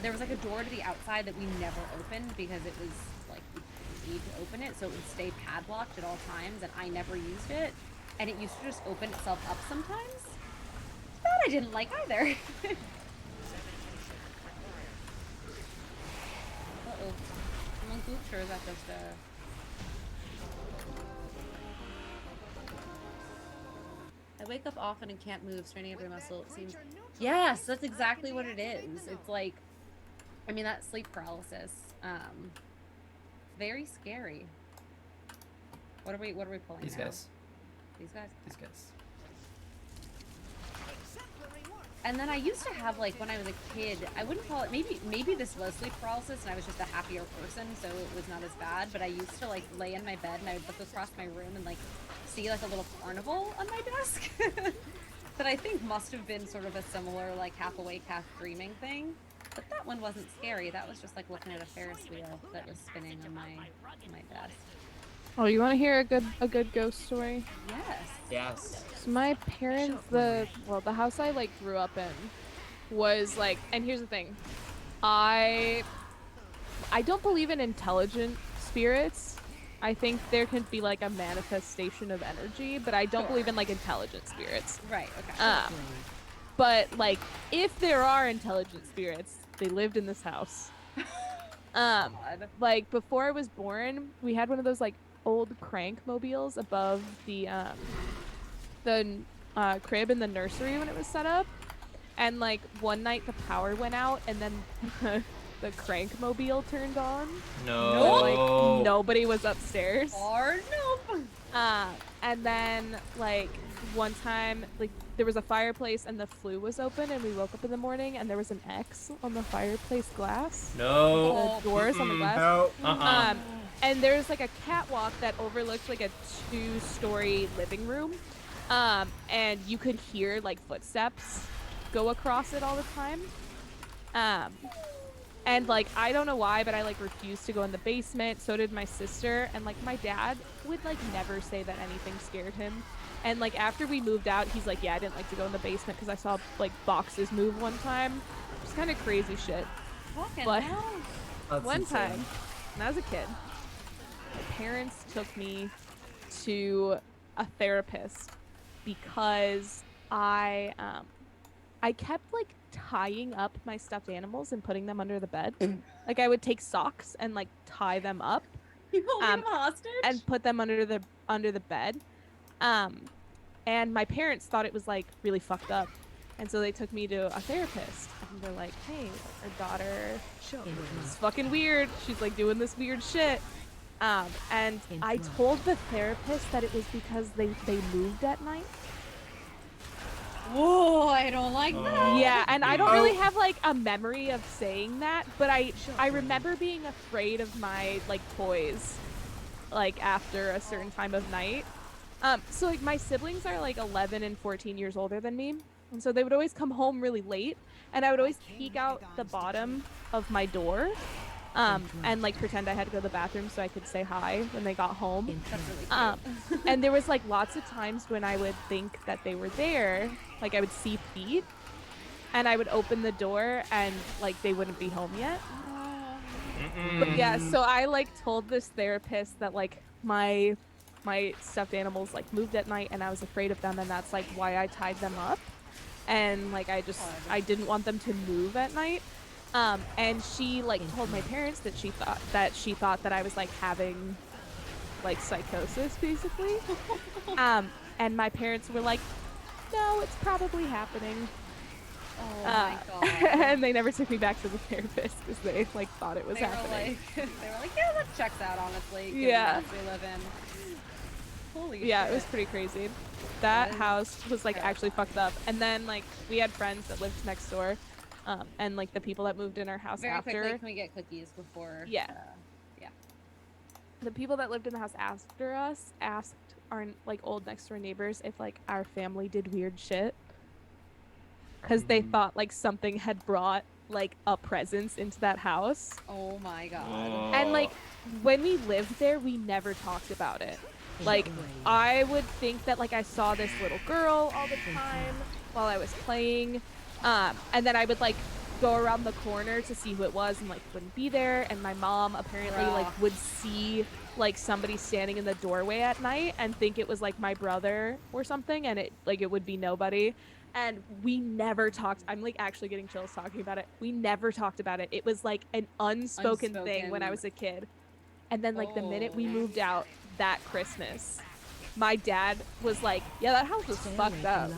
S2: there was like a door to the outside that we never opened because it was like you need to open it, so it would stay padlocked at all times, and I never used it, and it used to just open itself up sometimes. That I didn't like either. Uh-oh. Someone gooped, or is that just I wake up often and can't move, straining every muscle. It seems. Yes, that's exactly what it is. It's like, I mean, that sleep paralysis. Very scary. What are we pulling
S1: These
S2: now?
S1: guys.
S2: These guys.
S1: These guys.
S2: And then I used to have, like, when I was a kid, I wouldn't call it, maybe this was sleep paralysis and I was just a happier person, so it was not as bad, but I used to, like, lay in my bed and I would look across my room and, like, see, like, a little carnival on my desk that I think must have been sort of a similar, like, half awake, half dreaming thing. But that one wasn't scary. That was just, like, looking at a Ferris wheel that was spinning on my desk.
S3: Oh, you want to hear a good ghost story?
S2: Yes.
S4: Yes.
S3: So my parents, the house I like grew up in was like, and here's the thing, I don't believe in intelligent spirits. I think there can be like a manifestation of energy, but I don't believe in like intelligent spirits.
S2: Right, okay.
S3: But like, if there are intelligent spirits, they lived in this house.
S2: God.
S3: Like before I was born, we had one of those like old crank mobiles above the crib in the nursery when it was set up, and like one night the power went out and then the crank mobile turned on.
S1: No.
S3: Like nobody was upstairs.
S2: Or nope.
S3: And then like one time like there was a fireplace and the flue was open and we woke up in the morning and there was an X on the fireplace glass.
S1: No.
S3: The doors on the glass.
S4: No.
S3: And there's like a catwalk that overlooked like a 2-story living room. And you could hear like footsteps go across it all the time. And like I don't know why, but I like refused to go in the basement. So did my sister, and like my dad would like never say that anything scared him. And like after we moved out, he's like, yeah, I didn't like to go in the basement because I saw like boxes move one time. Just kind of crazy shit.
S2: Fucking
S3: But
S2: hell.
S4: That's
S3: one
S4: insane.
S3: time, when I was a kid, my parents took me to a therapist because I kept like tying up my stuffed animals and putting them under the bed. Like I would take socks and like tie them up
S2: You holding
S3: Um,
S2: him hostage?
S3: and put them under the bed. And my parents thought it was like really fucked up. And so they took me to a therapist and they're like, "Hey, our daughter is fucking weird. She's like doing this weird shit." And I told the therapist that it was because they moved at night.
S2: Whoa, I don't like that.
S3: Yeah, and I don't really have like a memory of saying that, but I remember being afraid of my like toys like after a certain time of night. So like my siblings are like 11 and 14 years older than me. And so they would always come home really late and I would always peek out the bottom of my door and like pretend I had to go to the bathroom so I could say hi when they got home.
S2: That's really cute.
S3: And there was like lots of times when I would think that they were there, like I would see feet and I would open the door and like they wouldn't be home yet. But yeah, so I like told this therapist that like my stuffed animals like moved at night and I was afraid of them and that's like why I tied them up. And like I didn't want them to move at night. And she like told my parents that she thought that I was like having like psychosis basically. And my parents were like, "No, it's probably happening."
S2: Oh my god.
S3: And they never took me back to the therapist because they like thought it was happening.
S2: They were like, yeah, that checks out honestly. given
S3: Yeah.
S2: the house we live in. Holy
S3: Yeah,
S2: shit.
S3: it was pretty crazy. That
S2: That is
S3: house was like actually
S2: terrifying.
S3: fucked up. And then like we had friends that lived next door, and like the people that moved in our house
S2: Very
S3: after.
S2: quickly, can we get cookies before?
S3: Yeah.
S2: Yeah.
S3: The people that lived in the house after us asked our like old next door neighbors if like our family did weird shit, because they thought like something had brought like a presence into that house.
S2: Oh my god.
S3: And like when we lived there, we never talked about it. Like I would think that like I saw this little girl all the time while I was playing, and then I would like go around the corner to see who it was and like wouldn't be there. And my mom apparently like would see like somebody standing in the doorway at night and think it was like my brother or something, and it would be nobody. And we never talked. I'm like actually getting chills talking about it. We never talked about it. It was like an unspoken thing when I was a kid. And then like the minute we moved out that Christmas, my dad was like, "Yeah, that house was fucked up."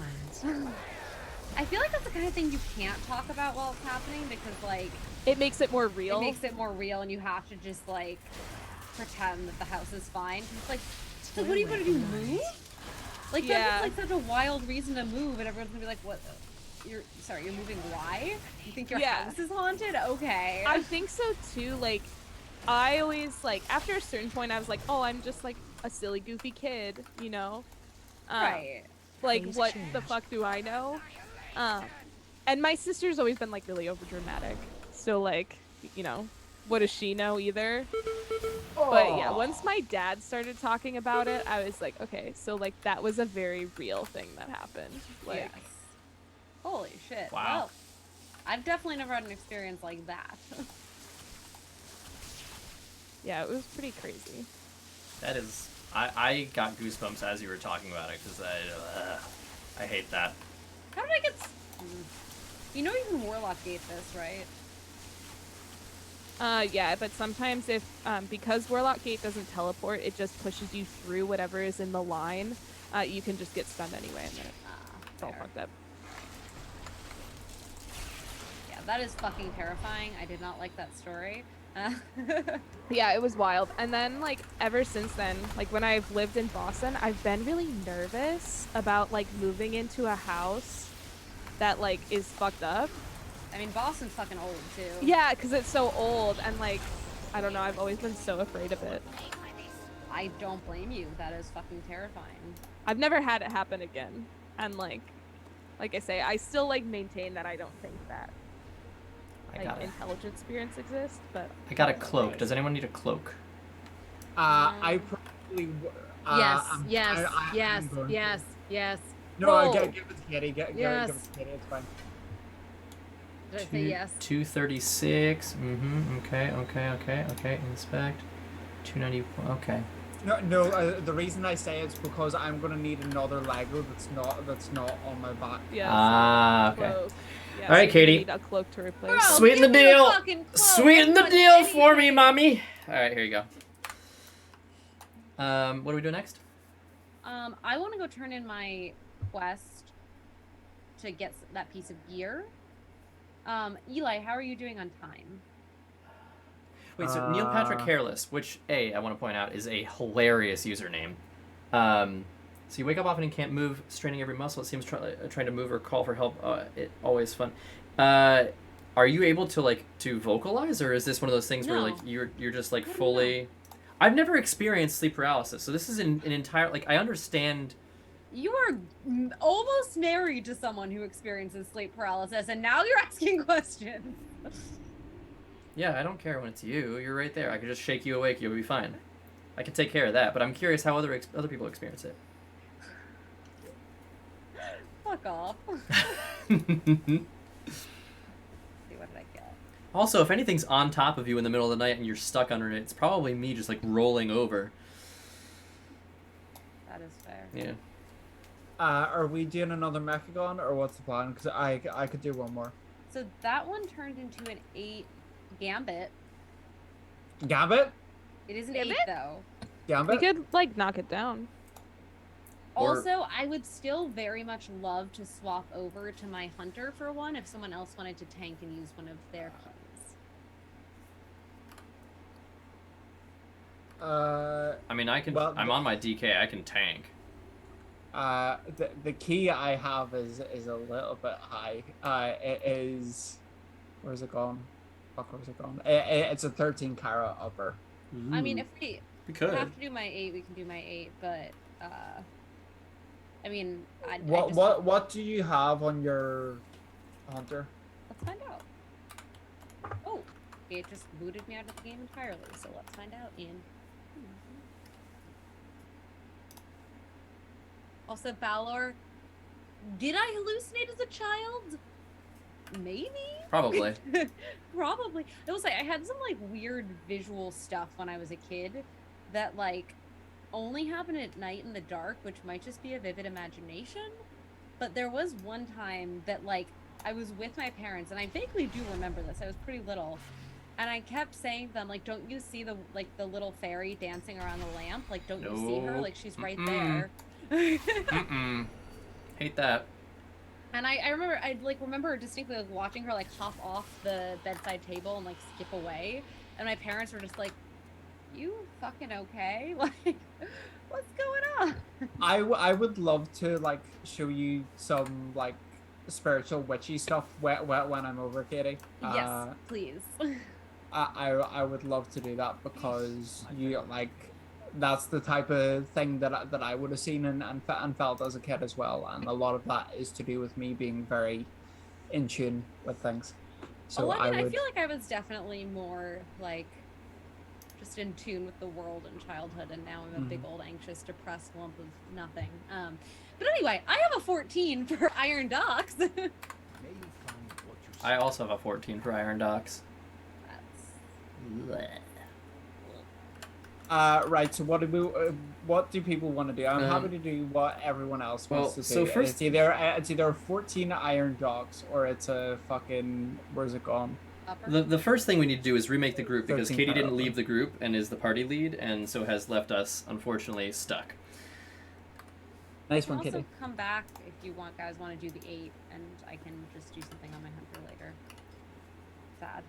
S2: I feel like that's the kind of thing you can't talk about while it's happening because like
S3: It makes it more real.
S2: it makes it more real and you have to just like pretend that the house is fine. 'Cause it's like, so what are you gonna do? Move? Like
S3: Yeah.
S2: that's like such a wild reason to move, and everyone's gonna be like, "What? You're moving? Why? You think your
S3: Yeah.
S2: house is haunted? Okay."
S3: I think so too. Like, I always like after a certain point, I was like, "Oh, I'm just like a silly, goofy kid," you know?
S2: Right.
S3: Like,
S6: Please
S3: what
S6: change.
S3: the fuck do I know? And my sister's always been like really overdramatic. So like, you know, what does she know either? But yeah, once my dad started talking about it, I was like, okay, so like that was a very real thing that happened. Like,
S2: Yes. Holy shit.
S1: Wow.
S2: Well, I've definitely never had an experience like that.
S3: yeah, it was pretty crazy.
S1: That is, I got goosebumps as you were talking about it because I hate that.
S2: How did I get? You know you can Warlock Gate this, right?
S3: Yeah, but sometimes if because Warlock Gate doesn't teleport, it just pushes you through whatever is in the line. You can just get stunned anyway, and then it's all
S2: Fair.
S3: fucked up.
S2: Yeah, that is fucking terrifying. I did not like that story.
S3: Yeah, it was wild. And then like ever since then, like when I've lived in Boston, I've been really nervous about like moving into a house that like is fucked up.
S2: I mean, Boston's fucking old too.
S3: Yeah, because it's so old and like I don't know, I've always been so afraid of it.
S2: I don't blame you. That is fucking terrifying.
S3: I've never had it happen again. And like I say, I still like maintain that I don't think that like intelligent spirits exist, but
S1: I got a cloak. Does anyone need a cloak?
S4: I probably.
S2: Yes,
S4: I'm-
S2: yes,
S4: I'm
S2: yes,
S4: going to.
S2: yes, yes.
S4: No,
S2: Roll.
S4: give it to Kitty. Give it
S2: Yes.
S4: to Kitty. It's fine.
S2: Did I say yes?
S1: 236. Okay. Inspect. 290. Okay.
S4: No. The reason I say it's because I'm gonna need another Lego that's not on my back.
S3: yeah.
S1: Ah,
S3: so
S1: okay.
S3: cloak. Yeah,
S1: All right,
S3: so you
S1: Katie.
S3: need a cloak to replace.
S2: Bro,
S1: Sweeten
S2: give
S1: the
S2: me a
S1: deal.
S2: fucking cloak.
S1: Sweeten the
S2: I
S1: deal
S2: want
S1: for me,
S2: anything.
S1: mommy. All right, here you go. What do we do next?
S2: I want to go turn in my quest to get that piece of gear. Eli, how are you doing on time?
S1: Wait, so Neil Patrick Careless, which I want to point out is a hilarious username. So you wake up often and can't move, straining every muscle. It seems trying to move or call for help. It always fun. Are you able to vocalize, or is this one of those things where
S2: No.
S1: you're just like
S2: I don't
S1: fully? I've never experienced sleep paralysis, so this is an entire I understand.
S2: You are almost married to someone who experiences sleep paralysis, and now you're asking questions.
S1: Yeah, I don't care when it's you. You're right there. I could just shake you awake. You'll be fine. I can take care of that. But I'm curious how other people experience it.
S2: Fuck off. See, what did I get?
S1: Also, if anything's on top of you in the middle of the night and you're stuck under it, it's probably me just rolling over.
S2: That is fair.
S1: Yeah.
S4: Are we doing another Mechagon, or what's the plan? Because I could do one more.
S2: So that one turned into an 8 Gambit.
S4: Gambit?
S2: It is an
S3: Gambit?
S2: 8 though.
S3: We
S4: Gambit?
S3: could knock it down.
S1: Or-
S2: Also, I would still very much love to swap over to my Hunter for one if someone else wanted to tank and use one of their keys.
S1: I mean, I can.
S4: Well,
S1: I'm on my DK. I can tank.
S4: The key I have is a little bit high. It is. Where's it gone? Fuck, where's it gone? It's a 13 carat upper.
S2: I mean, if we
S1: We could.
S2: have to do my 8, we can do my 8, but I mean, I
S4: What
S2: just
S4: what what do you have on your Hunter?
S2: Let's find out. Oh, it just booted me out of the game entirely, so let's find out, Ian. Also, Balor, did I hallucinate as a child? Maybe?
S1: Probably.
S2: Probably. I will say, I had some, weird visual stuff when I was a kid that, only happened at night in the dark, which might just be a vivid imagination. But there was one time that, I was with my parents, and I vaguely do remember this. I was pretty little. And I kept saying to them, don't you see the little fairy dancing around the lamp? Don't you see her?
S1: No.
S2: She's right
S1: Mm-mm.
S2: there.
S1: Mm-mm. Hate that.
S2: And I remember distinctly watching her hop off the bedside table and skip away. And my parents were just like, you fucking okay? What's going on?
S4: I would love to show you some spiritual witchy stuff when I'm over, Katie.
S2: Yes, please.
S4: I would love to do that because you that's the type of thing that I would have seen and felt as a kid as well, and a lot of that is to do with me being very in tune with things. So
S2: I
S4: would.
S2: feel like I was definitely more just in tune with the world in childhood, and now I'm a big old anxious, depressed lump of nothing. But anyway, I have a 14 for Iron Docks.
S7: May you find what you
S1: I also have a 14 for Iron Docks.
S2: That's...
S4: Right. So what do people want to do? I'm happy to do what everyone else wants to do.
S1: so first-
S4: it's either 14 Iron Dogs or it's a fucking where's it gone?
S2: upper.
S1: The first thing we need to do is remake the group because
S4: 13
S1: Katie didn't
S4: power.
S1: leave the group and is the party lead, and so has left us unfortunately stuck.
S4: Nice
S2: I can
S4: one,
S2: also
S4: Kitty.
S2: come back if you guys want to do the 8, and I can just do something on my Hunter later. Sad.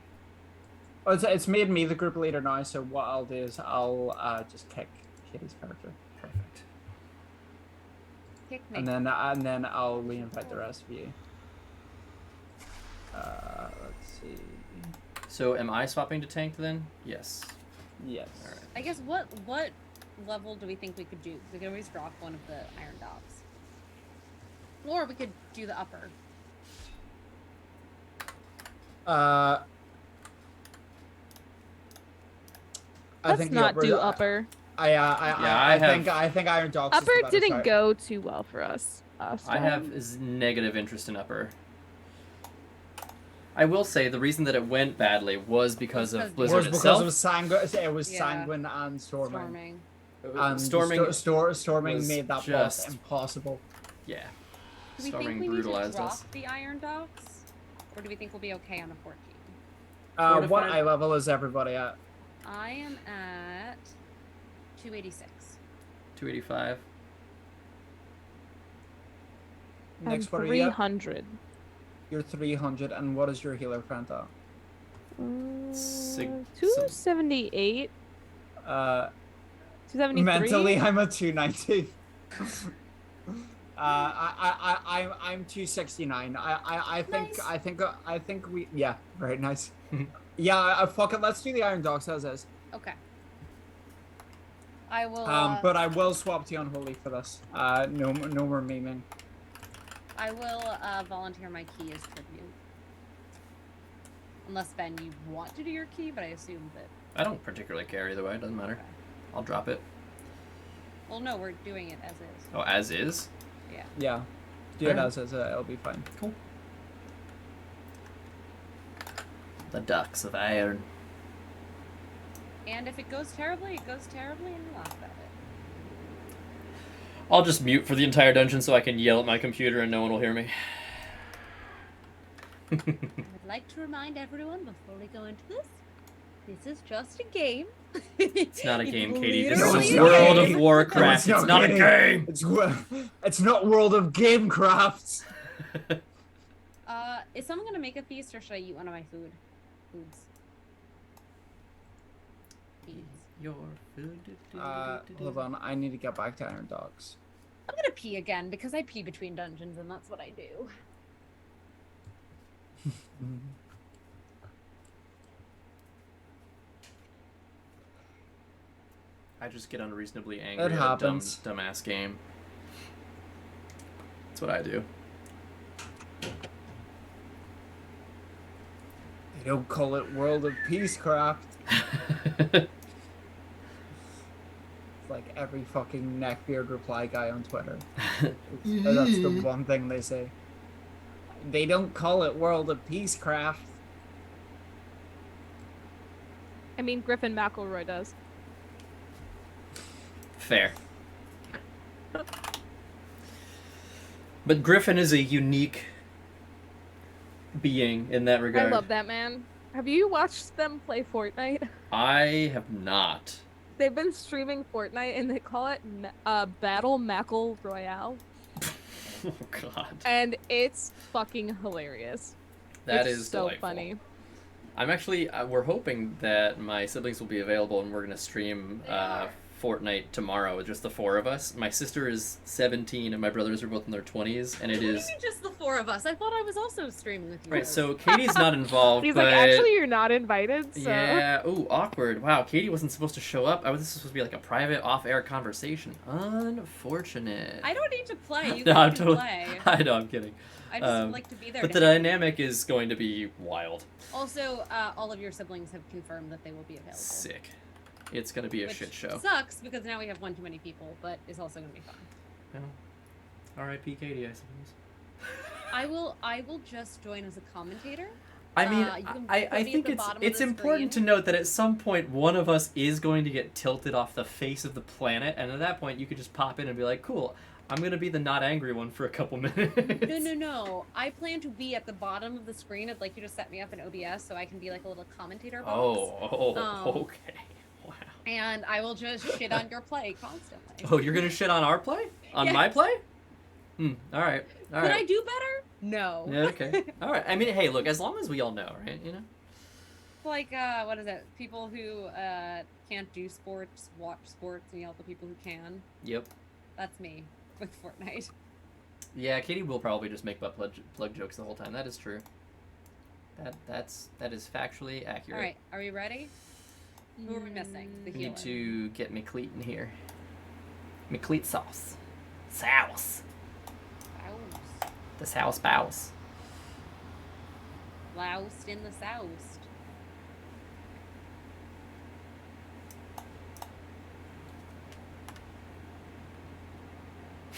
S4: Oh, it's made me the group leader now. So what I'll do is I'll just kick Kitty's character,
S1: Perfect.
S2: Kick me.
S4: and then I'll re-invite the rest of you. Let's see.
S1: So am I swapping to tank then? Yes.
S4: Yes.
S1: All right.
S2: I guess what level do we think we could do? We could always drop one of the Iron Dogs. Or we could do the upper.
S4: I
S3: Let's
S4: think the
S3: not do
S4: upper.
S3: upper.
S4: I think Iron Dogs. is the
S3: Upper
S4: better
S3: didn't
S4: shout.
S3: go too well for us last
S1: I
S3: time.
S1: have is negative interest in upper. I will say the reason that it went badly was because of Blizzard
S4: Was because
S1: itself.
S4: it was sanguine. It was
S2: Yeah.
S4: sanguine and storming.
S2: Storming.
S4: And
S1: Storming,
S4: storming
S1: was
S4: made that
S1: just-
S4: boss impossible.
S1: yeah.
S2: Do we
S1: Storming
S2: think we need to
S1: brutalized
S2: drop
S1: us.
S2: the Iron Dogs? Or do we think we'll be okay on a 14?
S4: What
S1: Fortified-
S4: eye level is everybody at?
S2: I am at 286.
S1: 285.
S4: Next, what
S3: I'm
S4: are you at?
S3: 300.
S4: You're 300, and what is your healer friend at?
S1: Sig-
S3: 278. 273.
S4: Mentally, I'm at 290. I'm 269. I think we very nice. Fuck it. Let's do the Iron Dogs as is.
S2: Okay. I will.
S4: But I will swap to Unholy for this. No more memeing.
S2: I will volunteer my key as tribute. Unless Ben, you want to do your key, but I assume that.
S1: I don't particularly care either way. It doesn't matter. I'll drop it.
S2: Well, no, we're doing it as is.
S1: Oh, as is?
S2: Yeah.
S4: Yeah, do it as is. It'll be fine.
S1: Cool. The Ducks of Iron.
S2: And if it goes terribly, it goes terribly, and we laugh about it.
S1: I'll just mute for the entire dungeon so I can yell at my computer and no one will hear me.
S2: I would like to remind everyone before we go into this is just a game.
S1: It's not a game, Katie. This
S2: literally
S1: is
S2: a
S1: World
S2: game.
S1: of Warcraft.
S4: No,
S1: It's not a game.
S4: It's not World of Gamecraft.
S2: Is someone gonna make a feast, or should I eat one of my foods? Feeds.
S1: Your food.
S4: Hold on. I need to get back to Iron Dogs.
S2: I'm gonna pee again because I pee between dungeons, and that's what I do.
S1: I just get unreasonably angry
S4: It
S1: at
S4: happens.
S1: a dumbass game. That's what I do.
S4: They don't call it World of Peacecraft. It's like every fucking neckbeard reply guy on Twitter. That's the one thing they say. They don't call it World of Peacecraft.
S3: I mean, Griffin McElroy does.
S1: Fair. But Griffin is a unique being in that regard.
S3: I love that man. Have you watched them play Fortnite?
S1: I have not.
S3: They've been streaming Fortnite and they call it Battle Mackle Royale.
S1: Oh god.
S3: And it's fucking hilarious.
S1: That
S3: It's
S1: is
S3: so
S1: delightful.
S3: funny.
S1: I'm actually, we're hoping that my siblings will be available and we're going to stream Fortnite tomorrow with just the four of us. My sister is 17 and my brothers are both in their 20s, and it
S2: What do you
S1: is...
S2: mean just the four of us? I thought I was also streaming with you.
S1: Right, so Katie's not involved,
S3: He's
S1: but...
S3: like, actually, you're not invited, so...
S1: Yeah, ooh, awkward. Wow, Katie wasn't supposed to show up. This was supposed to be like a private off-air conversation. Unfortunate.
S2: I don't need to play. You
S1: No,
S2: can
S1: I'm totally...
S2: play.
S1: I know, I'm kidding.
S2: I just like to be there.
S1: But
S2: to
S1: the
S2: help.
S1: dynamic is going to be wild.
S2: Also, all of your siblings have confirmed that they will be available.
S1: Sick. It's going to be a
S2: Which
S1: shit show.
S2: Sucks because now we have one too many people, but it's also going to be fun.
S1: Well, R.I.P. Katie, I suppose.
S2: I will just join as a commentator.
S1: I mean,
S2: you can
S1: I
S2: put me at
S1: think
S2: the bottom of
S1: it's
S2: the
S1: important to
S2: screen.
S1: note that at some point one of us is going to get tilted off the face of the planet, and at that point you could just pop in and be like, cool, I'm going to be the not angry one for a couple minutes.
S2: No. I plan to be at the bottom of the screen. I'd like you to set me up in OBS so I can be like a little commentator box.
S1: Okay. Wow.
S2: And I will just shit on your play constantly.
S1: Oh, you're going to shit on our play? On my
S2: Yes.
S1: play? Alright.
S2: Could I do better? No.
S1: Yeah, okay. Alright. I mean, hey, look, as long as we all know, right? You know?
S2: Like, what is it? People who can't do sports, watch sports, and yell at the people who can.
S1: Yep.
S2: That's me with Fortnite.
S1: Yeah, Katie will probably just make butt plug jokes the whole time. That is true. That is factually accurate.
S2: Alright, are we ready? Who are we missing? The
S1: We
S2: healer.
S1: need to get McCleet in here. McCleet sauce. Sauce.
S2: Soused.
S1: The sauce bows.
S2: Loused in the soused.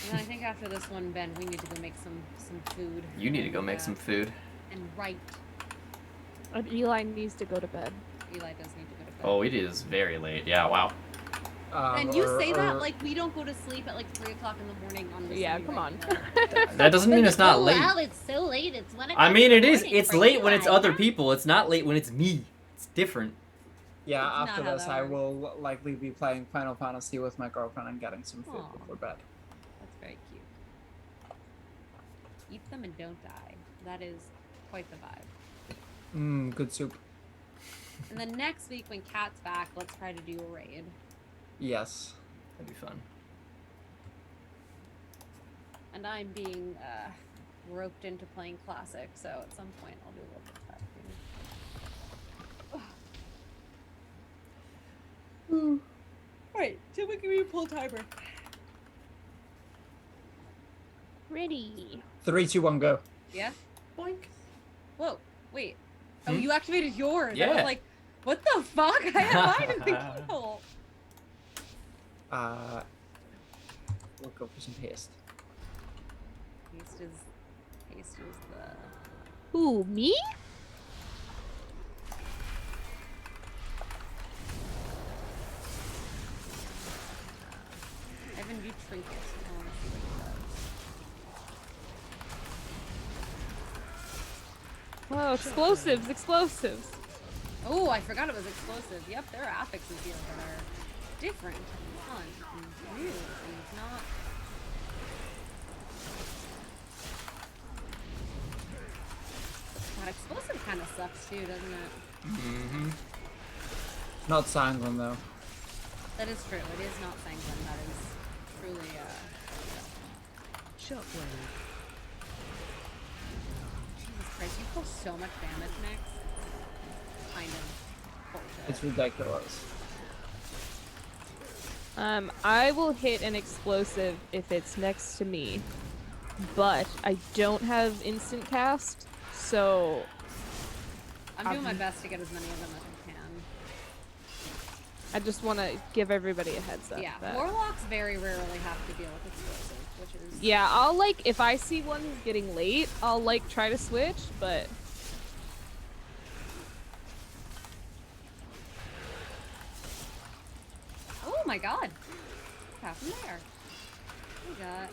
S2: And then I think after this one, Ben, we need to go make some food.
S1: You need to go make some food.
S2: And write.
S3: And Eli needs to go to bed.
S2: Eli does need to go to bed.
S1: Oh, it is very late. Yeah, wow.
S2: And you say that like we don't go to sleep at like 3 o'clock in the morning on this.
S3: Yeah, come on.
S1: That doesn't mean it's not late.
S2: Wow, it's so late. It's 1 o'clock.
S1: I mean, it is.
S2: in the morning
S1: It's
S2: for
S1: late when it's
S2: Eli.
S1: other people. It's not late when it's me. It's different.
S4: Yeah,
S2: That's
S4: after
S2: not how
S4: this,
S2: that
S4: I
S2: works.
S4: will likely be playing Final Fantasy with my girlfriend and getting some food
S2: Aw.
S4: before bed.
S2: That's very cute. Eat them and don't die. That is quite the vibe.
S4: Mmm, good soup.
S2: And then next week when Kat's back, let's try to do a raid.
S4: Yes.
S1: That'd be fun.
S2: And I'm being roped into playing Classic, so at some point I'll do a little bit of that too. Alright, so we can pull timer.
S3: Ready.
S4: 3, 2, 1, go.
S2: Yeah?
S1: Boink.
S2: Whoa, wait. Oh,
S1: Hmm?
S2: you activated yours. I
S1: Yeah.
S2: was like, what the fuck? I had mine in the keyhole.
S4: We'll go for some paste.
S2: Paste is the...
S3: Who, me?
S2: Evan, do trinkets. I wanna see what he does.
S3: Oh, explosives, explosives.
S2: Oh, I forgot it was explosive. Yep, there are affixes here that are different and fun and new and not... God, explosive kind of sucks too, doesn't it?
S1: Mm-hmm.
S4: Not sanguine though.
S2: That is true. It is not sanguine. That is truly,
S6: Shockwave.
S2: Jesus Christ, you pull so much damage, Nick. Kind of bullshit.
S4: It's ridiculous.
S3: I will hit an explosive if it's next to me, but I don't have instant cast, so
S2: I'm doing my best to get as many of them as I can.
S3: I just want to give everybody a heads up.
S2: Yeah,
S3: that-
S2: warlocks very rarely have to deal with explosives, which is...
S3: Yeah, I'll like, if I see one who's getting late, I'll like try to switch, but
S2: Oh my god! What happened there? We got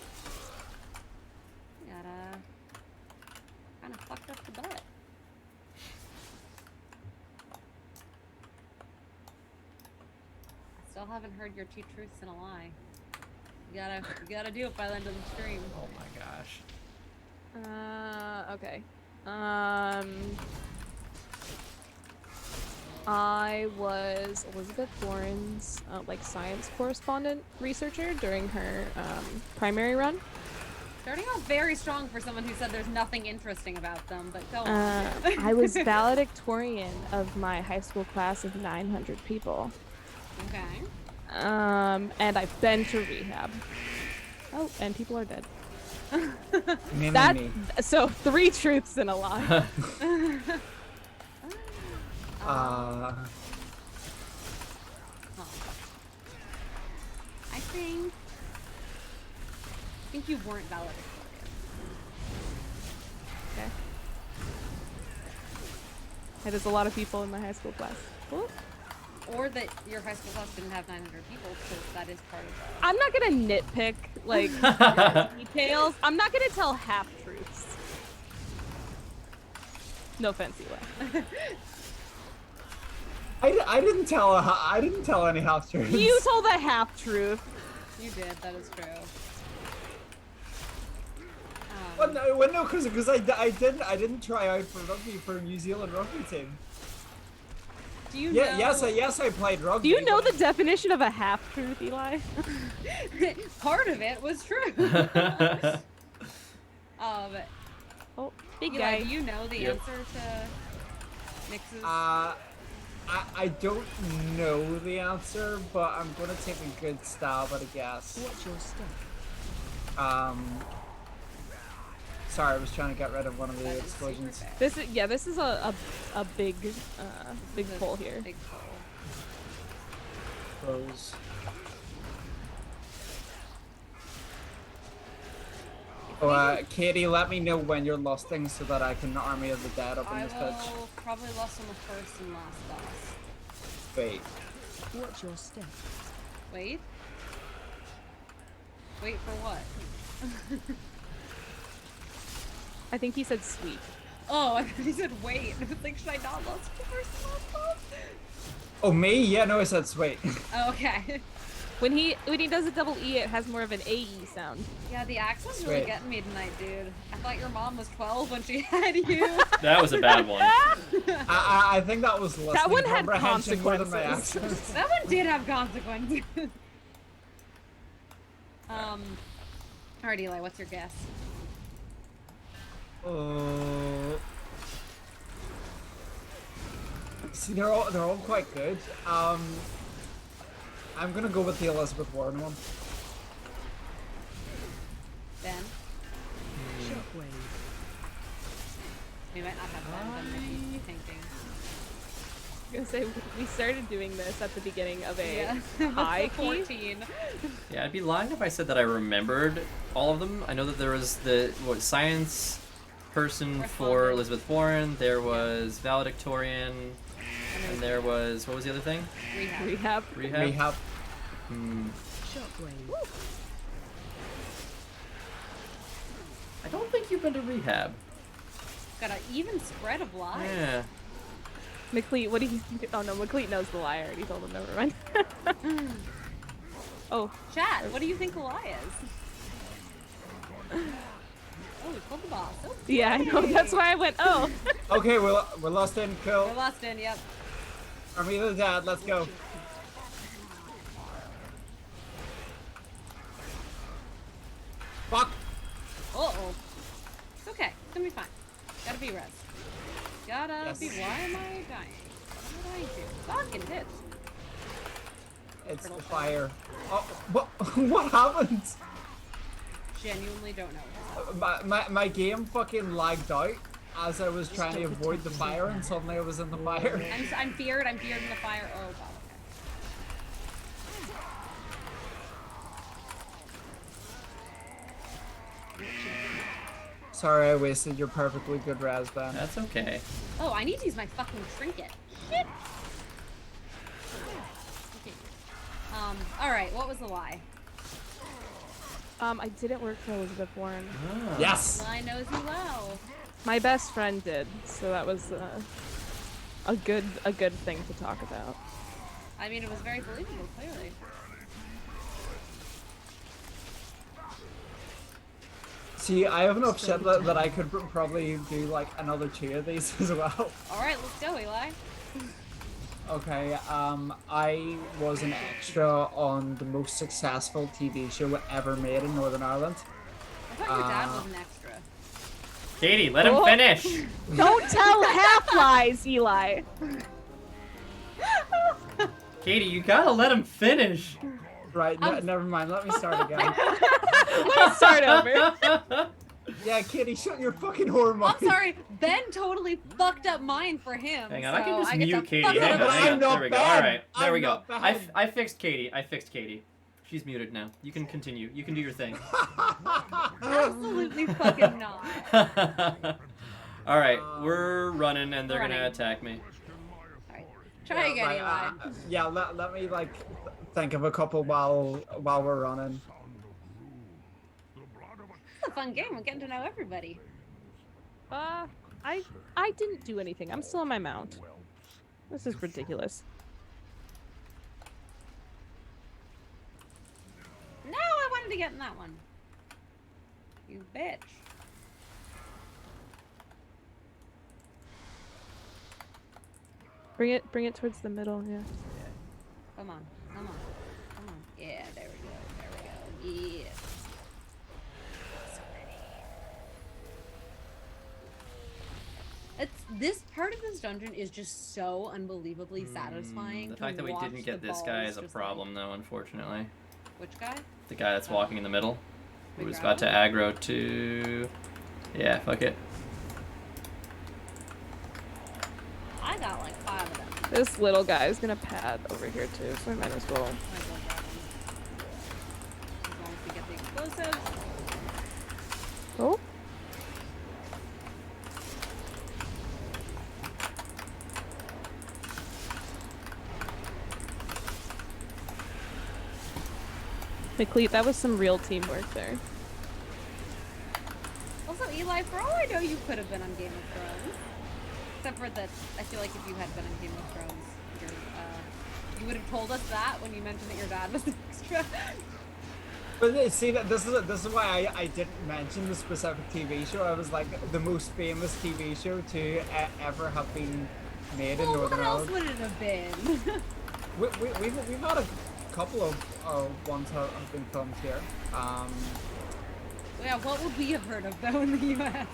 S2: kind of fucked up the butt. I still haven't heard your 2 truths and a lie. You gotta do it by the end of the stream.
S1: Oh my gosh.
S3: okay. I was Elizabeth Warren's like science correspondent researcher during her primary run.
S2: Starting off very strong for someone who said there's nothing interesting about them, but go on.
S3: I was valedictorian of my high school class of 900 people.
S2: Okay.
S3: And I've been to rehab. Oh, and people are dead.
S4: Me.
S3: So 3 truths and a lie.
S2: Huh. I think you weren't valedictorian.
S3: Okay. Hey, there's a lot of people in my high school class. Cool.
S2: Or that your high school class didn't have 900 people, because that is part of the...
S3: I'm not gonna nitpick like details. I'm not gonna tell half truths. No offense, Eli.
S4: I didn't tell any half truths.
S3: You told a half truth.
S2: You did, that is true.
S4: Well, no, because I didn't try out for rugby for New Zealand rugby team.
S2: Do you
S4: Yeah,
S2: know...
S4: yes, I played rugby.
S3: Do you know
S4: but
S3: the definition of a half truth, Eli?
S2: Part of it was true.
S3: Oh, big
S2: Eli,
S3: guy.
S2: do you know the
S1: Yep.
S2: answer to Nix's...
S4: I don't know the answer, but I'm gonna take a good stab at a guess.
S6: Watch your step.
S4: Sorry, I was trying to get rid of one of the
S2: That is
S4: explosions.
S2: super fair.
S3: This is a big big pull here.
S2: Big pull.
S4: Close. Katie, let me know when you're lusting so that I can army of the dead up in
S2: I
S4: this bitch.
S2: will probably lust on the first and last boss.
S4: Wait.
S6: Watch your step.
S2: Wait? Wait for what?
S3: I think he said sweet.
S2: Oh, I thought he said wait. I was like, should I not lust the first and last boss?
S4: Oh, me? Yeah, no, I said sweet.
S2: Oh, okay.
S3: When he does a double E, it has more of an AE sound.
S2: Yeah, the accent's really
S4: Sweet.
S2: getting me tonight, dude. I thought your mom was 12 when she had you.
S1: That was a bad one.
S4: I think that was listening
S3: one had
S4: comprehension more than my
S3: consequences.
S4: accent.
S2: That one did have consequences. Alright, Eli, what's your guess?
S4: See, they're all quite good. I'm gonna go with the Elizabeth Warren one.
S2: Ben?
S6: Shockwave.
S2: We might not have Ben, but maybe thinking.
S3: I was gonna say, we started doing this at the beginning of a
S2: Yeah.
S3: high key.
S2: 14.
S1: Yeah, I'd be lying if I said that I remembered all of them. I know that there was the science person for
S2: Correspondent.
S1: Elizabeth Warren. There was valedictorian, and there was, what was the other thing?
S2: Rehab.
S3: Rehab.
S1: Rehab.
S6: Shockwave.
S1: I don't think you've been to rehab.
S2: Got an even spread of lies.
S1: Yeah.
S3: McLeet, what do you think? Oh no, McLeet knows the lie. I already told him. Never mind. Oh.
S2: Chat, what do you think a lie is? Oh, we pulled the boss. Okay.
S3: Yeah, I know. That's why I went, oh.
S4: Okay, we're lost in. Cool.
S2: We're lost in, yep.
S4: Army of the dead. Let's go. Fuck.
S2: Uh-oh. It's okay. It's gonna be fine. Gotta be res. Gotta
S4: Yes.
S2: be. Why am I dying? What am I dying to? Fucking hits.
S4: It's the fire. Oh, what? What happened?
S2: Genuinely don't know.
S4: My game fucking lagged out as I was trying to avoid the fire, and suddenly I was in the fire.
S2: I'm feared. I'm feared in the fire. Oh god.
S4: Sorry, I wasted your perfectly good res, Ben.
S1: That's okay.
S2: Oh, I need to use my fucking trinket. Shit. Okay. All right. What was the lie?
S3: I didn't work for Elizabeth Warren.
S1: Ah.
S4: Yes.
S2: Lie knows you well.
S3: My best friend did, so that was a good thing to talk about.
S2: I mean, it was very believable, clearly.
S4: See, I have enough shit that I could probably do like another 2 of these as well.
S2: All right, let's go, Eli.
S4: Okay, I was an extra on the most successful TV show ever made in Northern Ireland.
S2: I thought your dad was an extra.
S1: Katie, let him
S3: Oh.
S1: finish.
S3: Don't tell half lies, Eli.
S1: Katie, you gotta let him finish.
S4: Right, never mind, let me start again.
S3: Let's start over.
S4: Yeah, Katie, shut your fucking whore mouth.
S2: I'm sorry, Ben totally fucked up mine for him.
S1: Hang on,
S2: so
S1: I can just
S2: get
S1: mute
S2: to
S1: Katie.
S2: fuck
S1: Hang
S2: up
S1: on,
S2: mine.
S1: hang on.
S4: I'm not
S1: There we go.
S4: bad.
S1: All right, there
S4: I'm
S1: we go.
S4: not bad.
S1: I fixed Katie. I fixed Katie. She's muted now. You can continue. You can do your thing.
S2: Absolutely fucking not.
S1: All right, we're running, and they're
S2: We're
S1: gonna
S2: running.
S1: attack me.
S2: All right, try again,
S4: right,
S2: Eli.
S4: yeah, let me like think of a couple while we're running.
S2: It's a fun game. We're getting to know everybody.
S3: I didn't do anything. I'm still on my mount. This is ridiculous.
S2: No, I wanted to get in that one. You bitch.
S3: Bring it towards the middle, yeah.
S2: Come on, come on, come on. Yeah, there we go, there we go. Yeah. So many. It's this part of this dungeon is just so unbelievably satisfying.
S1: The
S2: to
S1: fact that we
S2: watch
S1: didn't get
S2: the
S1: this guy
S2: balls
S1: is a
S2: just,
S1: problem, though, unfortunately.
S2: Which guy?
S1: The guy that's walking in the middle.
S2: We
S1: Who's
S2: grab
S1: about to aggro to... Yeah, fuck it.
S2: I got like 5 of them.
S3: This little guy is gonna pad over here too, so I might as well.
S2: Might as well grab them. As long as we get the explosives.
S3: Cleat, that was some real teamwork there.
S2: Also, Eli, for all I know, you could have been on Game of Thrones. Except for that, I feel like if you had been on Game of Thrones, you would have told us that when you mentioned that your dad was an extra.
S4: But see, this is why I didn't mention the specific TV show. I was like, the most famous TV show to ever have been made in
S2: Well,
S4: Northern
S2: what else
S4: Ireland.
S2: would it have been?
S4: We've had a couple of ones have been filmed here.
S2: Yeah, what would we have heard of though in the U.S.?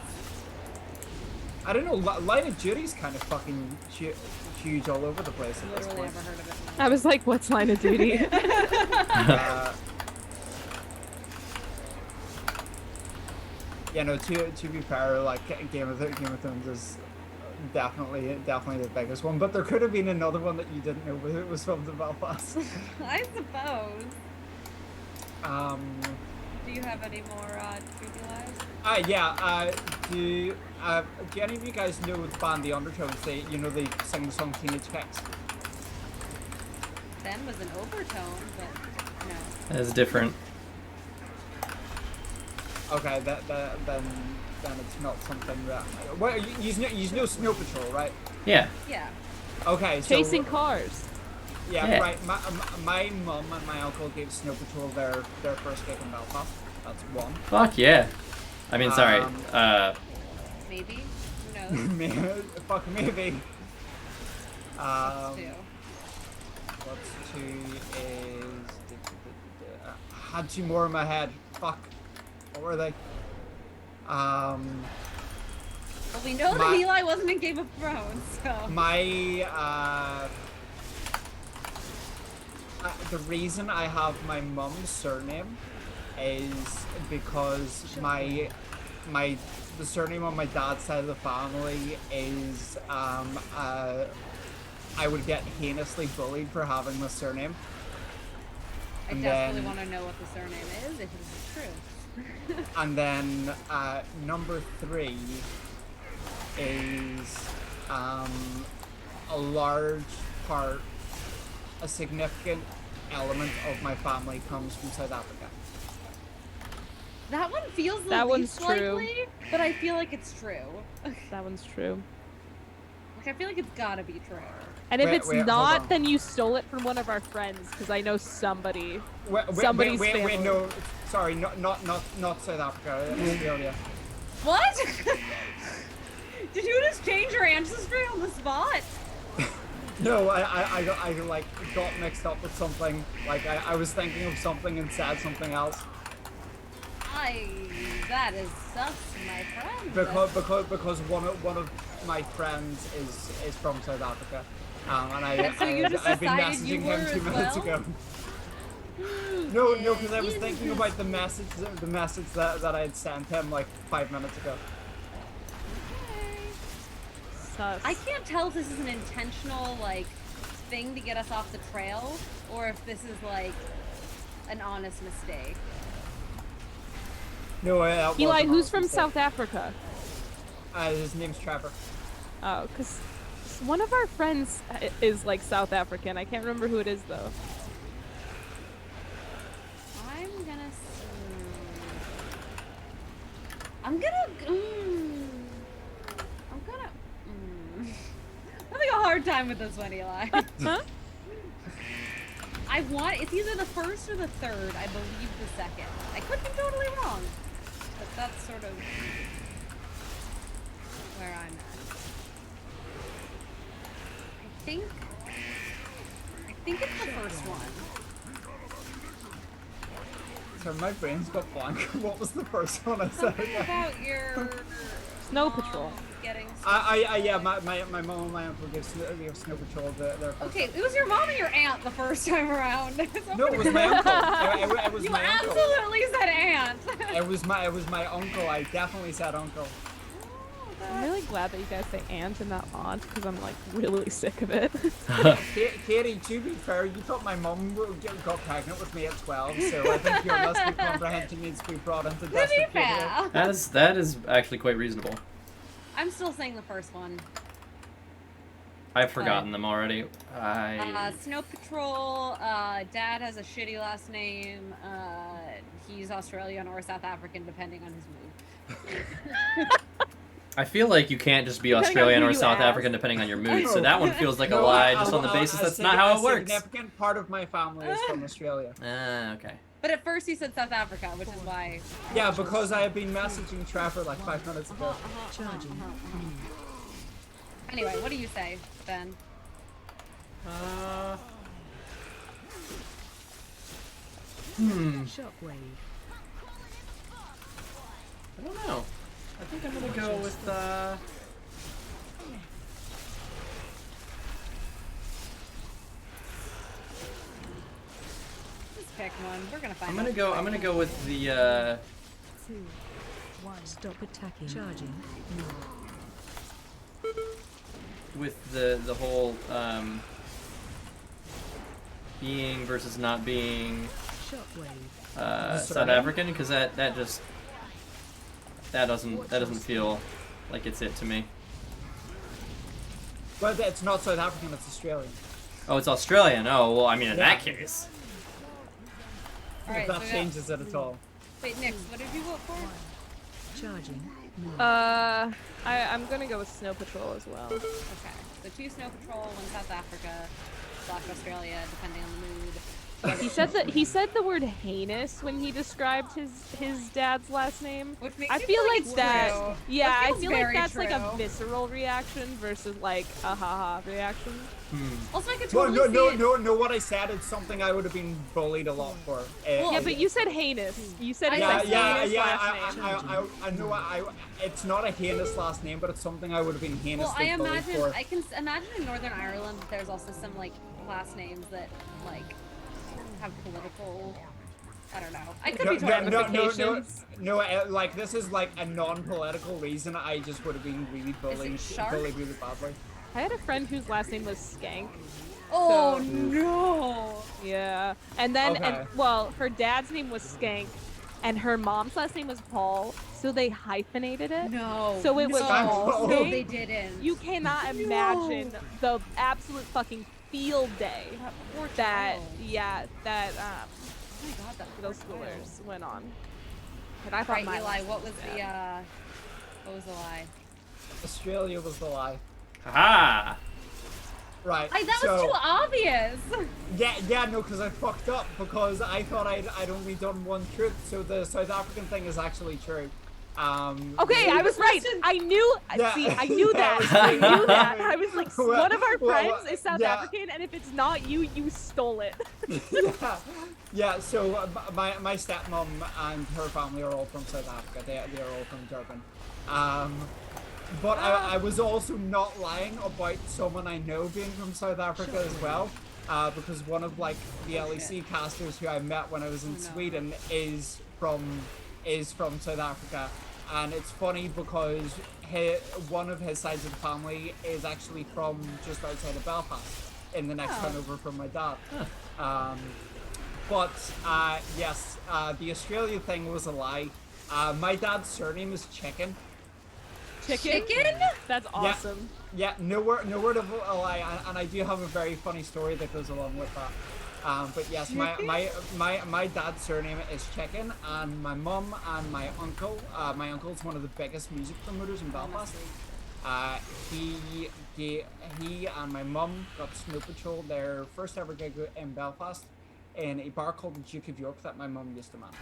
S4: I don't know. Line of Duty's kind of fucking huge all over the place at this
S2: Literally
S4: point.
S2: never heard of it.
S3: I was like, what's Line of Duty?
S4: Yeah, no. To be fair, like Game of Thrones is definitely the biggest one. But there could have been another one that you didn't know it was filmed in Belfast.
S2: I suppose. Do you have any more creepy lives?
S4: Yeah. Do any of you guys know the band The Undertones? They sing the song Teenage Kicks.
S2: Ben was an overtone, but no.
S1: That is different.
S4: Okay, then it's not something that. Well, you know Snow Patrol, right?
S1: Yeah.
S2: Yeah.
S4: Okay, so
S3: Chasing cars.
S4: yeah,
S1: Yeah.
S4: right. My mum and my uncle gave Snow Patrol their first gig in Belfast. That's one.
S1: Fuck yeah. I mean, sorry.
S2: Maybe. Who knows?
S4: Fuck maybe.
S2: What's two?
S4: What's two is had two more in my head. Fuck. What were they?
S2: Well, we know that Eli wasn't in Game of Thrones, so.
S4: The reason I have my mum's surname is because the surname on my dad's side of the family is I would get heinously bullied for having the surname.
S2: I
S4: And
S2: desperately
S4: then-
S2: want to know what the surname is, if it is true.
S4: And then number 3 is a large part, a significant element of my family comes from South Africa.
S2: That one feels the
S3: That
S2: least
S3: one's true.
S2: likely, but I feel like it's true.
S3: That one's true.
S2: Like, I feel like it's gotta be true.
S3: And if
S4: Wait,
S3: it's
S4: hold on.
S3: not, then you stole it from one of our friends, because I know somebody. Somebody's
S4: wait,
S3: family.
S4: no, sorry, not South Africa, Australia.
S2: What? Did you just change your ancestry on the spot?
S4: No, I got mixed up with something. Like I was thinking of something and said something else.
S2: That is sus, my friend.
S4: Because one of my friends is from South Africa, and
S2: So you just
S4: I've been
S2: decided you
S4: messaging
S2: were
S4: him 2
S2: as
S4: minutes
S2: well?
S4: ago. No, because I was thinking about the message that I had sent him like 5 minutes ago.
S3: Sus.
S2: I can't tell if this is an intentional, like, thing to get us off the trail, or if this is, like, an honest mistake.
S4: No, that
S3: Eli,
S4: wasn't
S3: who's
S4: honest
S3: from
S4: mistake.
S3: South Africa?
S4: His name's Trevor.
S3: Oh, because one of our friends is like South African. I can't remember who it is though.
S2: I'm having a hard time with this one, Eli.
S3: Huh?
S2: It's either the first or the third. I believe the second. I could be totally wrong, but that's sort of where I'm at. I think it's the first one.
S4: So my brain's got blank. What was the first one I said
S2: Something
S4: again?
S2: about your
S3: Snow
S2: mom
S3: Patrol.
S2: getting.
S4: Yeah, my mom and my uncle gave Snow Patrol their first.
S2: Okay, it was your mom and your aunt the first time around.
S4: No, it was my uncle. It was
S2: You
S4: my uncle.
S2: absolutely said aunt.
S4: It was my uncle. I definitely said uncle.
S3: I'm really glad that you guys say aunt and not aunt because I'm like really sick of it.
S4: Katie, to be fair, you thought my mum got pregnant with me at 12, so I think your listed comprehension needs to be brought into
S2: To be
S4: disrepute here.
S2: fair,
S1: That is actually quite reasonable.
S2: I'm still saying the first one.
S1: I've forgotten them already.
S2: Snow Patrol. Dad has a shitty last name. He's Australian or South African, depending on his mood.
S1: I feel like you can't just be
S3: Depending on
S1: Australian
S3: who
S1: or
S3: you
S1: South
S3: ask.
S1: African depending on your mood. So that one feels like a
S4: No,
S1: lie, just on the basis that's not how it
S4: A
S1: works.
S4: significant part of my family is from Australia.
S1: Ah, okay.
S2: But at first he said South Africa, which is why.
S4: Yeah, because I have been messaging Trevor like 5 minutes ago.
S6: Charging.
S2: Anyway, what do you say, Ben?
S6: Shockwave.
S1: I don't know. I think I'm gonna go with
S2: Just pick one. We're gonna find.
S1: I'm gonna
S2: out.
S1: go with the
S6: 2, 1. Stop attacking. Charging.
S1: with the whole being versus not being
S6: Shockwave.
S1: South African, because that doesn't feel like it's it to me.
S4: But it's not South African, it's Australian.
S1: Oh, it's Australian. Oh, well, I mean, in that case.
S2: Alright,
S4: If
S2: so
S4: that
S2: we got-
S4: changes it at all.
S2: Wait, Nix, what did you vote for?
S6: Charging.
S3: I'm gonna go with Snow Patrol as well.
S2: Okay, so 2 Snow Patrol, 1 South Africa, Black Australia, depending on the mood.
S3: He said the word heinous when he described his dad's last name.
S2: Which makes
S3: I
S2: me
S3: feel like
S2: it's
S3: that.
S2: true.
S3: Yeah,
S2: That
S3: I
S2: feels
S3: feel like
S2: very
S3: that's like a
S2: true.
S3: visceral reaction versus like a haha reaction.
S2: Also, I could
S4: No,
S2: totally see it.
S4: no, what I said is something I would have been bullied a lot for.
S3: Yeah, but you said heinous. You said it's
S2: Yeah,
S3: like heinous last name.
S4: I know, it's not a heinous last name, but it's something I would have been
S2: Well, I
S4: heinously bullied
S2: imagine
S4: for.
S2: I can imagine in Northern Ireland that there's also some like last names that like have political. I don't know. I could be ramifications.
S4: Like this is like a non-political reason. I just would have been really bullied
S2: shark?
S4: really badly.
S3: I had a friend whose last name was Skank.
S2: Oh
S3: So-
S2: no!
S3: Yeah, and then
S4: Okay.
S3: well, her dad's name was Skank, and her mom's last name was Paul, so they hyphenated it.
S2: No.
S3: So it was
S2: no.
S3: Paul
S2: No,
S3: Skank.
S2: they didn't.
S3: You cannot imagine the absolute fucking field day
S2: Poor
S3: that
S2: child. Oh my god, that
S3: those
S2: poor child.
S3: schoolers went on. And I thought
S2: Right,
S3: mine
S2: Eli,
S3: was
S2: what was
S3: bad.
S2: the lie?
S4: Australia was the lie.
S1: Haha!
S4: Right.
S2: That
S4: so,
S2: was too obvious.
S4: no, because I fucked up because I thought I'd only done one truth, so the South African thing is actually true.
S3: Okay, I was right. I knew.
S4: Yeah.
S3: See, I knew that.
S4: Yeah,
S3: I knew that. I was like,
S4: Well,
S3: one of our
S4: well,
S3: friends is South
S4: yeah.
S3: African, and if it's not you, you stole it.
S4: yeah. So my stepmom and her family are all from South Africa. They are all from Durban. But I was also not lying about someone I know being from South Africa as well, because one of like the LEC casters who I met when I was in Sweden is from South Africa, and it's funny because one of his sides of the family is actually from just outside of Belfast, in the next town over from my dad. But yes, the Australia thing was a lie. My dad's surname is Chicken.
S2: Chicken?
S3: That's awesome.
S4: Yeah, no word of a lie, and I do have a very funny story that goes along with that. But yes, my dad's surname is Chicken, and my mum and my uncle's one of the biggest music promoters in Belfast. He and my mum got Snow Patrol their first ever gig in Belfast in a bar called the Duke of York that my mum used to manage.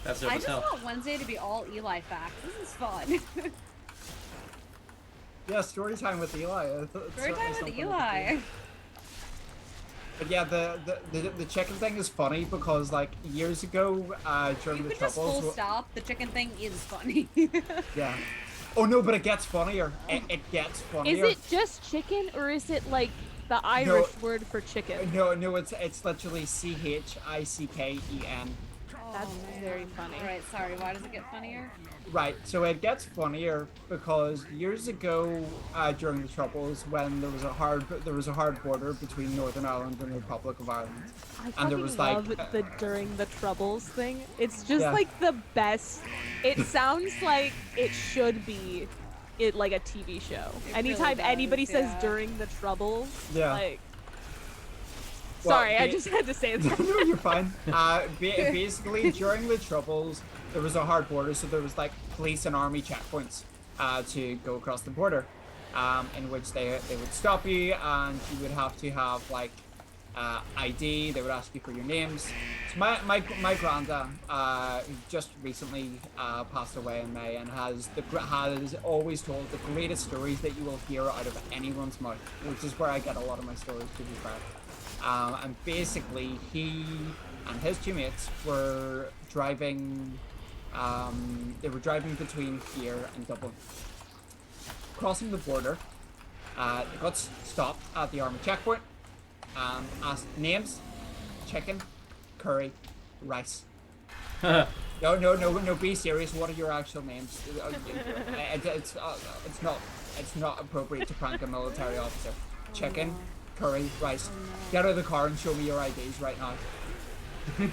S1: That's dope
S2: I
S1: as
S2: just
S1: hell.
S2: want Wednesday to be all Eli facts. This is fun.
S4: Yeah, story time with Eli. It's
S2: Story
S4: certainly
S2: time with
S4: something we could
S2: Eli.
S4: do. But yeah, the chicken thing is funny because like years ago during
S2: You
S4: the
S2: could just
S4: troubles.
S2: full stop. The chicken thing is funny.
S4: Yeah. Oh no, but it gets funnier. It gets funnier.
S3: Is it just chicken, or is it like the Irish word for chicken?
S4: No, it's literally CHICKEN.
S3: That's very funny.
S2: Alright, sorry. Why does it get funnier?
S4: Right, so it gets funnier because years ago, during the Troubles, when there was a hard border between Northern Ireland and the Republic of Ireland,
S3: I
S4: and there
S3: fucking
S4: was
S3: love
S4: like
S3: the during the Troubles thing. It's just
S4: Yeah.
S3: like the best. It sounds like it should be like a TV show.
S2: It
S3: Anytime
S2: really
S3: anybody
S2: does,
S3: says
S2: yeah.
S3: during the Troubles,
S4: Yeah.
S3: like.
S4: Well,
S3: Sorry, I just had to say that.
S4: No, you're fine. Basically, during the Troubles, there was a hard border, so there was like police and army checkpoints to go across the border, in which they would stop you, and you would have to have like ID. They would ask you for your names. So my granda, who just recently passed away in May, and has always told the greatest stories that you will hear out of anyone's mouth, which is where I get a lot of my stories, to be fair. And basically, he and his two mates were driving. They were driving between here and Dublin, crossing the border. They got stopped at the army checkpoint. Asked names: chicken, curry, rice. No. Be serious. What are your actual names? It's not appropriate to prank a military officer. Chicken, curry, rice. Get out of the car and show me your IDs right now.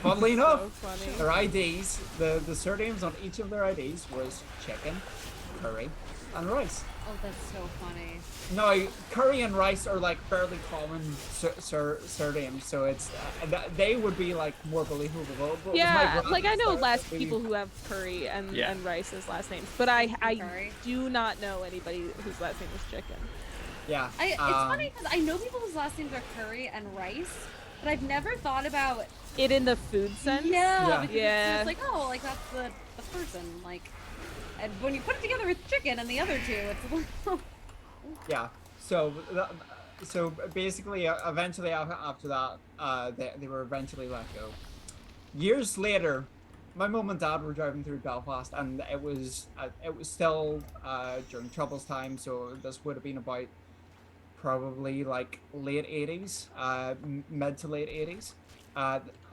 S4: Funnily enough,
S3: So funny.
S4: their IDs, the surnames on each of their IDs was chicken, curry, and rice.
S2: Oh, that's so funny.
S4: Now, curry and rice are like fairly common surnames, so it's they would be like more believable. But with
S3: Yeah,
S4: my
S3: like I know
S4: grandmas,
S3: less
S4: that would be-
S3: people who have curry and
S1: Yeah.
S3: rice as last names, but I
S2: Curry.
S3: do not know anybody whose last name is chicken.
S4: Yeah.
S2: It's funny because I know people whose last names are curry and rice, but I've never thought about.
S3: It in the food sense.
S4: Yeah.
S2: Yeah, because
S3: Yeah.
S2: it's like, oh, like that's the person, like, and when you put it together with chicken and the other two, it's like,
S4: Yeah. So basically, eventually after that, they were eventually let go. Years later, my mum and dad were driving through Belfast, and it was still during Troubles time, so this would have been about probably like late 80s, mid to late 80s.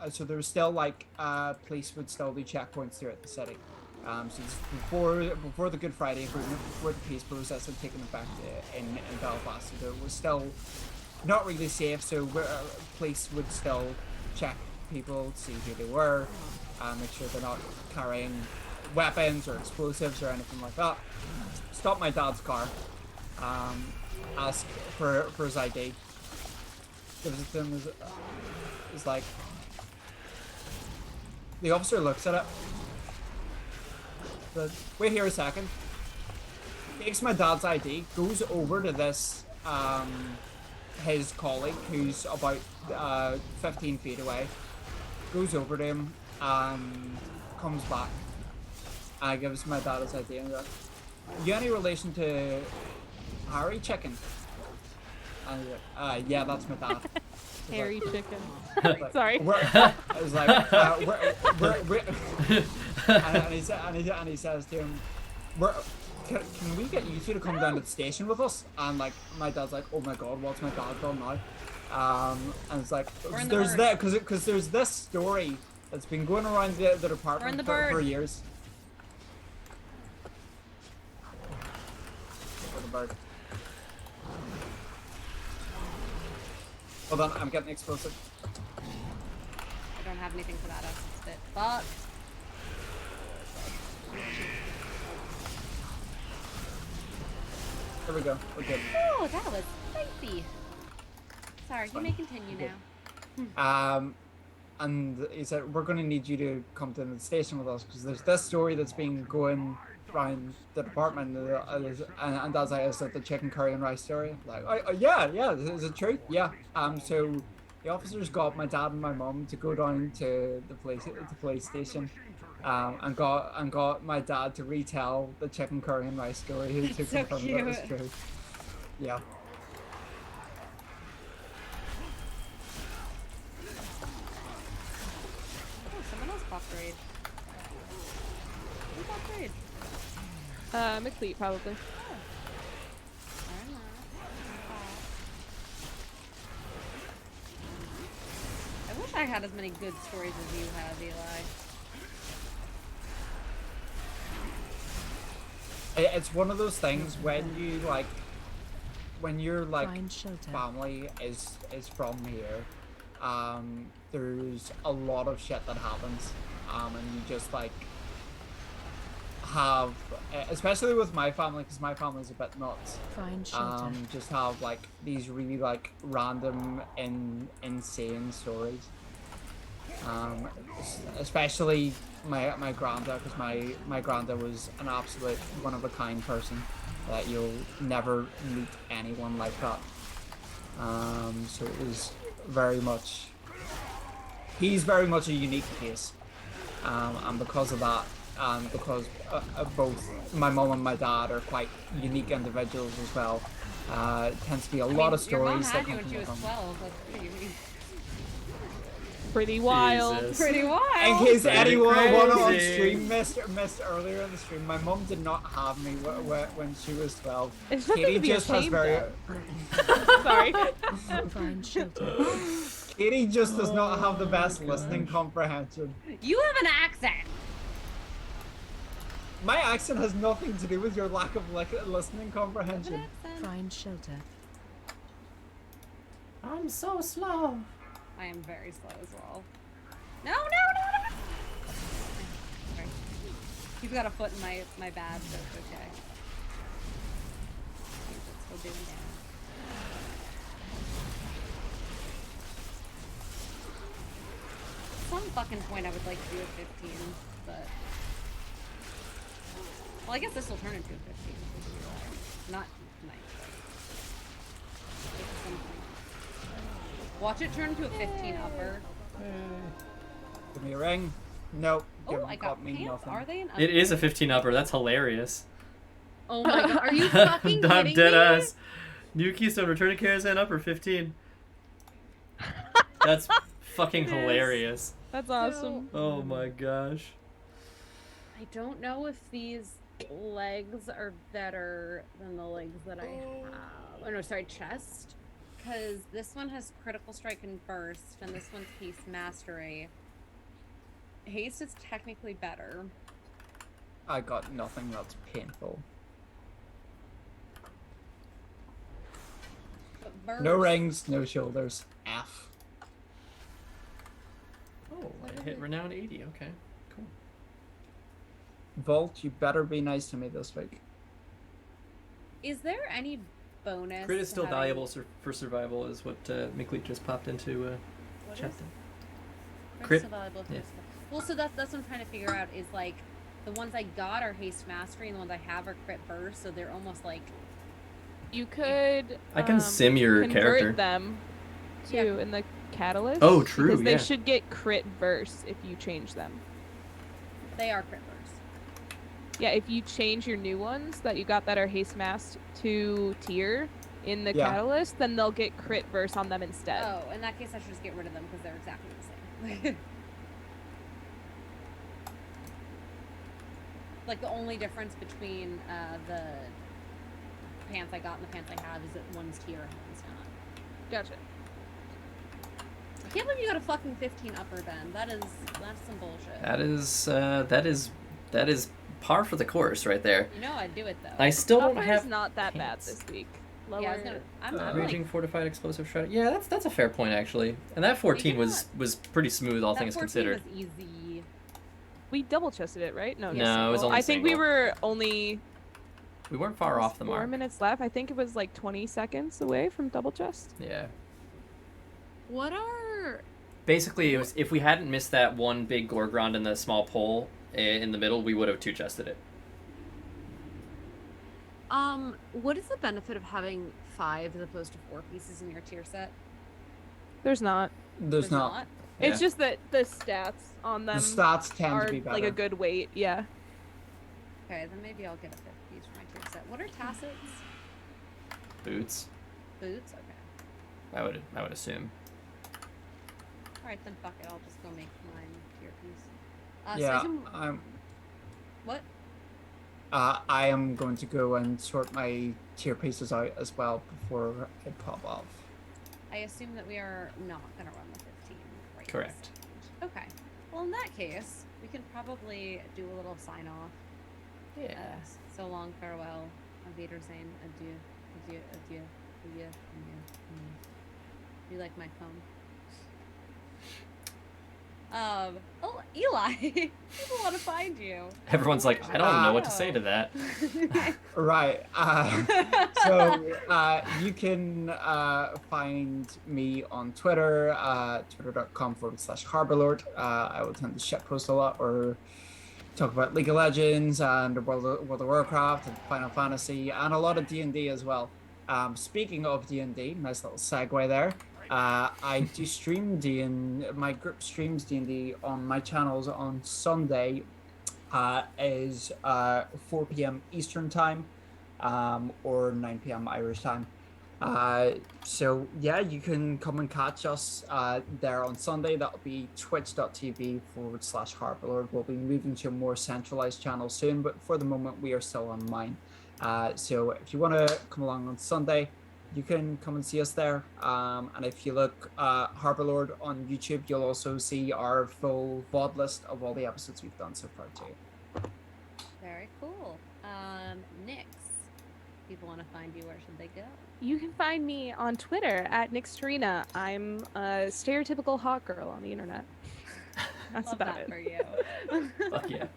S4: So there was still like police would still do checkpoints throughout the city. So this before the Good Friday Agreement, before the peace process had taken effect in Belfast, so there was still not really safe. So police would still check people, see who they were, make sure they're not carrying weapons or explosives or anything like that. Stop my dad's car, ask for his ID. Gives it to him. It's like the officer looks at it. Says, wait here a second. Takes my dad's ID, goes over to this his colleague who's about 15 feet away, goes over to him and comes back and gives my dad his ID and goes, you any relation to Harry Chicken? And he's like, yeah, that's my dad. He's
S3: Hairy
S4: like,
S3: chicken.
S4: like,
S3: Sorry.
S4: I was like, and he says to him, can we get you two to come down to the station with us? And like, my dad's like, oh my god, what's my dad done now? And it's like,
S2: in the
S4: there's
S2: bird.
S4: that, because there's this story that's been going around the department
S2: the
S4: for
S2: bird.
S4: years. For the bird. Hold on, I'm getting explosive.
S2: I don't have anything for that. That's a bit fucked.
S4: There we go. We're good.
S2: Oh, that was spicy. Sorry, you may continue now.
S4: And he said, we're going to need you to come to the station with us because there's this story that's been going around the department, and that's like, is that the chicken curry and rice story? Like, yeah, is it true? Yeah. So the officers got my dad and my mum to go down to the police station, and got my dad to retell the chicken curry and rice story to
S2: So
S4: confirm that it was
S2: cute.
S4: true. Yeah.
S2: Oh, someone else popped raid. Who popped raid?
S3: McLeod probably.
S2: I wish I had as many good stories as you have, Eli.
S4: It's one of those things when you're like
S6: Find shelter.
S4: family is from here. There's a lot of shit that happens, and you just like have, especially with my family, because my family's a bit nuts.
S6: Find shelter.
S4: Just have like these really like random insane stories. Especially my granddad, because my granddad was an absolute one of a kind person that you'll never meet anyone like that. So it was very much, he's very much a unique case, and because of that, and because both my mom and my dad are quite unique individuals as well, tends to be a lot of
S2: Your mom
S4: stories
S2: had
S4: that
S2: you
S4: come
S2: when she was
S4: from
S2: 12. That's pretty unique.
S3: Pretty wild.
S1: Jesus.
S2: Pretty wild.
S4: In case
S1: Pretty
S4: anyone on
S1: crazy.
S4: stream missed earlier in the stream, my mom did not have me when she was 12.
S3: It's nothing
S4: Katie
S3: to be
S4: just has
S3: ashamed
S4: very
S3: of. Sorry.
S6: Find shelter.
S4: Katie just does not have the best listening comprehension.
S2: You have an accent.
S4: My accent has nothing to do with your lack of listening
S2: You have an
S4: comprehension.
S2: accent.
S6: Find shelter.
S1: I'm so slow.
S2: I am very slow as well. No, no, no, no. Sorry. He's got a foot in my bad, so it's okay. It's still doing damage. At some fucking point I would like to do a 15, but... Well, I guess this will turn into a 15. Not tonight, but... at some point. Watch it turn to a 15 upper.
S4: Give me a ring. Nope.
S2: Oh, I got
S4: me
S2: pants.
S4: nothing.
S2: Are they an
S1: It is a 15 upper. That's hilarious.
S2: Oh my god, are you fucking
S1: I'm
S2: kidding
S1: dead
S2: me?
S1: ass. New Keystone, return to Karazhan upper 15. That's fucking
S3: It is.
S1: hilarious.
S3: That's awesome.
S1: Oh my gosh.
S2: I don't know if these legs are better than the legs that I have. Oh no, sorry, chest. Because this one has critical strike and burst, and this one's haste mastery. Haste is technically better.
S4: I got nothing that's painful.
S2: But burst,
S4: No rings, no shoulders. F.
S1: Oh, I hit renown 80. Okay, cool.
S4: Vault, you better be nice to me this week.
S2: Is there any bonus?
S1: Crit is
S2: to
S1: still
S2: having-
S1: valuable for survival, is what Mikleek just popped into
S2: What
S1: chat.
S2: is-
S1: Crit.
S2: Crit's still valuable for
S1: Yeah.
S2: survival. Well, so that's what I'm trying to figure out is like the ones I got are haste mastery and the ones I have are crit burst, so they're almost like
S3: You could.
S1: I can sim your
S3: convert
S1: character.
S3: them too
S2: Yeah.
S3: in the catalyst.
S1: Oh, true,
S3: Because they
S1: yeah.
S3: should get crit burst if you change them.
S2: they are crit burst.
S3: Yeah, if you change your new ones that you got that are haste masked to tier in the
S4: Yeah.
S3: catalyst, then they'll get crit burst on them instead.
S2: Oh, in that case, I should just get rid of them because they're exactly the same. Like the only difference between the pants I got and the pants I have is that one's tier and one's not.
S3: Gotcha.
S2: I can't believe you got a fucking 15 upper, Ben. That's some bullshit.
S1: That is par for the course right there.
S2: You know I'd do it though.
S1: I still don't
S3: Upper
S1: have
S3: is not that
S1: pants.
S3: bad this week. Lower.
S2: Yeah, I was gonna. I'm
S1: Raging
S2: like,
S1: fortified explosive shred. Yeah, that's a fair point actually. And that 14
S2: know
S1: was pretty smooth, all
S2: that
S1: things
S2: 14
S1: considered.
S2: was easy.
S3: We double chested it, right? No,
S1: No,
S3: just
S1: it was
S3: single.
S1: only
S3: I think we
S1: single.
S3: were only
S1: We weren't far off the
S3: 4
S1: mark.
S3: minutes left. I think it was like 20 seconds away from double chest.
S1: Yeah.
S2: What are?
S1: Basically, it was, if we hadn't missed that one big Gorgrond in the small pole in the middle, we would have two-chested it.
S2: What is the benefit of having 5 as opposed to 4 pieces in your tier set?
S3: There's not.
S4: There's not.
S3: It's
S1: Yeah.
S3: just that the stats on them
S4: The stats tend
S3: are
S4: to be better.
S3: like a good weight. Yeah.
S2: Okay, then maybe I'll get a 5th piece for my tier set. What are tassets?
S1: Boots,
S2: Boots? Okay.
S1: I would assume.
S2: Alright, then fuck it. I'll just go make mine tier piece.
S4: Yeah,
S2: So I can... What?
S4: I am going to go and sort my tier pieces out as well before I pop off.
S2: I assume that we are not going to run the 15 right this
S1: Correct.
S2: second. Okay. Well, in that case, we can probably do a little sign off.
S1: Yeah.
S2: So long, farewell. Auf Wiedersehen. Adieu. Adieu. Adieu. Adieu. Adieu. Adieu. You like my comb? Oh, Eli, people want to find you.
S1: Everyone's like, I don't know what to
S2: Oh.
S1: say to that.
S4: Right. So you can find me on Twitter, twitter.com/Harborlord. I will tend to shitpost a lot or talk about League of Legends and World of Warcraft and Final Fantasy and a lot of D&D as well. Speaking of D&D, nice little segue there. I do stream my group streams D&D on my channels on Sunday is 4 p.m. Eastern time, or 9 p.m. Irish time. So yeah, you can come and catch us there on Sunday. That'll be twitch.tv/Harborlord. We'll be moving to a more centralized channel soon, but for the moment we are still on mine. So if you want to come along on Sunday, you can come and see us there. And if you look Harborlord on YouTube, you'll also see our full VOD list of all the episodes we've done so far too.
S2: Very cool. Nyx, people want to find you, where should they go?
S3: You can find me on Twitter at Nixterina. I'm a stereotypical hot girl on the internet. That's
S2: Love
S3: about
S2: that
S3: it.
S2: for you.
S1: Fuck yeah.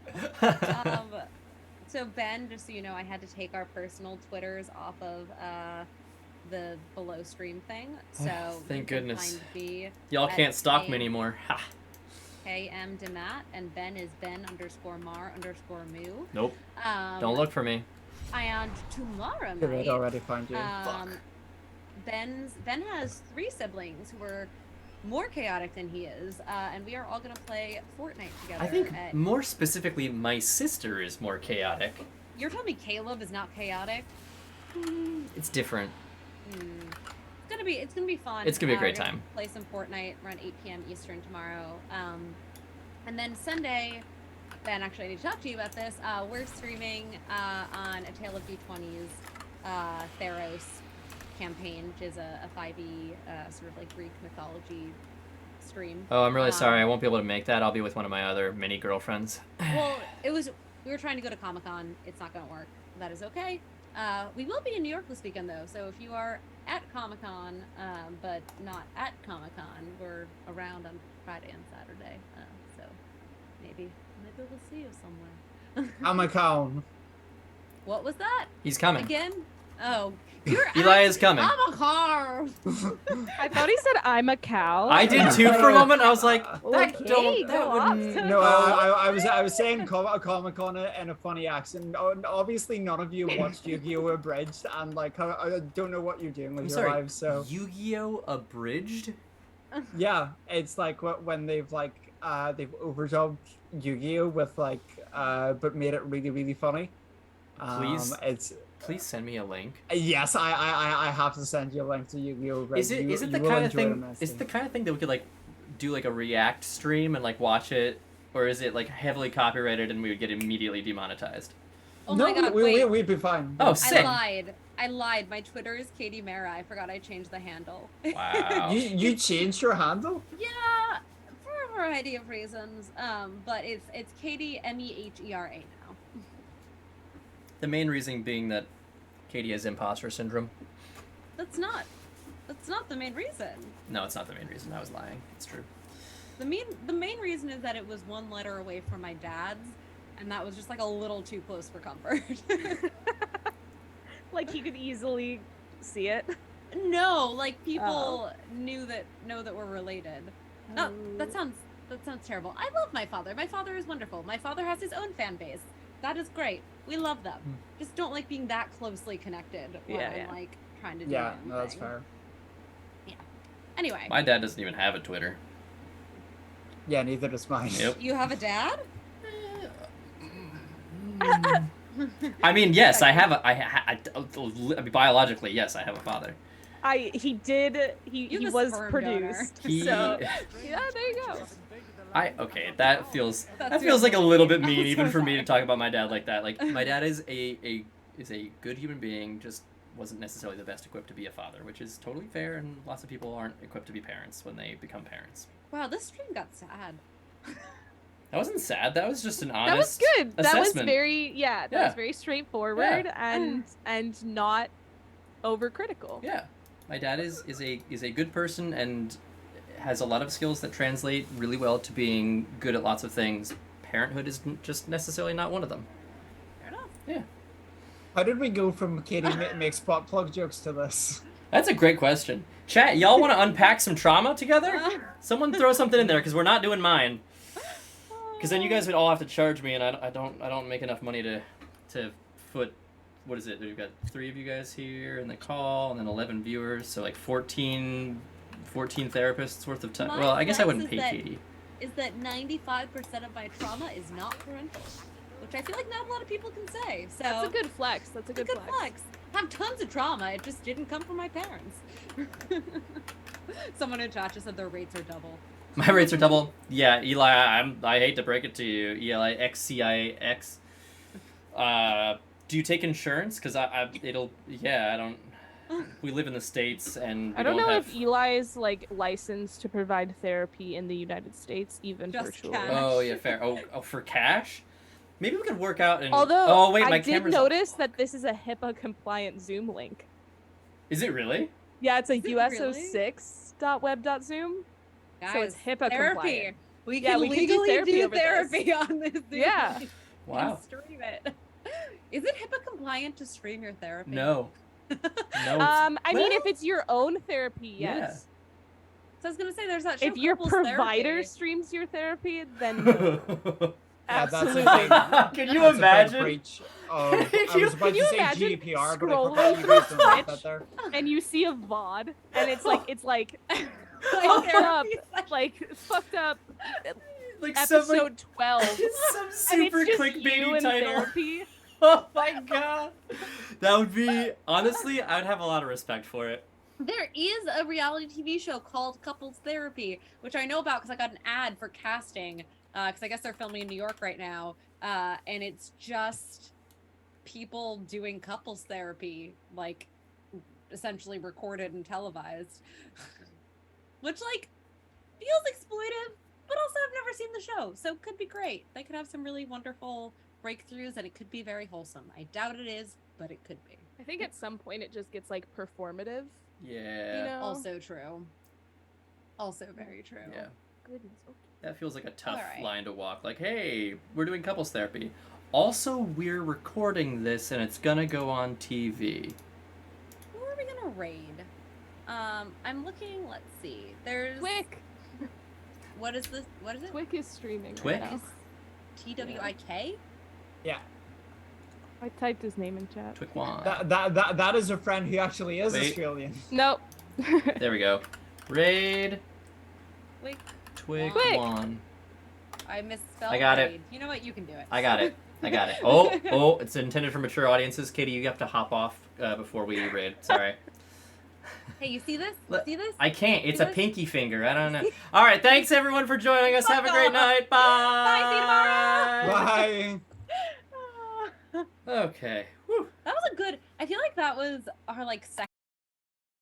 S2: So Ben, just so you know, I had to take our personal Twitters off of the below stream thing. So
S1: Thank
S2: you can
S1: goodness.
S2: find me
S1: Y'all
S2: at
S1: can't stalk me anymore. Ha.
S2: KM Demat, and Ben is Ben_Mar_Moo.
S1: Nope. Don't look for me.
S2: And tomorrow
S4: Did
S2: night,
S4: it already find you?
S2: Ben has 3 siblings who are more chaotic than he is, and we are all gonna play Fortnite together.
S1: I think more specifically, my sister is more chaotic.
S2: You're telling me Caleb is not chaotic?
S1: It's different.
S2: It's gonna be fun.
S1: It's gonna be a great
S2: we're gonna
S1: time.
S2: Play some Fortnite around 8 p.m. Eastern tomorrow. And then Sunday, Ben, actually I need to talk to you about this. We're streaming on A Tale of D20's Theros campaign, which is a 5e sort of like Greek mythology stream.
S1: Oh, I'm really sorry. I won't be able to make that. I'll be with one of my other mini girlfriends.
S2: Well, we were trying to go to Comic-Con. It's not gonna work. That is okay. We will be in New York this weekend though, so if you are at Comic-Con, but not at Comic-Con, we're around on Friday and Saturday. So maybe we'll see you somewhere.
S4: Comic-Con.
S2: What was that?
S1: He's coming.
S2: Again? Oh, you're
S1: Eli is coming.
S2: I'm a car.
S3: I thought he said I'm a cow.
S1: I did too for a moment. I was like, that
S3: Okay,
S1: that
S3: go off.
S1: wouldn't.
S4: No, I was saying Comic-Con in a funny accent. Obviously, none of you watched Yu-Gi-Oh! Abridged, and like I don't know what you're doing with
S1: I'm
S4: your
S1: sorry.
S4: lives. So
S1: Yu-Gi-Oh! Abridged?
S4: yeah, it's like when they've they've overdubbed Yu-Gi-Oh! With but made it really really funny.
S1: Please send me a link.
S4: Yes, I have to send you a link to Yu-Gi-Oh!
S1: Is it the kind of thing? Is it the kind of thing that we could like do like a React stream and like watch it, or is it like heavily copyrighted and we would get immediately demonetized?
S2: Oh
S4: no,
S2: my God! Wait,
S4: we'd be fine.
S1: Oh, sick.
S2: I lied. My Twitter is Katie Mara. I forgot I changed the handle.
S1: Wow.
S4: You changed your handle?
S2: Yeah, for a variety of reasons. But it's Katie Mehera now.
S1: The main reason being that Katie has imposter syndrome.
S2: That's not the main reason.
S1: No, it's not the main reason. I was lying. It's true.
S2: The main reason is that it was 1 letter away from my dad's, and that was just like a little too close for comfort.
S3: Like he could easily see it.
S2: No, like people know that we're related. No,
S3: Oh.
S2: that sounds terrible. I love my father. My father is wonderful. My father has his own fan base. That is great. We love them. Just don't like being that closely connected when
S3: Yeah.
S2: I'm like trying to do
S4: Yeah,
S2: my own
S4: no, that's
S2: thing.
S4: fair.
S2: Anyway,
S1: My dad doesn't even have a Twitter.
S4: Yeah, neither does mine.
S1: Yep.
S2: you have a dad?
S1: I mean, yes, I have biologically, yes, I have a father.
S3: He
S2: You're the
S3: was
S2: sperm
S3: produced.
S1: He-
S3: So yeah, there you go.
S1: That feels
S2: That's
S1: like a
S2: your
S1: little bit
S2: point.
S1: mean
S2: I'm
S1: even
S2: so
S1: for me to
S2: sorry.
S1: talk about my dad like that. Like my dad is a good human being, just wasn't necessarily the best equipped to be a father, which is totally fair, and lots of people aren't equipped to be parents when they become parents.
S2: Wow, this stream got sad.
S1: That wasn't sad. That was just an honest
S3: That was good. That was
S1: assessment.
S3: that
S1: Yeah.
S3: was very straightforward and not overcritical.
S1: Yeah, my dad is a good person and has a lot of skills that translate really well to being good at lots of things. Parenthood is just necessarily not one of them.
S2: Fair enough.
S1: Yeah.
S4: How did we go from Katie makes butt plug jokes to this?
S1: That's a great question. Chat, y'all want to unpack some trauma together? Someone throw something in there, because we're not doing mine. Because then you guys would all have to charge me, and I don't make enough money to foot. What is it? We've got 3 of you guys here in the call, and then 11 viewers, so like 14 therapists worth of time.
S2: My
S1: Well, I guess I
S2: flex
S1: wouldn't
S2: is
S1: pay
S2: that-
S1: Katie.
S2: Is that 95% of my trauma is not parental, which I feel like not a lot of people can say. So
S3: That's a good flex. That's a
S2: it's a
S3: good
S2: good flex. I have tons of trauma. It just didn't come from my parents. Someone in chat just said their rates are double.
S1: My rates are double. Yeah, Eli, I hate to break it to you, Eli XCIX. Do you take insurance? Because I don't. We live in the States, and we
S3: I don't know
S1: have...
S3: if Eli's like licensed to provide therapy in the United States, even
S2: Just
S3: virtually.
S2: cash.
S1: Oh yeah, fair. Oh, for cash? Maybe we could work out and.
S3: Although
S1: oh wait, my
S3: I did
S1: camera's.
S3: notice that this is a HIPAA compliant Zoom link.
S1: Is it really?
S3: Yeah, it's a
S2: Is it really?
S3: uso6.web.zoom. So it's HIPAA
S2: therapy.
S3: compliant.
S2: We
S3: Yeah,
S2: can
S3: we can do
S2: legally
S3: therapy
S2: do
S3: over this.
S2: therapy on this Zoom.
S3: Yeah.
S2: link
S1: Wow.
S2: And stream it. Is it HIPAA compliant to stream your therapy?
S1: No. No.
S3: I mean,
S1: well-
S3: if it's your own therapy,
S1: Yeah.
S3: yes.
S2: So I was gonna say there's that show
S3: If your
S2: Couples
S3: provider
S2: Therapy.
S3: streams your therapy, then no.
S4: Yeah, that's a
S3: Absolutely.
S4: big.
S1: Can you
S4: That's a big
S1: imagine?
S4: breach of, I was about
S3: Can
S4: to
S3: you
S4: say
S3: imagine
S4: GDPR, but I
S3: scrolling
S4: forgot you
S3: through
S4: guys don't have that
S3: Twitch?
S4: there.
S3: And you see a VOD, and it's like
S2: Like
S3: fucked up,
S2: therapy.
S3: like fucked up
S1: Like some
S3: episode 12.
S1: some
S3: And it's
S1: super
S3: just
S1: clickbaity
S3: you in
S1: title.
S3: therapy.
S1: Oh my god. That would be honestly, I would have a lot of respect for it.
S2: There is a reality TV show called Couples Therapy, which I know about because I got an ad for casting. Because I guess they're filming in New York right now, and it's just people doing couples therapy, like essentially recorded and televised, which like feels exploitive, but also I've never seen the show, so it could be great. They could have some really wonderful breakthroughs, and it could be very wholesome. I doubt it is, but it could be.
S3: I think at some point it just gets like performative.
S1: Yeah.
S3: You know?
S2: Also true. Also very true.
S1: Yeah.
S3: Goodness. Okay.
S1: That feels like a tough
S2: Alright.
S1: line to walk. Like, hey, we're doing couples therapy. Also, we're recording this and it's gonna go on TV.
S2: Who are we gonna raid? I'm looking. Let's see. There's
S3: Twick.
S2: What is this? What is it?
S3: Twick is streaming
S1: Twick?
S3: right now.
S2: TWIK.
S4: Yeah,
S3: I typed his name in chat.
S1: Twickwan.
S4: that is a friend who actually is
S1: Wait.
S4: Australian.
S3: Nope.
S1: There we go. Raid
S2: Wait,
S1: Twickwan.
S2: I misspelled.
S1: I got it.
S2: raid. You know what? You can do it.
S1: I got it. I got it. Oh, it's intended for mature audiences. Katie, you have to hop off before we raid. Sorry.
S2: Hey, you see this? You
S1: Let-
S2: see this?
S1: I can't. It's
S2: See
S1: a
S2: this?
S1: pinky finger. I don't know. All right. Thanks, everyone, for joining us. Have a great night. Bye.
S2: Bye, see you tomorrow.
S4: Bye.
S1: Okay. Whew.
S2: That was a good. I feel like that was our like second.